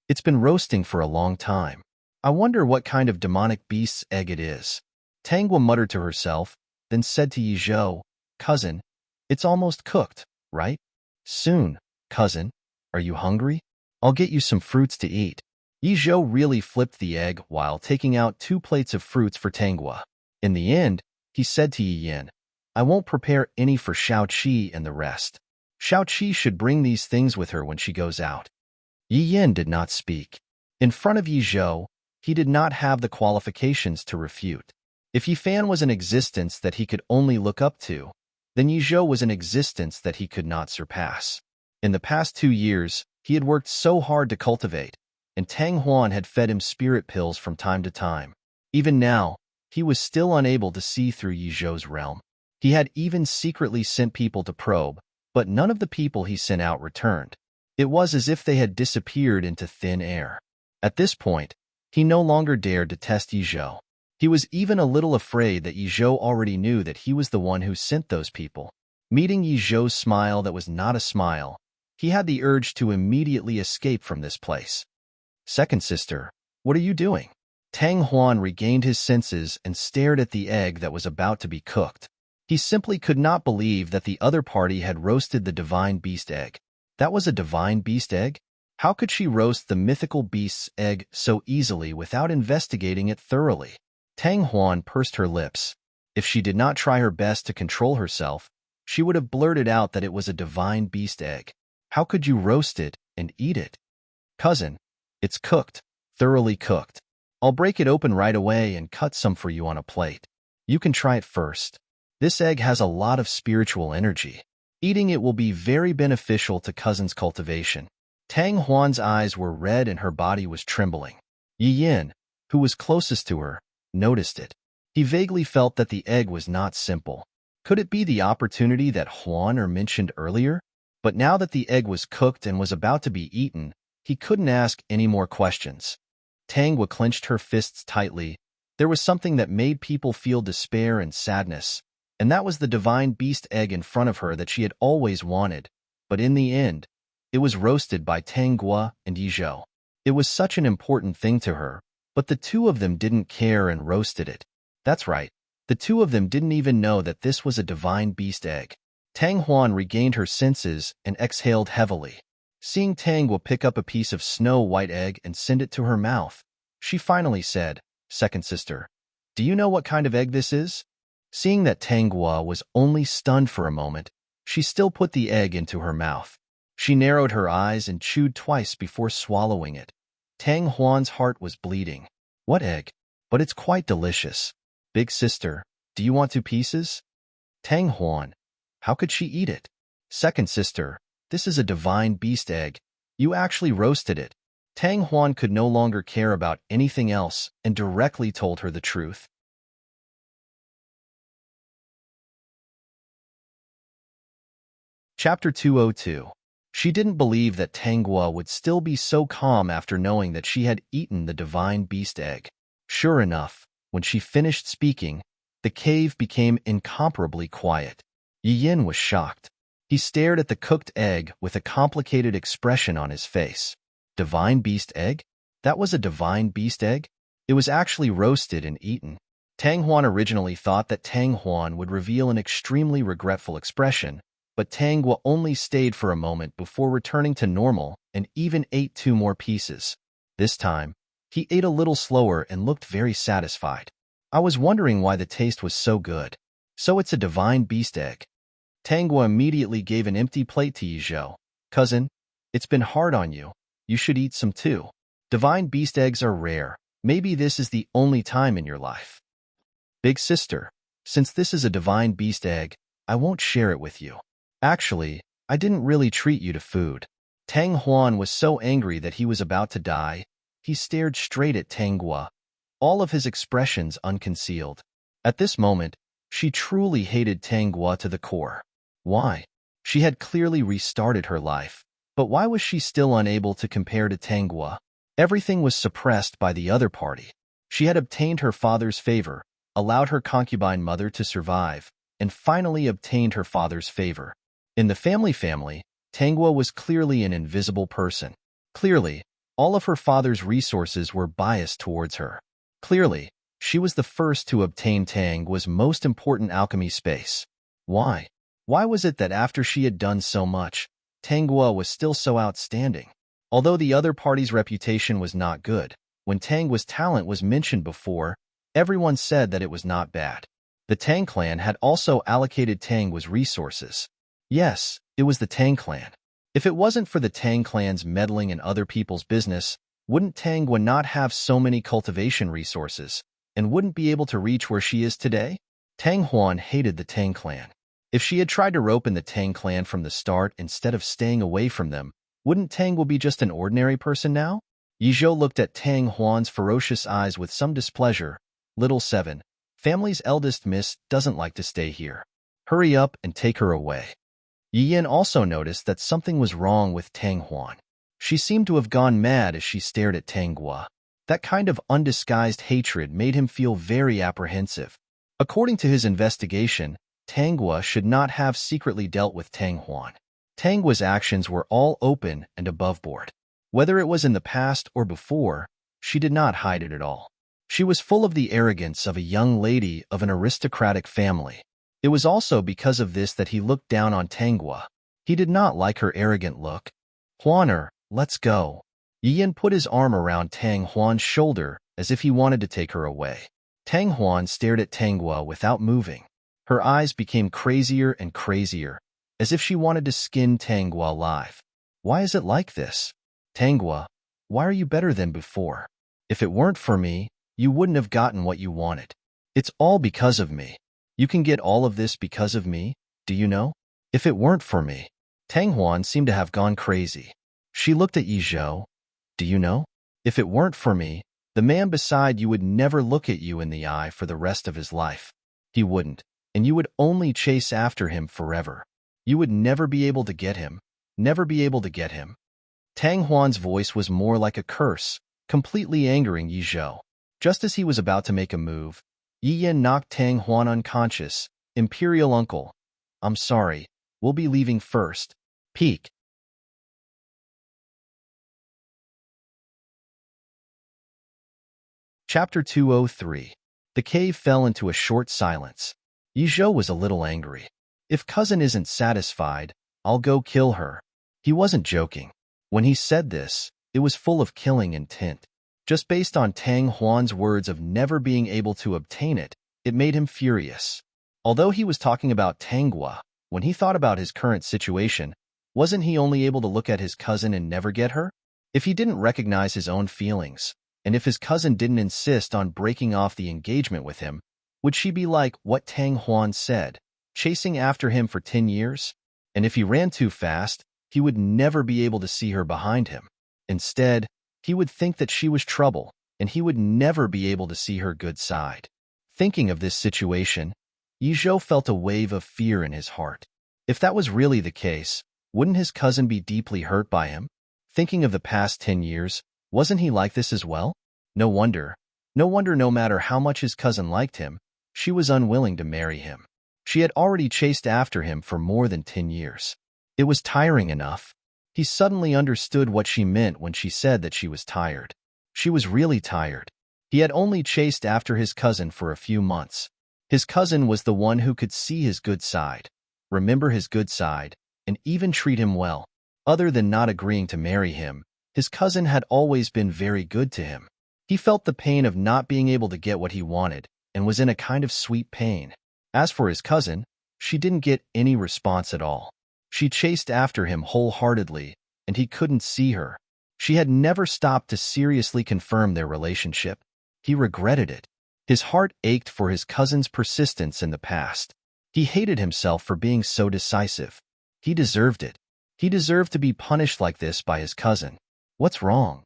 It's been roasting for a long time. I wonder what kind of demonic beast's egg it is. Tanghua muttered to herself, then said to Yi Zhou, Cousin, it's almost cooked, right? Soon, cousin. Are you hungry? I'll get you some fruits to eat. Yi Zhou really flipped the egg while taking out 2 plates of fruits for Tanghua. In the end, he said to Yi Yin, I won't prepare any for Xiao Qi and the rest. Xiao Qi should bring these things with her when she goes out. Yi Yin did not speak. In front of Yi Zhou, he did not have the qualifications to refute. If Yi Fan was an existence that he could only look up to, then Yi Zhou was an existence that he could not surpass. In the past 2 years, he had worked so hard to cultivate, and Tang Huan had fed him spirit pills from time to time. Even now, he was still unable to see through Yi Zhou's realm. He had even secretly sent people to probe, but none of the people he sent out returned. It was as if they had disappeared into thin air. At this point, he no longer dared to test Yi Zhou. He was even a little afraid that Yi Zhou already knew that he was the one who sent those people. Meeting Yi Zhou's smile that was not a smile, he had the urge to immediately escape from this place. Second sister, what are you doing? Tang Huan regained his senses and stared at the egg that was about to be cooked. He simply could not believe that the other party had roasted the divine beast egg. That was a divine beast egg? How could she roast the mythical beast's egg so easily without investigating it thoroughly? Tang Huan pursed her lips. If she did not try her best to control herself, she would have blurted out that it was a divine beast egg. How could you roast it and eat it? Cousin, it's cooked, thoroughly cooked. I'll break it open right away and cut some for you on a plate. You can try it first. This egg has a lot of spiritual energy. Eating it will be very beneficial to Cousin's cultivation. Tang Huan's eyes were red and her body was trembling. Yi Yin, who was closest to her, noticed it. He vaguely felt that the egg was not simple. Could it be the opportunity that Huan mentioned earlier? But now that the egg was cooked and was about to be eaten, he couldn't ask any more questions. Tangwa clenched her fists tightly. There was something that made people feel despair and sadness, and that was the divine beast egg in front of her that she had always wanted. But in the end, it was roasted by Tangwa and Yizhou. It was such an important thing to her, but the two of them didn't care and roasted it. That's right, the two of them didn't even know that this was a divine beast egg. Tang Huan regained her senses and exhaled heavily. Seeing Tangwa pick up a piece of snow-white egg and send it to her mouth, she finally said, "Second sister, do you know what kind of egg this is?" Seeing that Tangwa was only stunned for a moment, she still put the egg into her mouth. She narrowed her eyes and chewed twice before swallowing it. Tang Huan's heart was bleeding. What egg? But it's quite delicious. Big sister, do you want 2 pieces? Tang Huan, how could she eat it? Second sister, this is a divine beast egg. You actually roasted it. Tang Huan could no longer care about anything else and directly told her the truth. Chapter 202. She didn't believe that Tangwa would still be so calm after knowing that she had eaten the divine beast egg. Sure enough, when she finished speaking, the cave became incomparably quiet. Yi Yin was shocked. He stared at the cooked egg with a complicated expression on his face. Divine beast egg? That was a divine beast egg? It was actually roasted and eaten. Tang Huan originally thought that Tang Huan would reveal an extremely regretful expression, but Tangwa only stayed for a moment before returning to normal and even ate 2 more pieces. This time, he ate a little slower and looked very satisfied. I was wondering why the taste was so good. So it's a divine beast egg. Tangwa immediately gave an empty plate to Yizhou. Cousin, it's been hard on you. You should eat some too. Divine beast eggs are rare. Maybe this is the only time in your life. Big sister, since this is a divine beast egg, I won't share it with you. Actually, I didn't really treat you to food. Tang Huan was so angry that he was about to die. He stared straight at Tangwa, all of his expressions unconcealed. At this moment, she truly hated Tangwa to the core. Why? She had clearly restarted her life, but why was she still unable to compare to Tangwa? Everything was suppressed by the other party. She had obtained her father's favor, allowed her concubine mother to survive, and finally obtained her father's favor. In the family, Tangwa was clearly an invisible person. Clearly, all of her father's resources were biased towards her. Clearly, she was the first to obtain Tangwa's most important alchemy space. Why? Why was it that after she had done so much, Tangwa was still so outstanding? Although the other party's reputation was not good, when Tangwa's talent was mentioned before, everyone said that it was not bad. The Tang clan had also allocated Tangwa's resources. Yes, it was the Tang clan. If it wasn't for the Tang clan's meddling in other people's business, wouldn't Tangwa not have so many cultivation resources, and wouldn't be able to reach where she is today? Tang Huan hated the Tang clan. If she had tried to rope in the Tang clan from the start instead of staying away from them, wouldn't Tangwa be just an ordinary person now? Yizhou looked at Tang Huan's ferocious eyes with some displeasure. Little 7, family's eldest miss doesn't like to stay here. Hurry up and take her away. Yi Yin also noticed that something was wrong with Tang Huan. She seemed to have gone mad as she stared at Tangwa. That kind of undisguised hatred made him feel very apprehensive. According to his investigation, Tangwa should not have secretly dealt with Tang Huan. Tangwa's actions were all open and above board. Whether it was in the past or before, she did not hide it at all. She was full of the arrogance of a young lady of an aristocratic family. It was also because of this that he looked down on Tangwa. He did not like her arrogant look. Huaner, let's go. Yi Yin put his arm around Tang Huan's shoulder as if he wanted to take her away. Tang Huan stared at Tangwa without moving. Her eyes became crazier and crazier, as if she wanted to skin Tanghua alive. Why is it like this? Tanghua, why are you better than before? If it weren't for me, you wouldn't have gotten what you wanted. It's all because of me. You can get all of this because of me, do you know? If it weren't for me. Tang Huan seemed to have gone crazy. She looked at Yi Zhou. Do you know? If it weren't for me, the man beside you would never look at you in the eye for the rest of his life. He wouldn't, and you would only chase after him forever. You would never be able to get him, never be able to get him. Tang Huan's voice was more like a curse, completely angering Yi Zhou. Just as he was about to make a move, Yi Yin knocked Tang Huan unconscious. Imperial uncle, I'm sorry, we'll be leaving first. Peek. Chapter 203. The cave fell into a short silence. Yi Zhou was a little angry. If cousin isn't satisfied, I'll go kill her. He wasn't joking. When he said this, it was full of killing intent. Just based on Tang Huan's words of never being able to obtain it, it made him furious. Although he was talking about Tanghua, when he thought about his current situation, wasn't he only able to look at his cousin and never get her? If he didn't recognize his own feelings, and if his cousin didn't insist on breaking off the engagement with him, would she be like what Tang Huan said, chasing after him for 10 years? And if he ran too fast, he would never be able to see her behind him. Instead, he would think that she was trouble, and he would never be able to see her good side. Thinking of this situation, Yi Zhou felt a wave of fear in his heart. If that was really the case, wouldn't his cousin be deeply hurt by him? Thinking of the past 10 years, wasn't he like this as well? No wonder no matter how much his cousin liked him, she was unwilling to marry him. She had already chased after him for more than 10 years. It was tiring enough. He suddenly understood what she meant when she said that she was tired. She was really tired. He had only chased after his cousin for a few months. His cousin was the one who could see his good side, remember his good side, and even treat him well. Other than not agreeing to marry him, his cousin had always been very good to him. He felt the pain of not being able to get what he wanted and was in a kind of sweet pain. As for his cousin, she didn't get any response at all. She chased after him wholeheartedly, and he couldn't see her. She had never stopped to seriously confirm their relationship. He regretted it. His heart ached for his cousin's persistence in the past. He hated himself for being so decisive. He deserved it. He deserved to be punished like this by his cousin. What's wrong?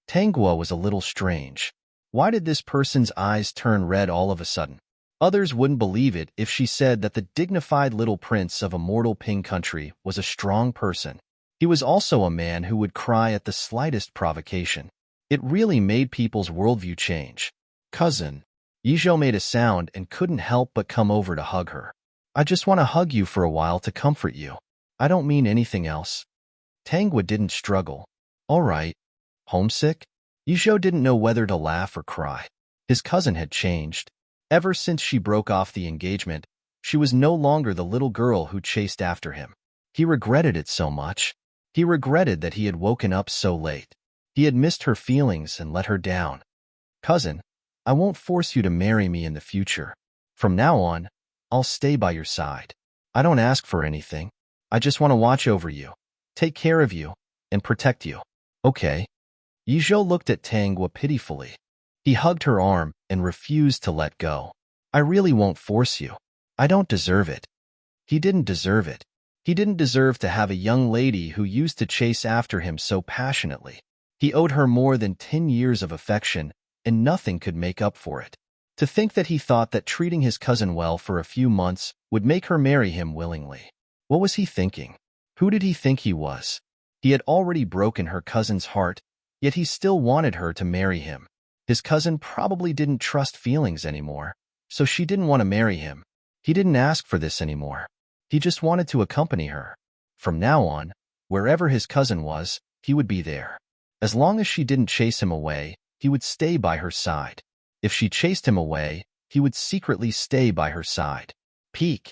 Tanghua was a little strange. Why did this person's eyes turn red all of a sudden? Others wouldn't believe it if she said that the dignified little prince of a mortal Ping country was a strong person. He was also a man who would cry at the slightest provocation. It really made people's worldview change. Cousin. Yi Zhou made a sound and couldn't help but come over to hug her. I just want to hug you for a while to comfort you. I don't mean anything else. Tanghua didn't struggle. All right. Homesick? Yi Zhou didn't know whether to laugh or cry. His cousin had changed. Ever since she broke off the engagement, she was no longer the little girl who chased after him. He regretted it so much. He regretted that he had woken up so late. He had missed her feelings and let her down. Cousin, I won't force you to marry me in the future. From now on, I'll stay by your side. I don't ask for anything. I just want to watch over you, take care of you, and protect you. Okay. Yi Zhou looked at Tanghua pitifully. He hugged her arm and refused to let go. I really won't force you. I don't deserve it. He didn't deserve it. He didn't deserve to have a young lady who used to chase after him so passionately. He owed her more than 10 years of affection, and nothing could make up for it. To think that he thought that treating his cousin well for a few months would make her marry him willingly. What was he thinking? Who did he think he was? He had already broken her cousin's heart, yet he still wanted her to marry him. His cousin probably didn't trust feelings anymore, so she didn't want to marry him. He didn't ask for this anymore. He just wanted to accompany her. From now on, wherever his cousin was, he would be there. As long as she didn't chase him away, he would stay by her side. If she chased him away, he would secretly stay by her side. Peek.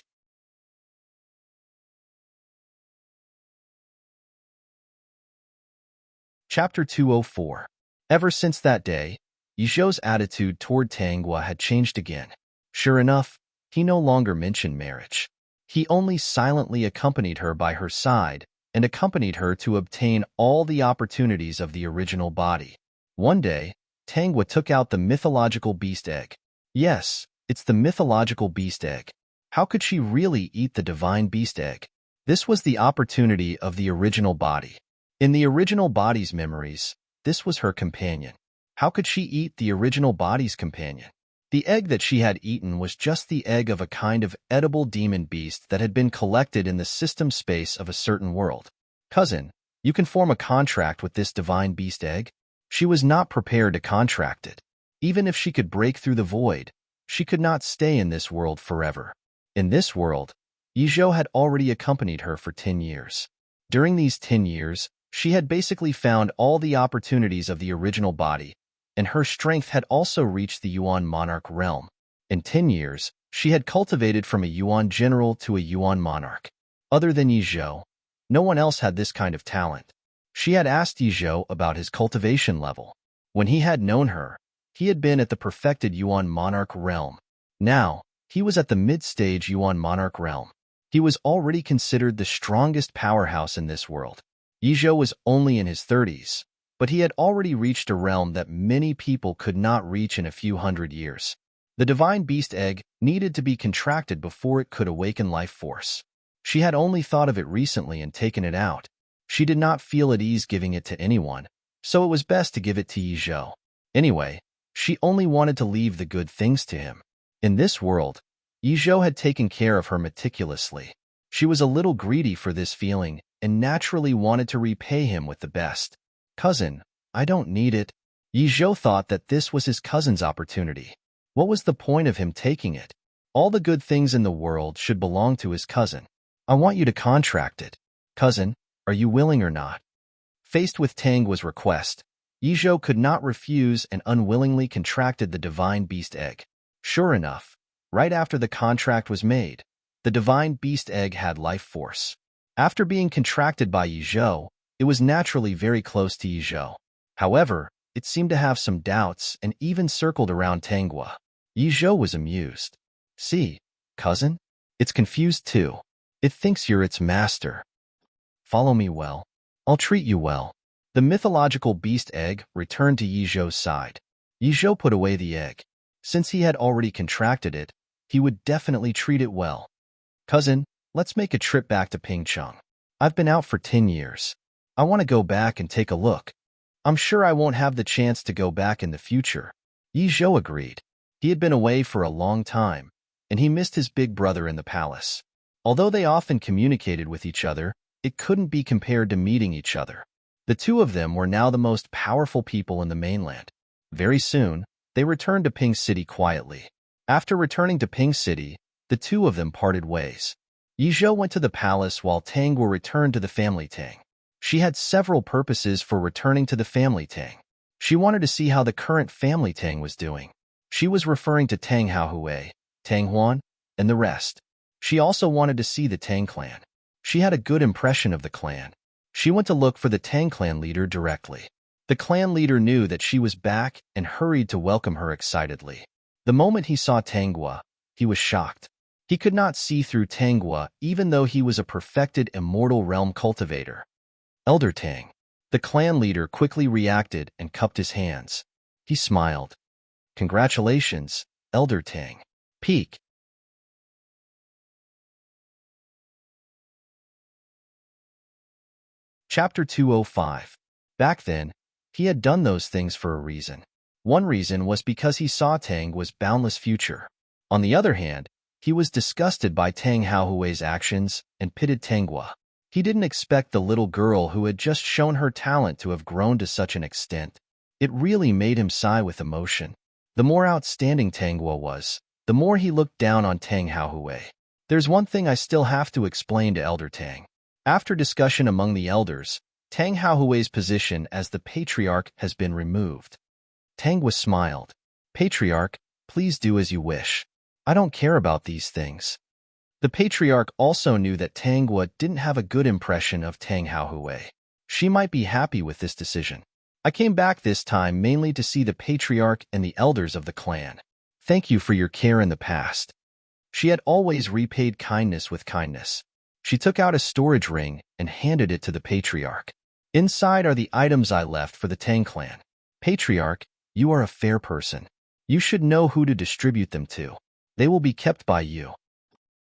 Chapter 204. Ever since that day, Yi Zhou's attitude toward Tanghua had changed again. Sure enough, he no longer mentioned marriage. He only silently accompanied her by her side and accompanied her to obtain all the opportunities of the original body. One day, Tangwa took out the mythological beast egg. Yes, it's the mythological beast egg. How could she really eat the divine beast egg? This was the opportunity of the original body. In the original body's memories, this was her companion. How could she eat the original body's companion? The egg that she had eaten was just the egg of a kind of edible demon beast that had been collected in the system space of a certain world. Cousin, you can form a contract with this divine beast egg? She was not prepared to contract it. Even if she could break through the void, she could not stay in this world forever. In this world, Yizhou had already accompanied her for 10 years. During these 10 years, she had basically found all the opportunities of the original body, and her strength had also reached the Yuan monarch realm. In 10 years, she had cultivated from a Yuan general to a Yuan monarch. Other than Yizhou, no one else had this kind of talent. She had asked Yizhou about his cultivation level. When he had known her, he had been at the perfected Yuan monarch realm. Now, he was at the mid-stage Yuan monarch realm. He was already considered the strongest powerhouse in this world. Yizhou was only in his 30s, but he had already reached a realm that many people could not reach in a few hundred years. The divine beast egg needed to be contracted before it could awaken life force. She had only thought of it recently and taken it out. She did not feel at ease giving it to anyone, so it was best to give it to Yizhou. Anyway, she only wanted to leave the good things to him. In this world, Yizhou had taken care of her meticulously. She was a little greedy for this feeling and naturally wanted to repay him with the best. Cousin, I don't need it. Yizhou thought that this was his cousin's opportunity. What was the point of him taking it? All the good things in the world should belong to his cousin. I want you to contract it. Cousin, are you willing or not? Faced with Tangwa's request, Yizhou could not refuse and unwillingly contracted the divine beast egg. Sure enough, right after the contract was made, the divine beast egg had life force. After being contracted by Yizhou, it was naturally very close to Yizhou. However, it seemed to have some doubts and even circled around Tangwa. Yizhou was amused. See, cousin? It's confused too. It thinks you're its master. Follow me well. I'll treat you well. The mythological beast egg returned to Yizhou's side. Yizhou put away the egg. Since he had already contracted it, he would definitely treat it well. Cousin, let's make a trip back to Pingcheng. I've been out for 10 years. I want to go back and take a look. I'm sure I won't have the chance to go back in the future. Yizhou agreed. He had been away for a long time, and he missed his big brother in the palace. Although they often communicated with each other, it couldn't be compared to meeting each other. The two of them were now the most powerful people in the mainland. Very soon, they returned to Ping City quietly. After returning to Ping City, the two of them parted ways. Yizhou went to the palace while Tangwa returned to the family Tang. She had several purposes for returning to the family Tang. She wanted to see how the current family Tang was doing. She was referring to Tang Haohui, Tang Huan, and the rest. She also wanted to see the Tang clan. She had a good impression of the clan. She went to look for the Tang clan leader directly. The clan leader knew that she was back and hurried to welcome her excitedly. The moment he saw Tangwa, he was shocked. He could not see through Tangwa even though he was a perfected immortal realm cultivator. Elder Tang. The clan leader quickly reacted and cupped his hands. He smiled. Congratulations, Elder Tang. Peak. Chapter 205. Back then, he had done those things for a reason. One reason was because he saw Tang was boundless future. On the other hand, he was disgusted by Tang Haohui's actions and pitied Tangwa. He didn't expect the little girl who had just shown her talent to have grown to such an extent. It really made him sigh with emotion. The more outstanding Tangwa was, the more he looked down on Tang Haohui. There's one thing I still have to explain to Elder Tang. After discussion among the elders, Tang Haohui's position as the patriarch has been removed. Tangwa smiled. Patriarch, please do as you wish. I don't care about these things. The patriarch also knew that Tangwa didn't have a good impression of Tang Haohui. She might be happy with this decision. I came back this time mainly to see the patriarch and the elders of the clan. Thank you for your care in the past. She had always repaid kindness with kindness. She took out a storage ring and handed it to the patriarch. Inside are the items I left for the Tang clan. Patriarch, you are a fair person. You should know who to distribute them to. They will be kept by you.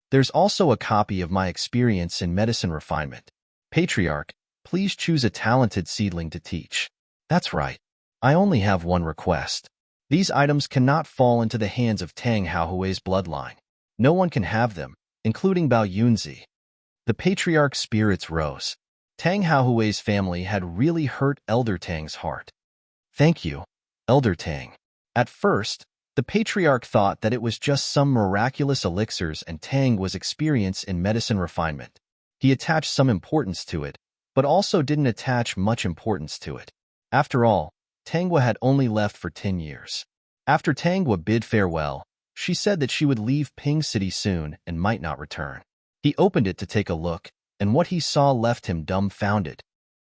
There's also a copy of my experience in medicine refinement. Patriarch, please choose a talented seedling to teach. That's right. I only have one request. These items cannot fall into the hands of Tang Haohui's bloodline. No one can have them, including Bao Yunzi. The patriarch's spirits rose. Tang Haohui's family had really hurt Elder Tang's heart. Thank you, Elder Tang. At first, the patriarch thought that it was just some miraculous elixirs and Tang was experienced in medicine refinement. He attached some importance to it, but also didn't attach much importance to it. After all, Tangwa had only left for 10 years. After Tangwa bid farewell, she said that she would leave Ping City soon and might not return. He opened it to take a look, and what he saw left him dumbfounded.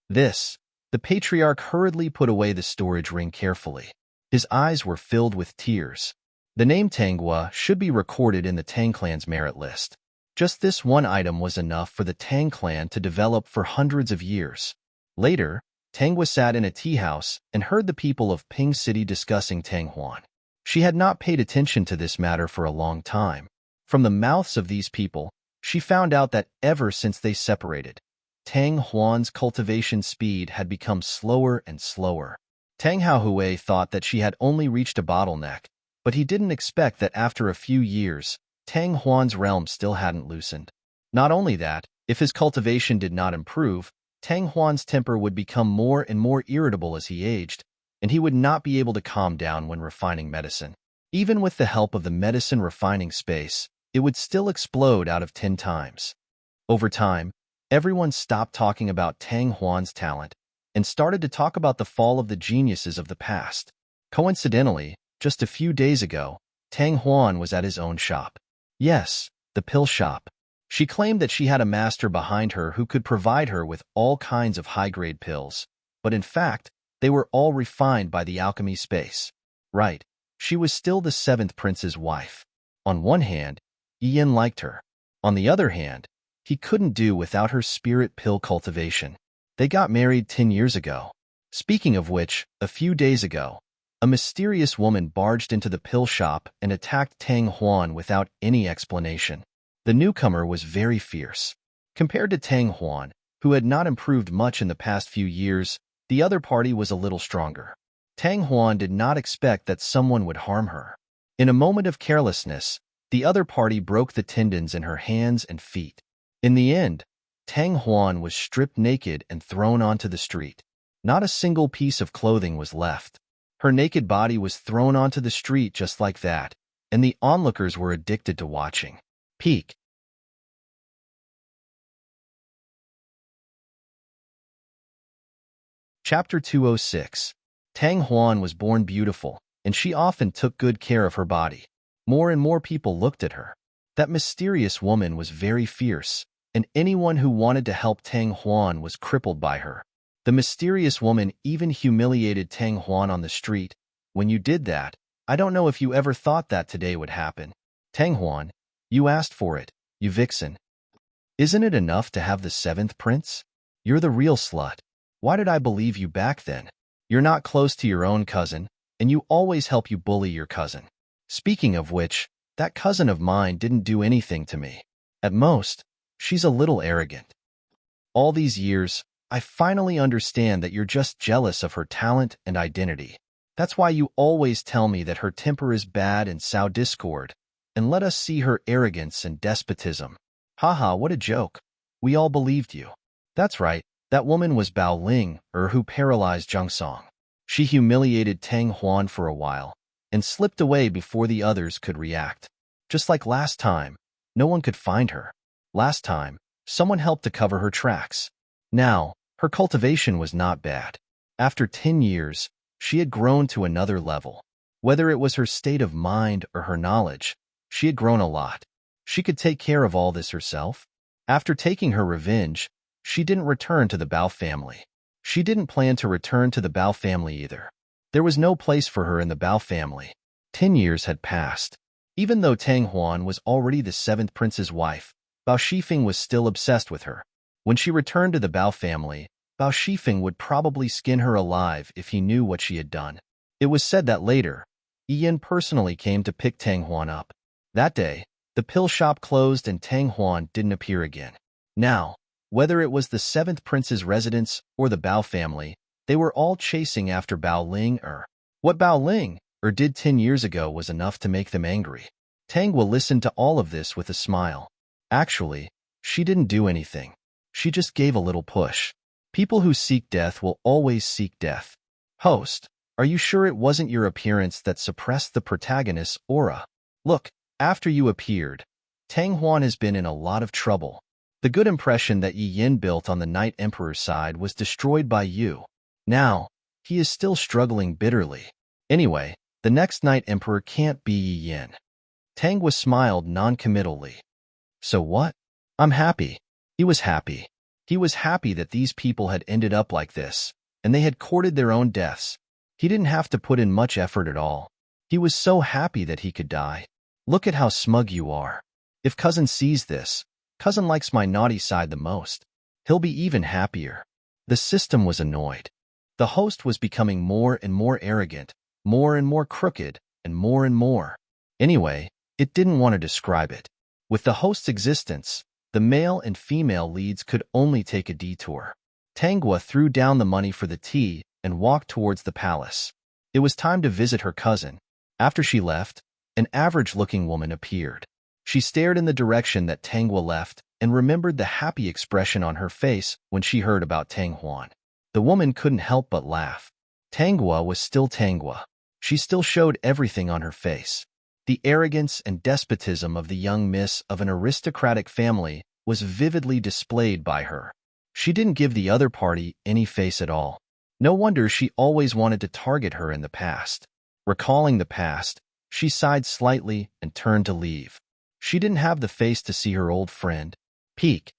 The patriarch hurriedly put away the storage ring carefully. His eyes were filled with tears. The name Tangwa should be recorded in the Tang clan's merit list. Just this one item was enough for the Tang clan to develop for hundreds of years. Later, Tangwa sat in a tea house and heard the people of Ping City discussing Tang Huan. She had not paid attention to this matter for a long time. From the mouths of these people, she found out that ever since they separated, Tang Huan's cultivation speed had become slower and slower. Tang Haohui thought that she had only reached a bottleneck, but he didn't expect that after a few years, Tang Huan's realm still hadn't loosened. Not only that, if his cultivation did not improve, Tang Huan's temper would become more and more irritable as he aged, and he would not be able to calm down when refining medicine. Even with the help of the medicine refining space, it would still explode out of 10 times. Over time, everyone stopped talking about Tang Huan's talent and started to talk about the fall of the geniuses of the past. Coincidentally, just a few days ago, Tang Huan was at his own shop. Yes, the pill shop. She claimed that she had a master behind her who could provide her with all kinds of high-grade pills, but in fact, they were all refined by the alchemy space. Right, she was still the 7th prince's wife. On one hand, Ian liked her. On the other hand, he couldn't do without her spirit pill cultivation. They got married 10 years ago. Speaking of which, a few days ago, a mysterious woman barged into the pill shop and attacked Tang Huan without any explanation. The newcomer was very fierce. Compared to Tang Huan, who had not improved much in the past few years, the other party was a little stronger. Tang Huan did not expect that someone would harm her. In a moment of carelessness, the other party broke the tendons in her hands and feet. In the end, Tang Huan was stripped naked and thrown onto the street. Not a single piece of clothing was left. Her naked body was thrown onto the street just like that, and the onlookers were addicted to watching. Peak. Chapter 206. Tang Huan was born beautiful, and she often took good care of her body. More and more people looked at her. That mysterious woman was very fierce, and anyone who wanted to help Tang Huan was crippled by her. The mysterious woman even humiliated Tang Huan on the street. When you did that, I don't know if you ever thought that today would happen. Tang Huan, you asked for it, you vixen. Isn't it enough to have the 7th prince? You're the real slut. Why did I believe you back then? You're not close to your own cousin, and you always help you bully your cousin. Speaking of which, that cousin of mine didn't do anything to me. At most, she's a little arrogant. All these years, I finally understand that you're just jealous of her talent and identity. That's why you always tell me that her temper is bad and sow discord, and let us see her arrogance and despotism. Haha, what a joke. We all believed you. That's right, that woman was Bao Ling, who paralyzed Zhang Song. She humiliated Tang Huan for a while, and slipped away before the others could react. Just like last time, no one could find her. Last time, someone helped to cover her tracks. Now, her cultivation was not bad. After 10 years, she had grown to another level. Whether it was her state of mind or her knowledge, she had grown a lot. She could take care of all this herself. After taking her revenge, she didn't return to the Bao family. She didn't plan to return to the Bao family either. There was no place for her in the Bao family. 10 years had passed. Even though Tang Huan was already the seventh prince's wife, Bao Shifeng was still obsessed with her. When she returned to the Bao family, Bao Shifeng would probably skin her alive if he knew what she had done. It was said that later, Yin personally came to pick Tang Huan up. That day, the pill shop closed and Tang Huan didn't appear again. Now, whether it was the seventh prince's residence or the Bao family, they were all chasing after Bao Ling what Bao Ling did 10 years ago was enough to make them angry. Tang Hua listened to all of this with a smile. Actually, she didn't do anything. She just gave a little push. People who seek death will always seek death. Host, are you sure it wasn't your appearance that suppressed the protagonist's aura? Look, after you appeared, Tang Huan has been in a lot of trouble. The good impression that Yi Yin built on the Night Emperor's side was destroyed by you. Now, he is still struggling bitterly. Anyway, the next Night Emperor can't be Yi Yin. Tang Hua smiled non-committally. So what? I'm happy. He was happy. He was happy that these people had ended up like this, and they had courted their own deaths. He didn't have to put in much effort at all. He was so happy that he could die. Look at how smug you are. If cousin sees this, cousin likes my naughty side the most. He'll be even happier. The system was annoyed. The host was becoming more and more arrogant, more and more crooked, and more. Anyway, it didn't want to describe it. With the host's existence, the male and female leads could only take a detour. Tang Hua threw down the money for the tea and walked towards the palace. It was time to visit her cousin. After she left, an average-looking woman appeared. She stared in the direction that Tang Hua left and remembered the happy expression on her face when she heard about Tang Huan. The woman couldn't help but laugh. Tang Hua was still Tang Hua. She still showed everything on her face. The arrogance and despotism of the young miss of an aristocratic family was vividly displayed by her. She didn't give the other party any face at all. No wonder she always wanted to target her in the past. Recalling the past, she sighed slightly and turned to leave. She didn't have the face to see her old friend. Peek.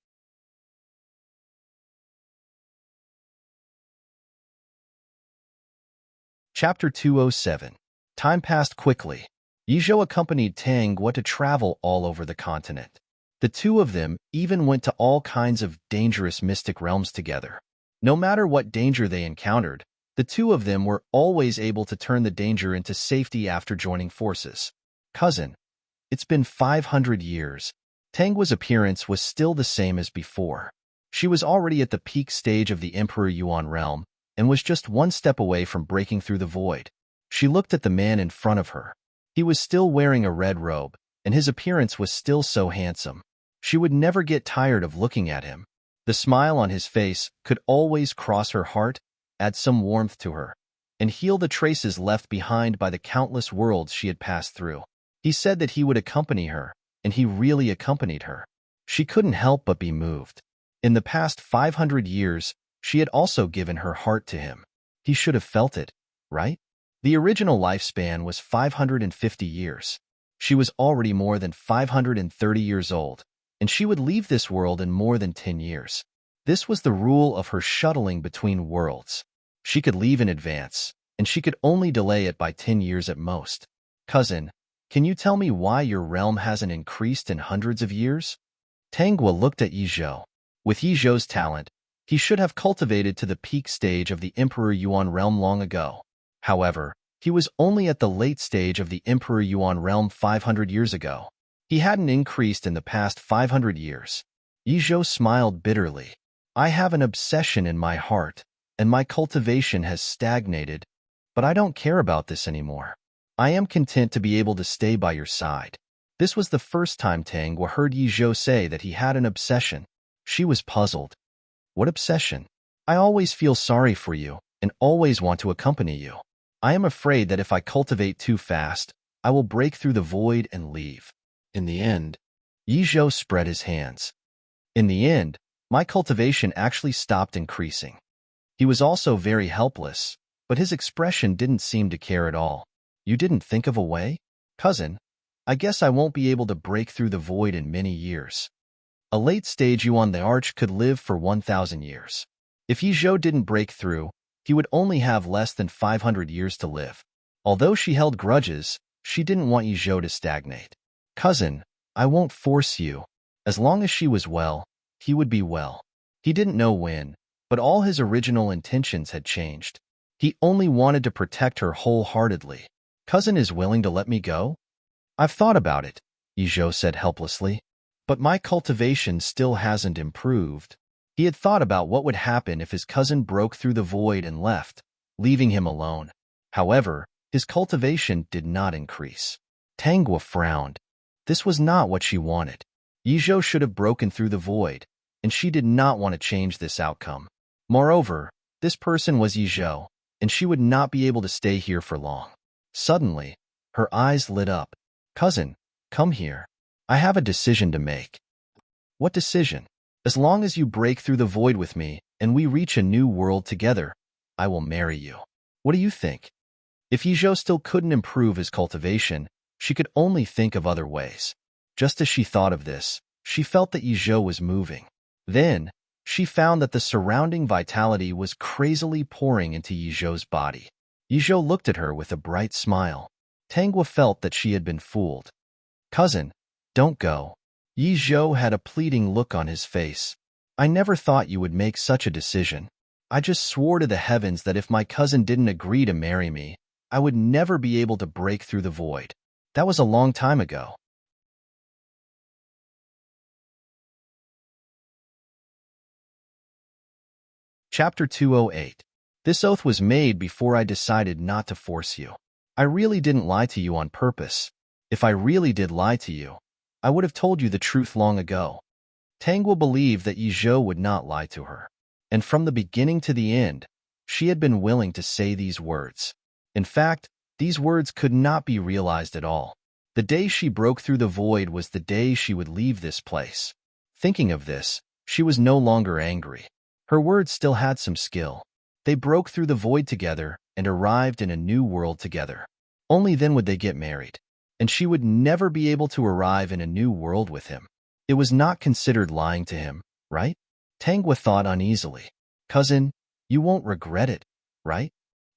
Chapter 207. Time passed quickly. Yizhou accompanied Tang Hua to travel all over the continent. The two of them even went to all kinds of dangerous mystic realms together. No matter what danger they encountered, the two of them were always able to turn the danger into safety after joining forces. Cousin, it's been 500 years. Tang Hua's appearance was still the same as before. She was already at the peak stage of the Emperor Yuan realm and was just one step away from breaking through the void. She looked at the man in front of her. He was still wearing a red robe, and his appearance was still so handsome. She would never get tired of looking at him. The smile on his face could always cross her heart, add some warmth to her, and heal the traces left behind by the countless worlds she had passed through. He said that he would accompany her, and he really accompanied her. She couldn't help but be moved. In the past 500 years, she had also given her heart to him. He should have felt it, right? The original lifespan was 550 years. She was already more than 530 years old, and she would leave this world in more than 10 years. This was the rule of her shuttling between worlds. She could leave in advance, and she could only delay it by 10 years at most. Cousin, can you tell me why your realm hasn't increased in hundreds of years? Tang Hua looked at Yizhou. With Yizhou's talent, he should have cultivated to the peak stage of the Emperor Yuan realm long ago. However, he was only at the late stage of the Emperor Yuan realm 500 years ago. He hadn't increased in the past 500 years. Yizhou smiled bitterly. I have an obsession in my heart, and my cultivation has stagnated, but I don't care about this anymore. I am content to be able to stay by your side. This was the first time Tang Hua heard Yizhou say that he had an obsession. She was puzzled. What obsession? I always feel sorry for you, and always want to accompany you. I am afraid that if I cultivate too fast, I will break through the void and leave. In the end, Yizhou spread his hands. In the end, my cultivation actually stopped increasing. He was also very helpless, but his expression didn't seem to care at all. You didn't think of a way? Cousin, I guess I won't be able to break through the void in many years. A late-stage Yuan the Arch could live for 1,000 years. If Yizhou didn't break through, he would only have less than 500 years to live. Although she held grudges, She didn't want Yizhou to stagnate. Cousin, I won't force you. As long as she was well, he would be well. He didn't know when, but all his original intentions had changed. He only wanted to protect her wholeheartedly. Cousin is willing to let me go? I've thought about it, Yizhou said helplessly. But my cultivation still hasn't improved. He had thought about what would happen if his cousin broke through the void and left, leaving him alone. However, his cultivation did not increase. Tanghua frowned. This was not what she wanted. Yizhou should have broken through the void, and she did not want to change this outcome. Moreover, this person was Yizhou, and she would not be able to stay here for long. Suddenly, her eyes lit up. Cousin, come here. I have a decision to make. What decision? As long as you break through the void with me and we reach a new world together, I will marry you. What do you think? If Yizhou still couldn't improve his cultivation, she could only think of other ways. Just as she thought of this, she felt that Yizhou was moving. Then, she found that the surrounding vitality was crazily pouring into Yizhou's body. Yizhou looked at her with a bright smile. Tanghua felt that she had been fooled. Cousin, don't go. Yizhou had a pleading look on his face. I never thought you would make such a decision. I just swore to the heavens that if my cousin didn't agree to marry me, I would never be able to break through the void. That was a long time ago. Chapter 208. This oath was made before I decided not to force you. I really didn't lie to you on purpose. If I really did lie to you, I would have told you the truth long ago. Tanghua believed that Yizhou would not lie to her. And from the beginning to the end, she had been willing to say these words. In fact, these words could not be realized at all. The day she broke through the void was the day she would leave this place. Thinking of this, she was no longer angry. Her words still had some skill. They broke through the void together and arrived in a new world together. Only then would they get married. And she would never be able to arrive in a new world with him. It was not considered lying to him, right? Tanghua thought uneasily. Cousin, you won't regret it, right?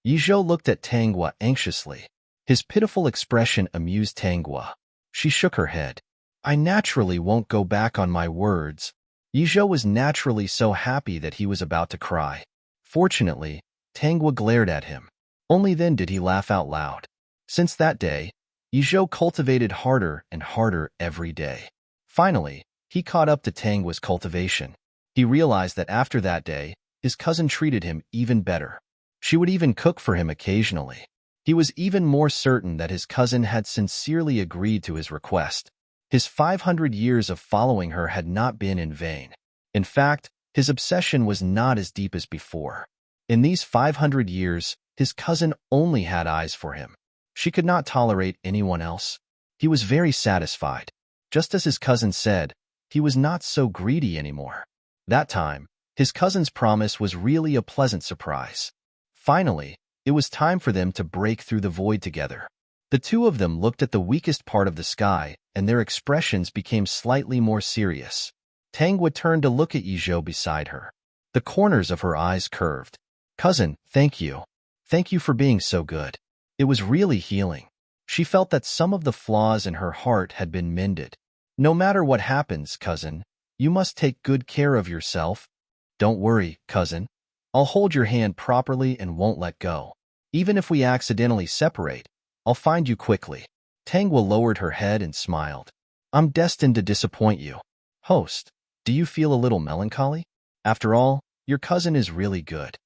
Yizhou looked at Tanghua anxiously. His pitiful expression amused Tanghua. She shook her head. I naturally won't go back on my words. Yizhou was naturally so happy that he was about to cry. Fortunately, Tanghua glared at him. Only then did he laugh out loud. Since that day, Yizhou cultivated harder and harder every day. Finally, he caught up to Tanghua's cultivation. He realized that after that day, his cousin treated him even better. She would even cook for him occasionally. He was even more certain that his cousin had sincerely agreed to his request. His 500 years of following her had not been in vain. In fact, his obsession was not as deep as before. In these 500 years, his cousin only had eyes for him. She could not tolerate anyone else. He was very satisfied. Just as his cousin said, he was not so greedy anymore. That time, his cousin's promise was really a pleasant surprise. Finally, it was time for them to break through the void together. The two of them looked at the weakest part of the sky, and their expressions became slightly more serious. Tanghua turned to look at Yizhou beside her. The corners of her eyes curved. Cousin, thank you. Thank you for being so good. It was really healing. She felt that some of the flaws in her heart had been mended. No matter what happens, cousin, you must take good care of yourself. Don't worry, cousin. I'll hold your hand properly and won't let go. Even if we accidentally separate, I'll find you quickly. Tanghua lowered her head and smiled. I'm destined to disappoint you. Host, do you feel a little melancholy? After all, your cousin is really good.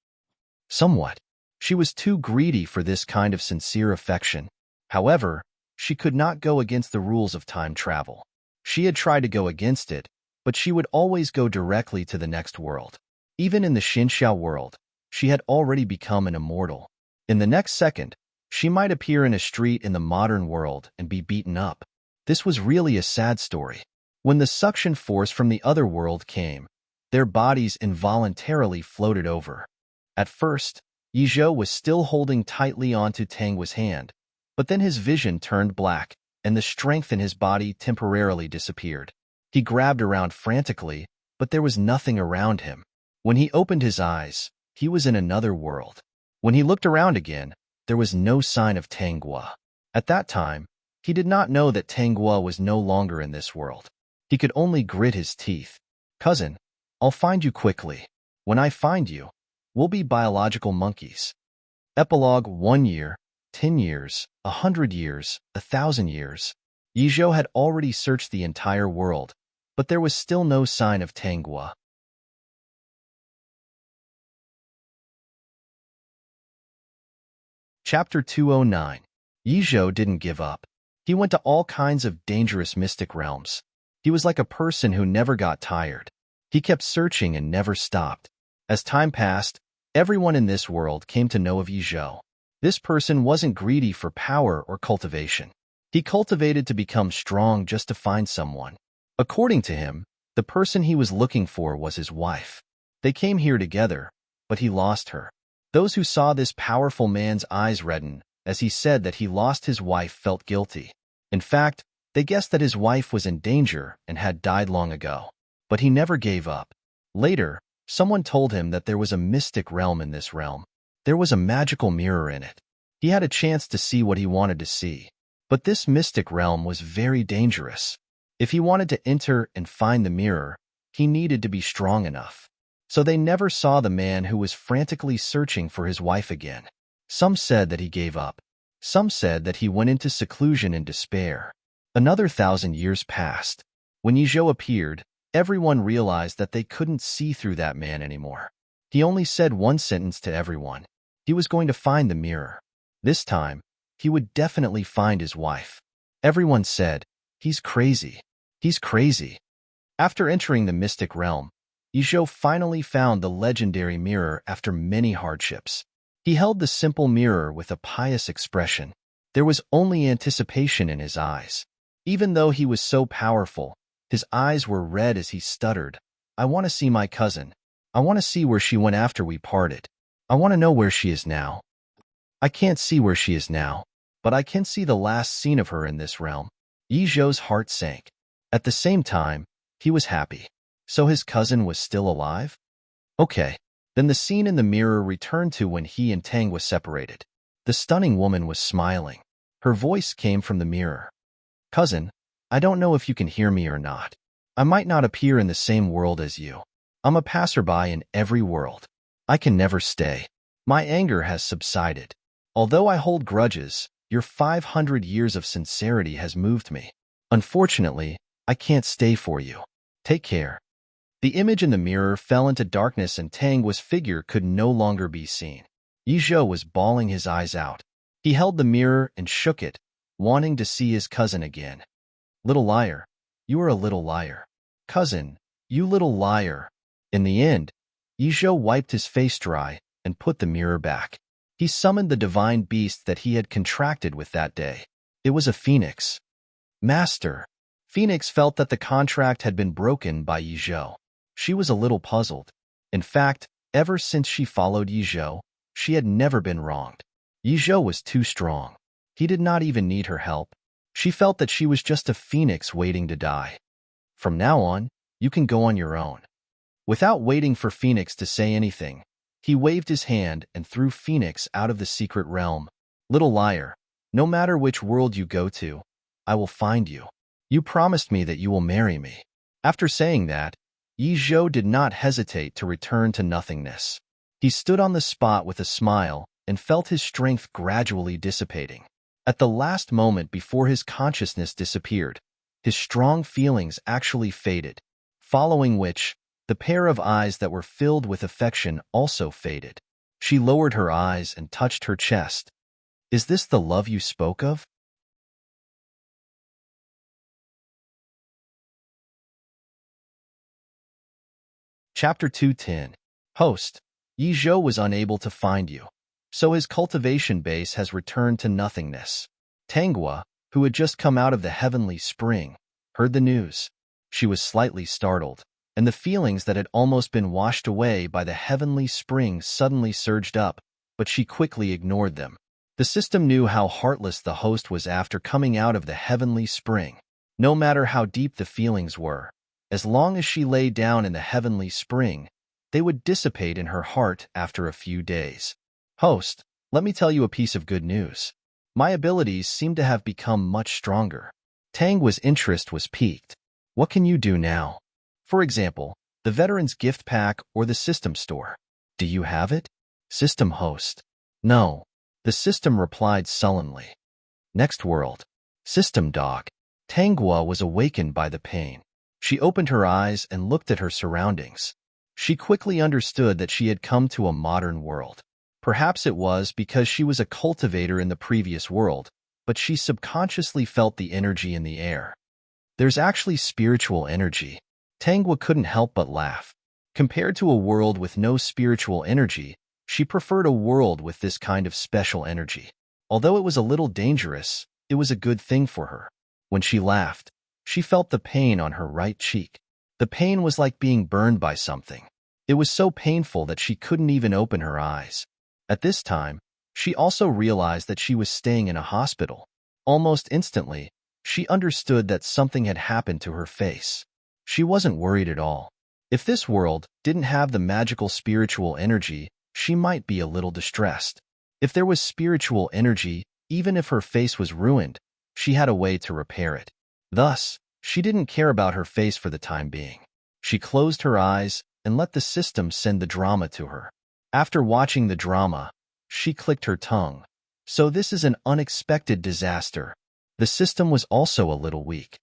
Somewhat. She was too greedy for this kind of sincere affection. However, she could not go against the rules of time travel. She had tried to go against it, but she would always go directly to the next world. Even in the Xinxiao world, she had already become an immortal. In the next second, she might appear in a street in the modern world and be beaten up. This was really a sad story. When the suction force from the other world came, their bodies involuntarily floated over. At first, Yizhou was still holding tightly onto Tanghua's hand, but then his vision turned black, and the strength in his body temporarily disappeared. He grabbed around frantically, but there was nothing around him. When he opened his eyes, he was in another world. When he looked around again, there was no sign of Tanghua. At that time, He did not know that Tanghua was no longer in this world. He could only grit his teeth. Cousin, I'll find you quickly. When I find you, we'll be biological monkeys. Epilogue 1 year, 10 years, 100 years, 1,000 years. Yizhou had already searched the entire world, but there was still no sign of Tanghua. Chapter 209. Yizhou didn't give up. He went to all kinds of dangerous mystic realms. He was like a person who never got tired. He kept searching and never stopped. As time passed, everyone in this world came to know of Yizhou. This person wasn't greedy for power or cultivation. He cultivated to become strong just to find someone. According to him, the person he was looking for was his wife. They came here together, but he lost her. Those who saw this powerful man's eyes redden as he said that he lost his wife felt guilty. In fact, they guessed that his wife was in danger and had died long ago. But he never gave up. Later, someone told him that there was a mystic realm in this realm. There was a magical mirror in it. He had a chance to see what he wanted to see. But this mystic realm was very dangerous. If he wanted to enter and find the mirror, he needed to be strong enough. So they never saw the man who was frantically searching for his wife again. Some said that he gave up. Some said that he went into seclusion in despair. Another 1,000 years passed. When Yizhou appeared, everyone realized that they couldn't see through that man anymore. He only said one sentence to everyone. He was going to find the mirror. This time, he would definitely find his wife. Everyone said, "He's crazy. He's crazy." After entering the mystic realm, Yizhou finally found the legendary mirror after many hardships. He held the simple mirror with a pious expression. There was only anticipation in his eyes. Even though he was so powerful, his eyes were red as he stuttered, "I want to see my cousin. I want to see where she went after we parted. I want to know where she is now. I can't see where she is now, but I can see the last scene of her in this realm." Yizhou's heart sank. At the same time, he was happy. So his cousin was still alive? Okay. Then the scene in the mirror returned to when he and Tang was separated. The stunning woman was smiling. Her voice came from the mirror. "Cousin, I don't know if you can hear me or not. I might not appear in the same world as you. I'm a passerby in every world. I can never stay. My anger has subsided. Although I hold grudges, your 500 years of sincerity has moved me. Unfortunately, I can't stay for you. Take care." The image in the mirror fell into darkness and Tang's figure could no longer be seen. Yizhou was bawling his eyes out. He held the mirror and shook it, wanting to see his cousin again. "Little liar. You are a little liar. Cousin, you little liar." In the end, Yizhou wiped his face dry and put the mirror back. He summoned the divine beast that he had contracted with that day. It was a phoenix. "Master." Phoenix felt that the contract had been broken by Yizhou. She was a little puzzled. In fact, ever since she followed Yizhou, she had never been wronged. Yizhou was too strong. He did not even need her help. She felt that she was just a phoenix waiting to die. "From now on, you can go on your own." Without waiting for Phoenix to say anything, he waved his hand and threw Phoenix out of the secret realm. "Little liar, no matter which world you go to, I will find you. You promised me that you will marry me." After saying that, Yizhou did not hesitate to return to nothingness. He stood on the spot with a smile and felt his strength gradually dissipating. At the last moment before his consciousness disappeared, his strong feelings actually faded, following which, the pair of eyes that were filled with affection also faded. She lowered her eyes and touched her chest. "Is this the love you spoke of?" Chapter 210. Host, Yizhou was unable to find you, so his cultivation base has returned to nothingness. Tanghua, who had just come out of the heavenly spring, heard the news. She was slightly startled, and the feelings that had almost been washed away by the heavenly spring suddenly surged up, but she quickly ignored them. The system knew how heartless the host was after coming out of the heavenly spring. No matter how deep the feelings were, as long as she lay down in the heavenly spring, they would dissipate in her heart after a few days. "Host, let me tell you a piece of good news. My abilities seem to have become much stronger. Tang's interest was piqued. What can you do now? For example, the Veteran's Gift Pack or the System Store. Do you have it? System Host. No. The system replied sullenly. Next world. System Dog. Tangua was awakened by the pain. She opened her eyes and looked at her surroundings. She quickly understood that she had come to a modern world. Perhaps it was because she was a cultivator in the previous world, but she subconsciously felt the energy in the air. There's actually spiritual energy. Tangua couldn't help but laugh. Compared to a world with no spiritual energy, she preferred a world with this kind of special energy. Although it was a little dangerous, it was a good thing for her. When she laughed, she felt the pain on her right cheek. The pain was like being burned by something. It was so painful that she couldn't even open her eyes. At this time, she also realized that she was staying in a hospital. Almost instantly, she understood that something had happened to her face. She wasn't worried at all. If this world didn't have the magical spiritual energy, she might be a little distressed. If there was spiritual energy, even if her face was ruined, she had a way to repair it. Thus, she didn't care about her face for the time being. She closed her eyes and let the system send the drama to her. After watching the drama, she clicked her tongue. So this is an unexpected disaster. The system was also a little weak.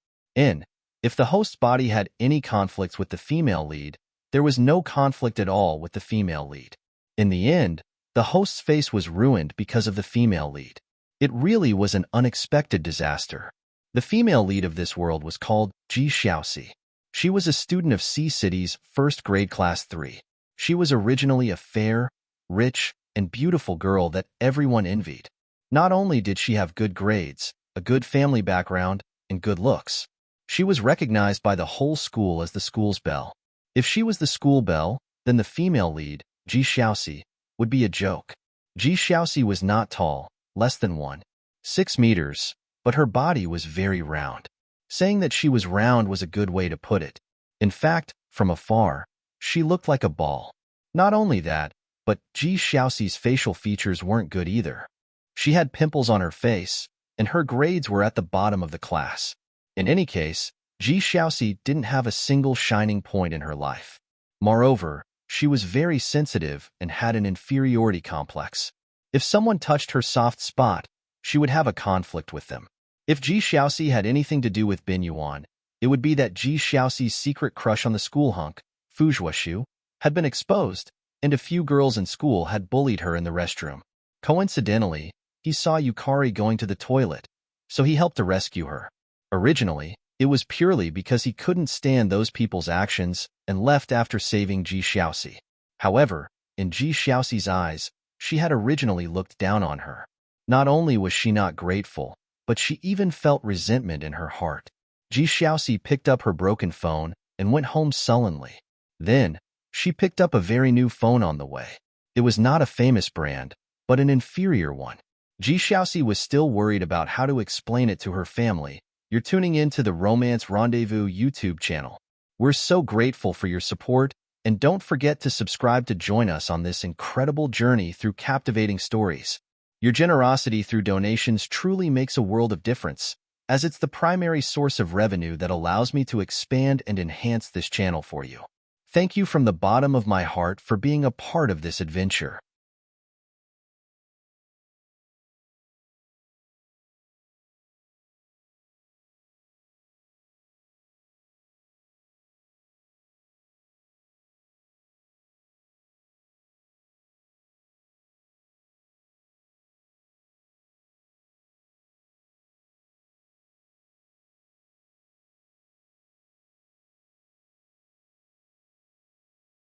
If the host body had any conflicts with the female lead, there was no conflict at all with the female lead. In the end, the host's face was ruined because of the female lead. It really was an unexpected disaster. The female lead of this world was called Ji Xiaoxi. She was a student of Sea City's first grade class 3. She was originally a fair, rich, and beautiful girl that everyone envied. Not only did she have good grades, a good family background, and good looks, she was recognized by the whole school as the school's belle. If she was the school belle, then the female lead, Ji Xiaoxi, would be a joke. Ji Xiaoxi was not tall, less than 1.6 meters, but her body was very round. Saying that she was round was a good way to put it. In fact, from afar, she looked like a ball. Not only that, but Ji Xiaoxi's facial features weren't good either. She had pimples on her face, and her grades were at the bottom of the class. In any case, Ji Xiaoxi didn't have a single shining point in her life. Moreover, she was very sensitive and had an inferiority complex. If someone touched her soft spot, she would have a conflict with them. If Ji Xiaoxi had anything to do with Bin Yuan, it would be that Ji Xiaoxi's secret crush on the school hunk, Fu Zhuoshu, had been exposed, and a few girls in school had bullied her in the restroom. Coincidentally, he saw Yukari going to the toilet, so he helped to rescue her. Originally, it was purely because he couldn't stand those people's actions and left after saving Ji Xiaoxi. However, in Ji Xiaoxi's eyes, she had originally looked down on her. Not only was she not grateful, but she even felt resentment in her heart. Ji Xiaoxi picked up her broken phone and went home sullenly. Then, she picked up a very new phone on the way. It was not a famous brand, but an inferior one. Ji Xiaoxi was still worried about how to explain it to her family. You're tuning in to the Romance Rendezvous YouTube channel. We're so grateful for your support, and don't forget to subscribe to join us on this incredible journey through captivating stories. Your generosity through donations truly makes a world of difference, as it's the primary source of revenue that allows me to expand and enhance this channel for you. Thank you from the bottom of my heart for being a part of this adventure.